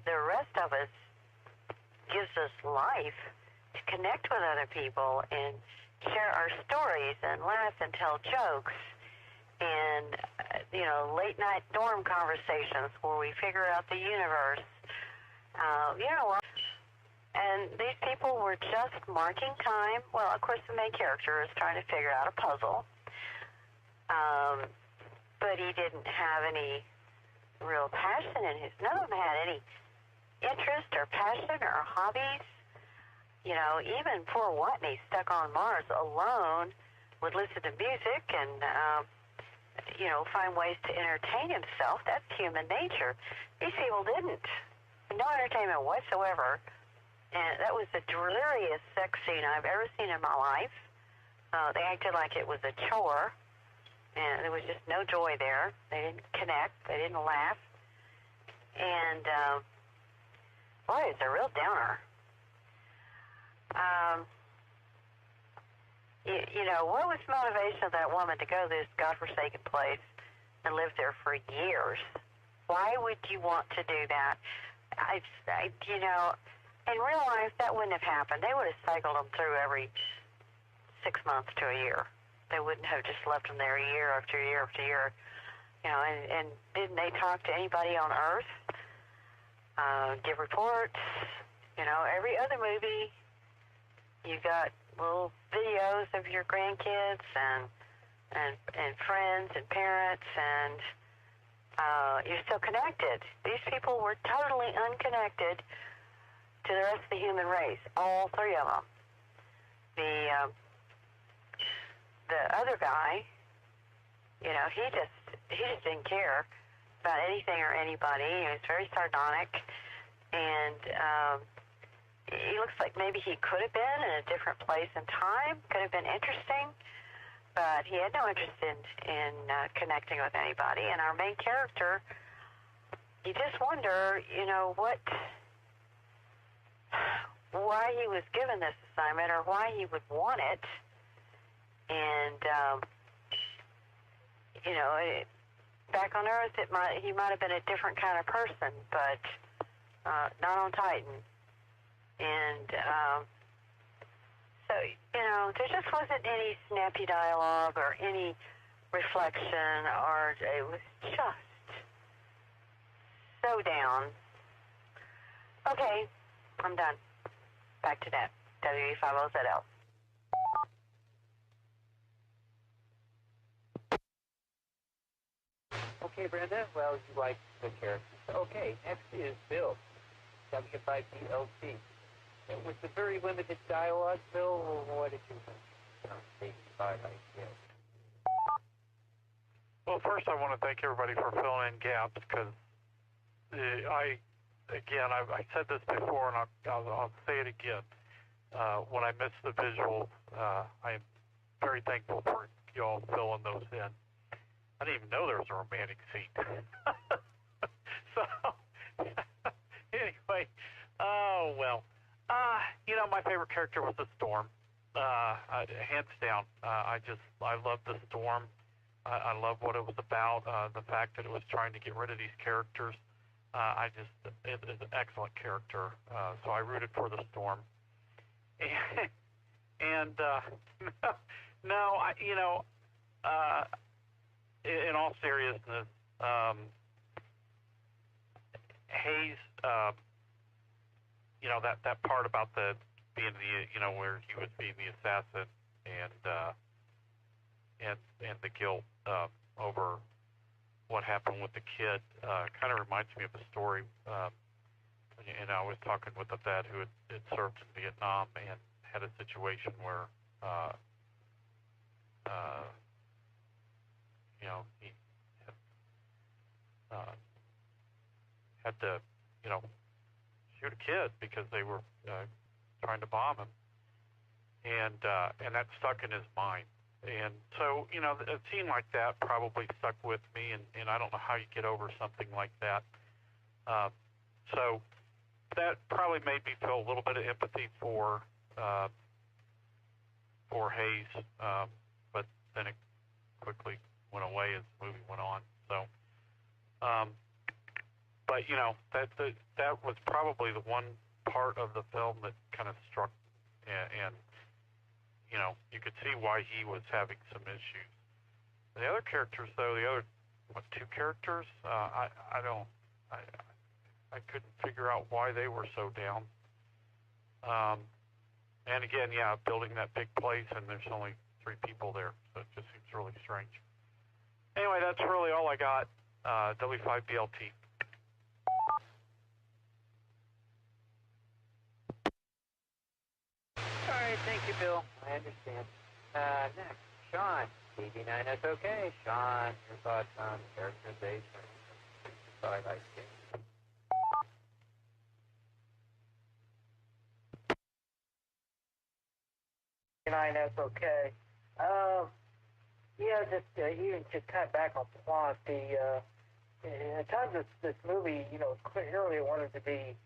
the rest of us gives us life to connect with other people and share our stories and laugh and tell jokes and, late night dorm conversations where we figure out the universe. And these people were just marking time. Well, of course, the main character is trying to figure out a puzzle. But he didn't have any real passion in his. None of them had any interest or passion or hobbies. Even poor Watney, stuck on Mars alone, would listen to music and, find ways to entertain himself. That's human nature. These people didn't. No entertainment whatsoever. And that was the dreariest sex scene I've ever seen in my life. They acted like it was a chore, and there was just no joy there. They didn't connect. They didn't laugh. And, boy, it's a real downer. What was the motivation of that woman to go to this godforsaken place and live there for years? Why would you want to do that? In real life, that wouldn't have happened. They would have cycled them through every 6 months to a year. They wouldn't have just left them there year after year after year. And didn't they talk to anybody on Earth? Give reports? Every other movie, you got little videos of your grandkids and friends and parents, and you're still connected. These people were totally unconnected to the rest of the human race, all three of them. The other guy, he just didn't care about anything or anybody. He was very sardonic, and he looks like maybe he could have been in a different place and time, could have been interesting, but he had no interest in connecting with anybody. And our main character, you just wonder, why he was given this assignment or why he would want it. And, back on Earth, he might have been a different kind of person, but not on Titan. And so, there just wasn't any snappy dialogue or any reflection, or it was just so down. Okay, I'm done. Back to that. WE50ZL. Okay, Brenda, well, you like the characters. Okay, next is Bill, W5DLC. With the very limited dialogue, Bill, what did you think? Well, first I want to thank everybody for filling in gaps, because I said this before, and I'll say it again. When I miss the visuals, I am very thankful for you all filling those in. I didn't even know there was a romantic scene. So, anyway, oh, well. My favorite character was the Storm. Hands down. I love the Storm. I love what it was about, the fact that it was trying to get rid of these characters. It is an excellent character. So I rooted for the Storm. And in all seriousness, Hayes, that part about being where he was being the assassin and the guilt over what happened with the kid kind of reminds me of a story and I was talking with a vet who had served in Vietnam and had a situation where, he had to, shoot a kid because they were trying to bomb him, and that stuck in his mind. And so, a scene like that probably stuck with me, and I don't know how you get over something like that. So that probably made me feel a little bit of empathy for Hayes, but then it quickly went away as the movie went on. So, but that was probably the one part of the film that kind of struck, and you could see why he was having some issues. The other characters, though, two characters, I couldn't figure out why they were so down. And again, building that big place, and there's only 3 people there, so it just seems really strange. Anyway, that's really all I got. W5BLT. All right, thank you, Bill. I understand. Next, Sean, TV9SOK. Sean, your thoughts on characterization? Sorry, I see. TV9SOK. Even just kind of back on plot, at times this movie, clearly wanted to be,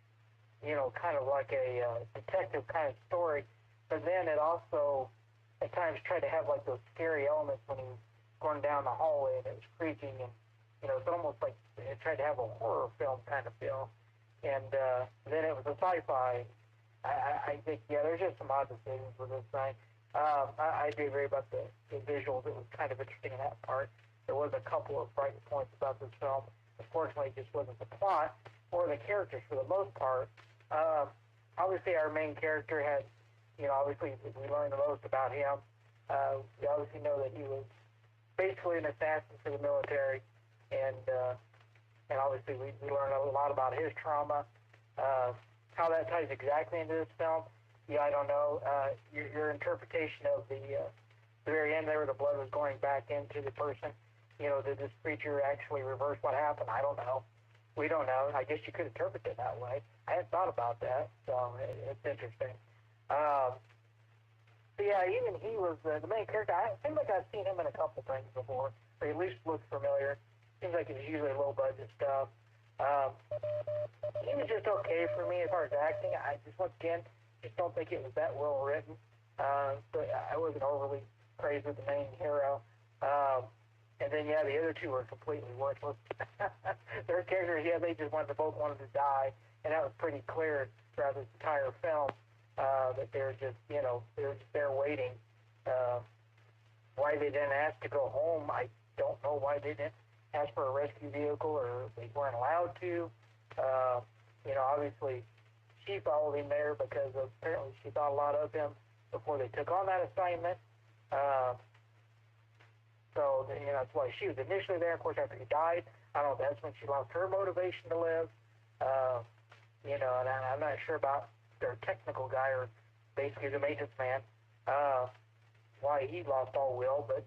kind of like a detective kind of story, but then it also at times tried to have like those scary elements when he was going down the hallway and it was creaking, and it's almost like it tried to have a horror film kind of feel, and then it was a sci-fi. I think there's just some odd decisions with this thing. I do agree about the visuals. It was kind of interesting in that part. There was a couple of bright points about this film. Unfortunately, it just wasn't the plot or the characters for the most part. Obviously, our main character had, obviously we learned the most about him. We obviously know that he was basically an assassin for the military, and obviously we learned a lot about his trauma. How that ties exactly into this film, I don't know. Your interpretation of the very end there where the blood was going back into the person, did this creature actually reverse what happened? I don't know. We don't know. I guess you could interpret it that way. I hadn't thought about that, so it's interesting. Even he was the main character. I seem like I've seen him in a couple things before, or at least looks familiar. Seems like it's usually low-budget stuff. He was just okay for me as far as acting. I just, once again, just don't think it was that well written. But I wasn't overly crazy with the main hero. And then, the other 2 were completely worthless. Their characters, they just both wanted to die, and that was pretty clear throughout this entire film, that they were just, they were just there waiting. Why they didn't ask to go home, I don't know why they didn't ask for a rescue vehicle, or they weren't allowed to. Obviously, she followed him there because apparently she thought a lot of him before they took on that assignment. So, that's why she was initially there. Of course, after he died, I don't know, that's when she lost her motivation to live. And I'm not sure about their technical guy, or basically the maintenance man, why he lost all will, but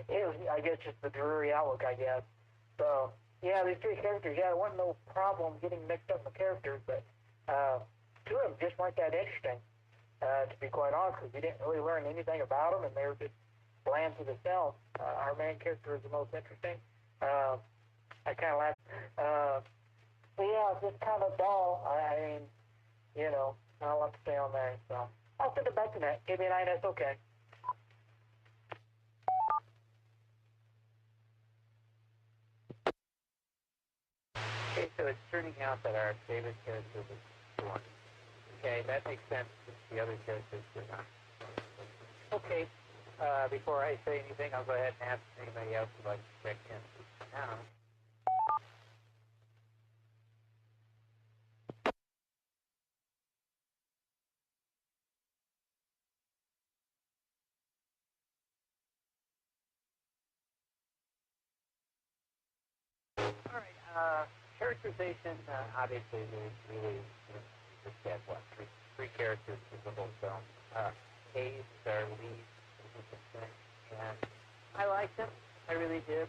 it was, I guess, just the dreary outlook, I guess. So, these 3 characters, there wasn't no problem getting mixed up in the characters, but 2 of them just weren't that interesting, to be quite honest, because we didn't really learn anything about them, and they were just bland to the film. Our main character is the most interesting. I kind of laughed. It's just kind of dull. I mean, not a lot to say on there, so I'll send it back to that. Give me an eye, that's okay. Okay, so it's turning out that our favorite character was Storm. Okay, that makes sense since the other characters were not. Okay, before I say anything, I'll go ahead and ask anybody else who'd like to check in now. All right, characterization, obviously, there's really, just had, what, three characters in the whole film. Hayes, our lead, and I liked him. I really did.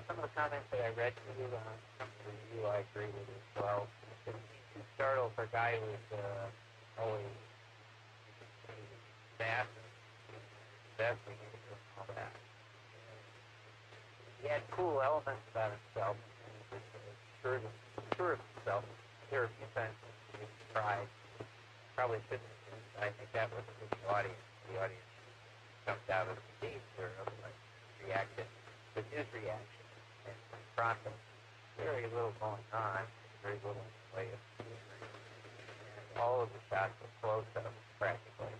Some of the comments that I read to you, some of the review, I agree with as well. It didn't seem too startled for a guy who was always fast, investing and all that. He had cool elements about himself. He was sure of himself. There were a few times he tried. Probably shouldn't have been. I think that was for the audience. The audience jumped out of the seats or otherwise reacted with his reaction and process. Very little going on, very little in the way of scenery. And all of the shots were close-up, practically.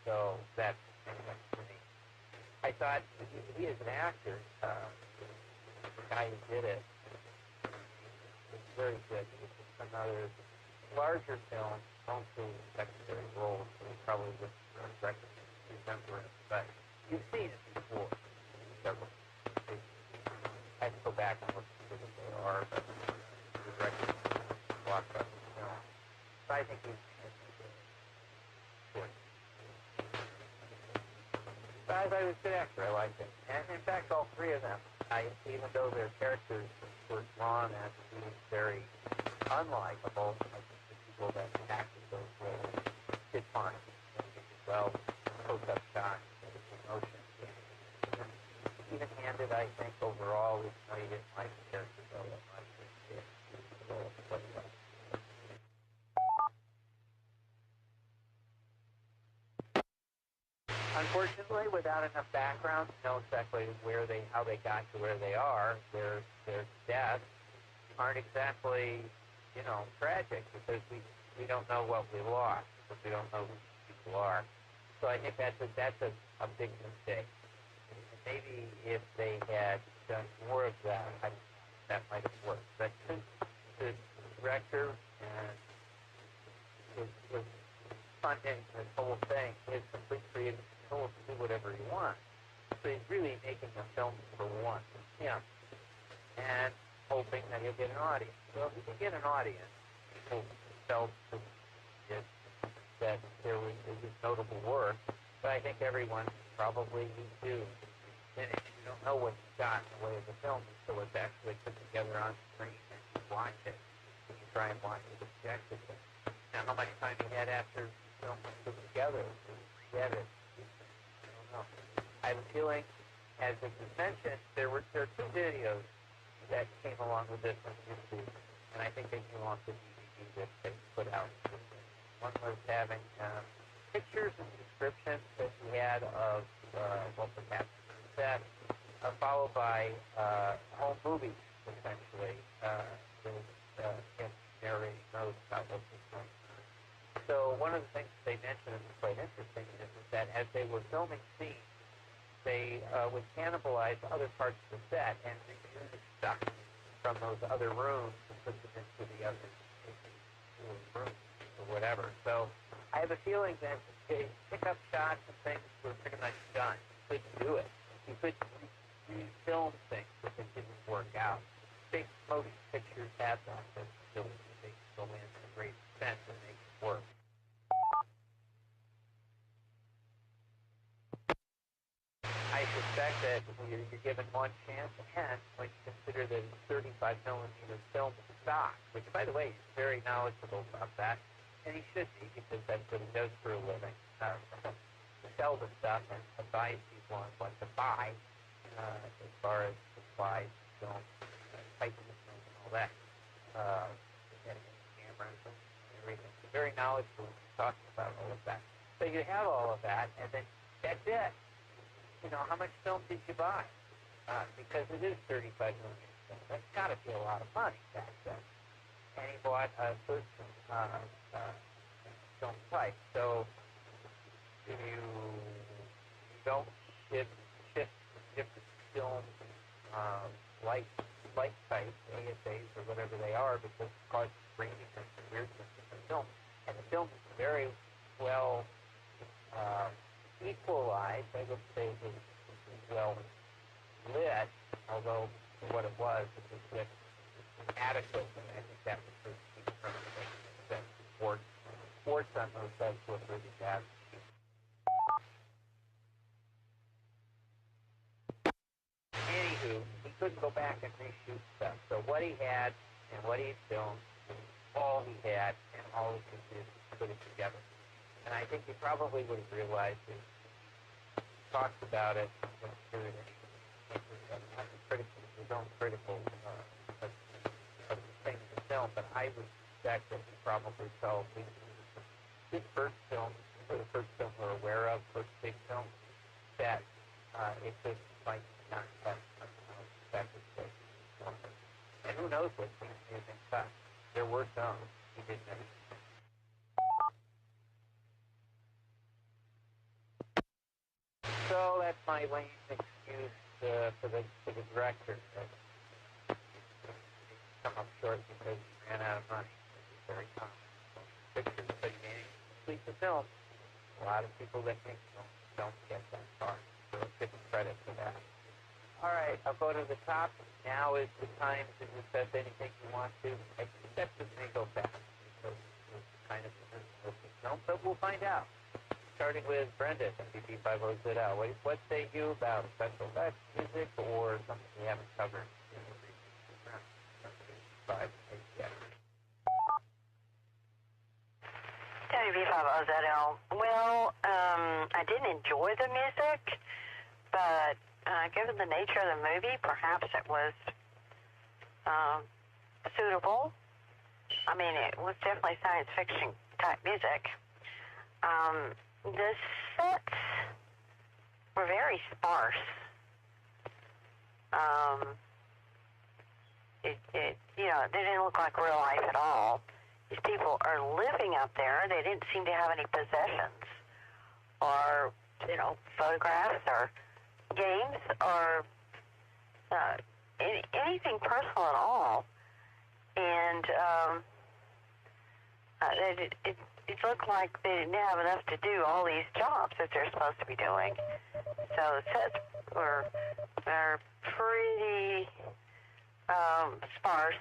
So that's anyway for me. I thought he as an actor, the guy who did it, was very good. It was just another larger film, mostly secondary roles, so he probably wouldn't remember it. But you've seen it before. Several. I have to go back and look at what they are, but the director walked up the film. So I think he's good. Besides, I was a good actor. I liked it. And in fact, all three of them, even though their characters were drawn as being very unlikable, I think the people that acted those roles did fine. They did well, close-up shots, emotion. Even-handed, I think, overall, even though you didn't like the characters all that much, it did the role quite well. Unfortunately, without enough background to know exactly how they got to where they are, their deaths aren't exactly, tragic because we don't know what we lost, because we don't know who these people are. So I think that's a big mistake. And maybe if they had done more of that, that might have worked. But since the director was funding this whole thing, he has complete creative control to do whatever he wants. So he's really making a film for one, and hoping that he'll get an audience. So if he can get an audience, people felt that there was notable work, but I think everyone probably needs to finish. You don't know what you got in the way of the film until it's actually put together on screen and you watch it. And you try and watch it objectively. Now, how much time he had after the film was put together to get it, I don't know. I have a feeling, as it was mentioned, there are two videos that came along with this on YouTube, and I think they came along with the DVD that they put out. One was having pictures and descriptions that he had of what was happening on the set, followed by home movies, essentially, with him narrating those about what was going on. So one of the things that they mentioned that was quite interesting is that as they were filming scenes, they would cannibalize other parts of the set and reuse stuff from those other rooms and put them into the other rooms or whatever. So I have a feeling that they pick up shots and things were pretty much done. You couldn't do it. You couldn't refilm things if it didn't work out. Big motion pictures have that. They go in to a great extent and make it work. I suspect that you're given one chance, and when you consider that it's 35 millimeter film stock, which, by the way, he's very knowledgeable about that, and he should be because that's what he does for a living. To sell the stuff and advise people on what to buy as far as supplies, film, type of film, and all that, and cameras and everything. He's very knowledgeable when he's talking about all of that. So you have all of that, and then that's it. How much film did you buy? Because it is 35 million film. That's got to be a lot of money back then. And he bought a certain film type. So if you don't shift different film light types, ASAs or whatever they are, because it causes grainy and weirdness in the film. And the film is very well equalized. I would say it was well lit, although what it was lit adequate, and I think that was sort of keep from making sense. Sports on those sites look really bad. Anywho, he couldn't go back and reshoot stuff. So what he had and what he had filmed, all he had, and all he could do was put it together. And I think he probably would have realized it. He talked about it. Went through it. Not critical, his own critical of the things to film, but I would suspect that he probably felt his first film, or the first film we're aware of, first big film, that it just might not have expected to. And who knows what things may have been cut. There were some he didn't have. So that's my lame excuse for the director. Come up short because he ran out of money. It's very common. Pictures, but he managed to complete the film. A lot of people that make films don't get that far. So let's give him credit for that. All right, I'll go to the top. Now is the time to discuss anything you want to, except it may go fast. So it's kind of a film, but we'll find out. Starting with Brenda, WB50ZL. What say you about special effects, music, or something we haven't covered in the previous round? WB50ZL. Well, I didn't enjoy the music, but given the nature of the movie, perhaps it was suitable. I mean, it was definitely science fiction type music. The sets were very sparse. It didn't look like real life at all. These people are living up there. They didn't seem to have any possessions or, photographs or games or anything personal at all. And it looked like they didn't have enough to do all these jobs that they're supposed to be doing. So the sets are pretty sparse,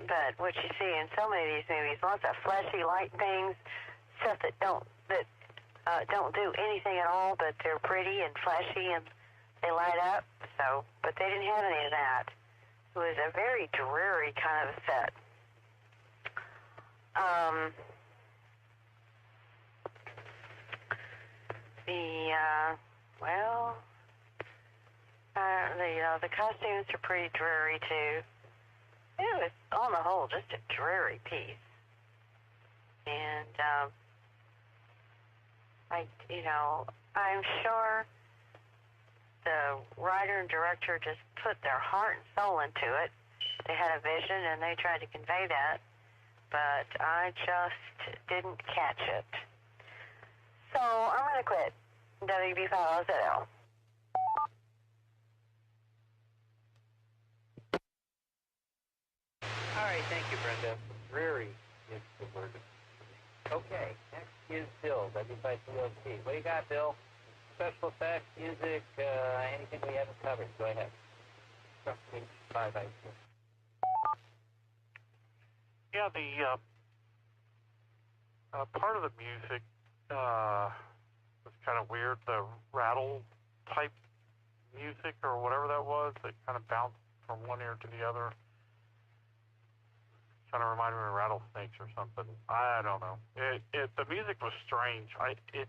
but what you see in so many of these movies, lots of flashy light things, stuff that don't do anything at all, but they're pretty and flashy and they light up. So, but they didn't have any of that. It was a very dreary kind of set. The costumes are pretty dreary too. It was, on the whole, just a dreary piece. And I'm sure the writer and director just put their heart and soul into it. They had a vision and they tried to convey that, but I just didn't catch it. So I'm going to quit. WB50ZL. All right, thank you, Brenda. Dreary is the word. Okay, next is Bill, W5CLT. What do you got, Bill? Special effects, music, anything we haven't covered. Go ahead. Yeah, the part of the music was kind of weird. The rattle type music or whatever that was, that kind of bounced from one ear to the other. Kind of reminded me of rattlesnakes or something. I don't know. The music was strange. It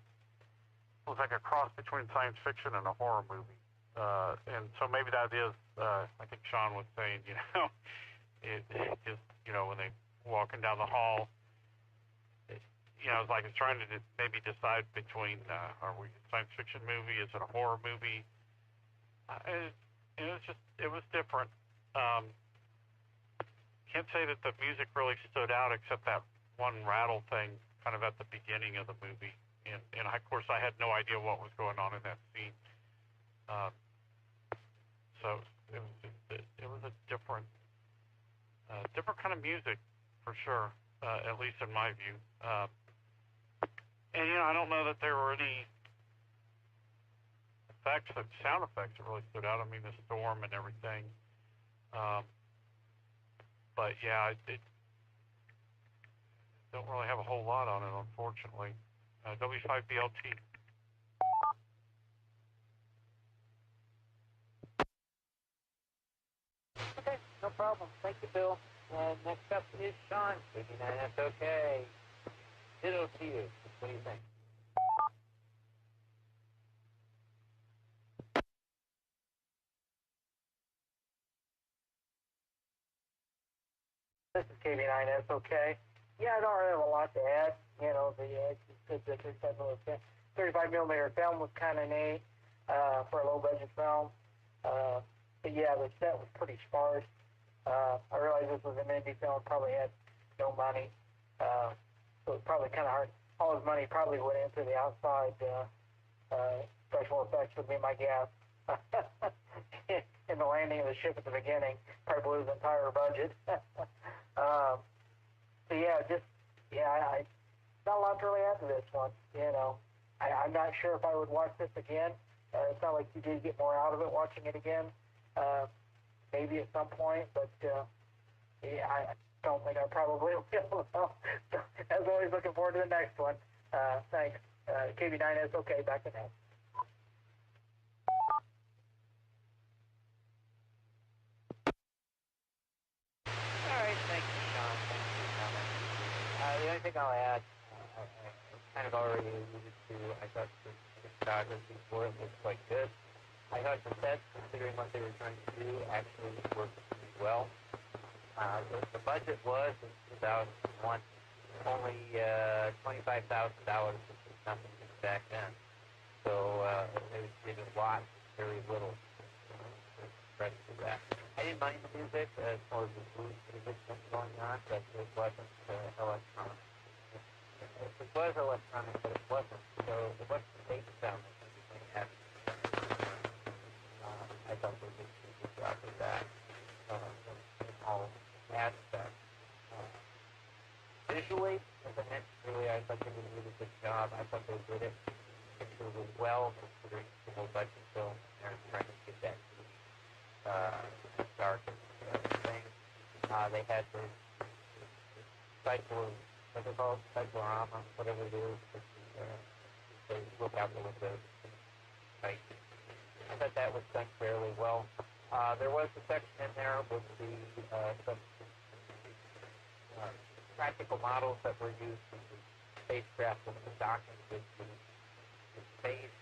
was like a cross between science fiction and a horror movie. And so maybe that is, I think Sean was saying, it just, when they walking down the hall, it's like it's trying to maybe decide between, are we a science fiction movie? Is it a horror movie? It was different. Can't say that the music really stood out except that one rattle thing kind of at the beginning of the movie. And of course, I had no idea what was going on in that scene. So it was a different kind of music for sure, at least in my view. And I don't know that there were any sound effects that really stood out. I mean, the storm and everything. But yeah, it don't really have a whole lot on it, unfortunately. W5BLT. Okay, no problem. Thank you, Bill. And next up is Sean. 89, that's okay. Ditto to you. What do you think? This is KB9, okay. Yeah, I don't really have a lot to add. You know, the 35 millimeter film was kind of neat for a low budget film. But yeah, the set was pretty sparse. I realized this was an indie film, probably had no money. So it was probably kind of hard. All his money probably went into the outside special effects, would be my guess. In the landing of the ship at the beginning, probably blew his entire budget. So yeah, I not a lot to really add to this one. You know, I'm not sure if I would watch this again. It's not like you did get more out of it watching it again. Maybe at some point, but yeah, I don't think I probably will. So, as always, looking forward to the next one. Thanks. KB9 is okay. Back to now. All right, thank you, Sean. Thanks for your comment. The only thing I'll add, I kind of already alluded to, I thought the photography for it was quite good. I thought the sets, considering what they were trying to do, actually worked pretty well. The budget was, in 2001, only $25,000, which was nothing back then. So they did a lot, very little. Credit to that. I didn't mind the music as far as the blues music going on, but it wasn't electronic. It was electronic, but it wasn't. So it wasn't the bass sound that everything had. I thought they did a good job with that in all aspects. Visually, as I mentioned earlier, I thought they did a really good job. I thought they did it particularly well, considering the whole budget film. They're trying to get that dark and everything. They had the cycle, what they call it, cyclorama, whatever it is. They look out the window. Right. I thought that was done fairly well. There was a section in there with the some practical models that were used in the spacecraft and the docking with the space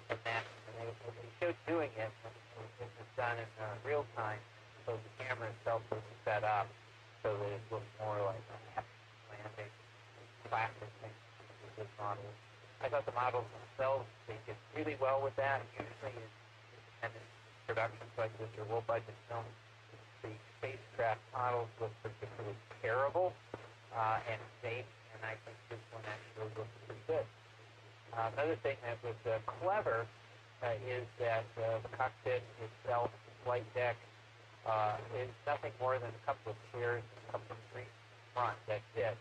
and that. And they showed doing it, and it was done in real time, so the camera itself was set up so that it looked more like a landing, classic thing with this model. I thought the models themselves, they did really well with that. Usually in independent productions like this or low-budget films, the spacecraft models look particularly terrible and fake, and I think this one actually looks pretty good. Another thing that was clever is that the cockpit itself, the flight deck, is nothing more than a couple of chairs and a couple of screens in front. That's it.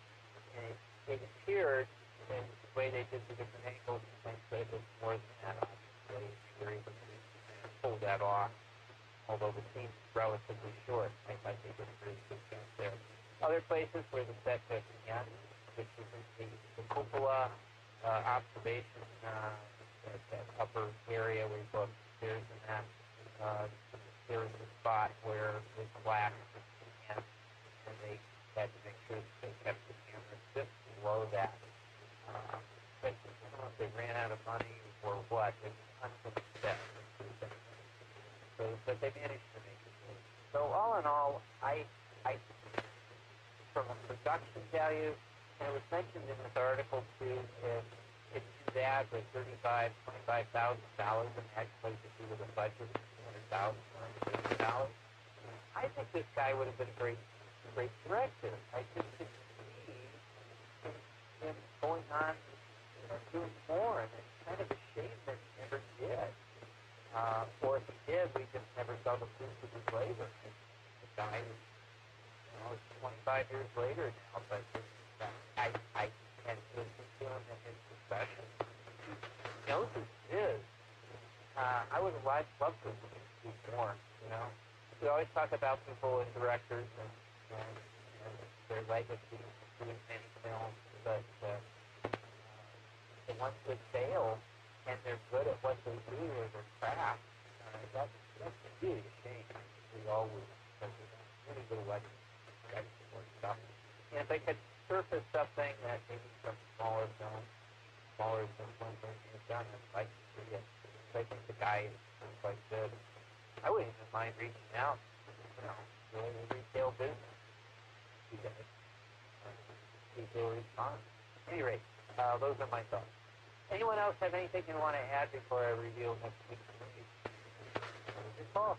And it appeared, in the way they did the different angles and things, that it was more than that. Obviously, you're able to pull that off, although the scene is relatively short. I thought they did a really good job there. Other places where the set took in, which is in the cupola observation, that upper area where you go upstairs and that, there was a spot where it was black and they had to make sure that they kept the camera just below that. But I don't know if they ran out of money or what. It was unfinished set. So, but they managed to make it work. So all in all, I from a production value, and it was mentioned in this article too, if you do that with $25,000 and actually to do with a budget of $200,000 or $150,000, I think this guy would have been a great director. I just could see him going on doing more, and it's kind of a shame that he never did. Or if he did, we just never saw the fruits of his labor. The guy is, it's 25 years later now, but I can't listen to him in his profession. He knows who he is. I would have loved to see more, you know. we always talk about people and directors and their legacy doing many films, but the ones that fail and they're good at what they do or their craft, that's really a shame. We all would, because it's really good legacy for stuff. And if they could surface something that maybe some smaller films, smaller than one person has done, I'd like to see it. I think the guy is quite good. I wouldn't even mind reaching out, the retail business. You guys, people respond. At any rate, those are my thoughts. Anyone else have anything you want to add before I reveal next week's movie? Good call.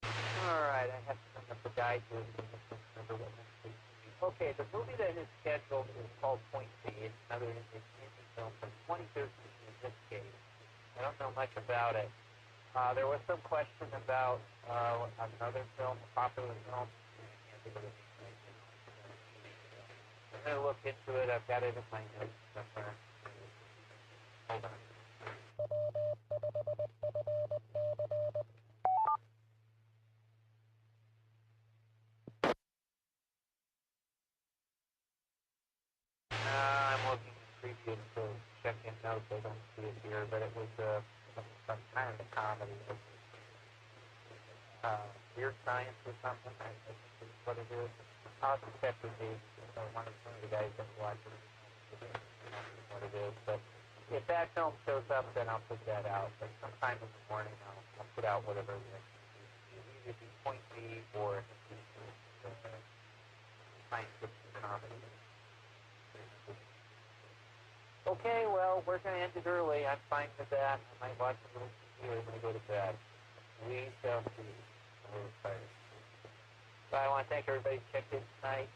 All right, I have to bring up the guide here because I can't remember what next week's movie. Okay, the movie that is scheduled is called Point B. It's another indie film from 2013 in this case. I don't know much about it. There was some question about another film, a popular film. I'm going to look into it. I've got it in my notes somewhere. Hold on. I'm looking at previous to check in notes. I don't see it here, but it was some kind of a comedy. Weird Science or something, I think is what it is. I'll have to check with one of the guys that watch it, what it is. But if that film shows up, then I'll put that out. But sometime in the morning, I'll put out whatever it is. It'll either be Point B or science fiction comedy. Okay, well, we're going to end it early. I'm fine with that. I might watch a little TV when I go to bed. We shall see. I'm really excited. So I want to thank everybody who checked in tonight.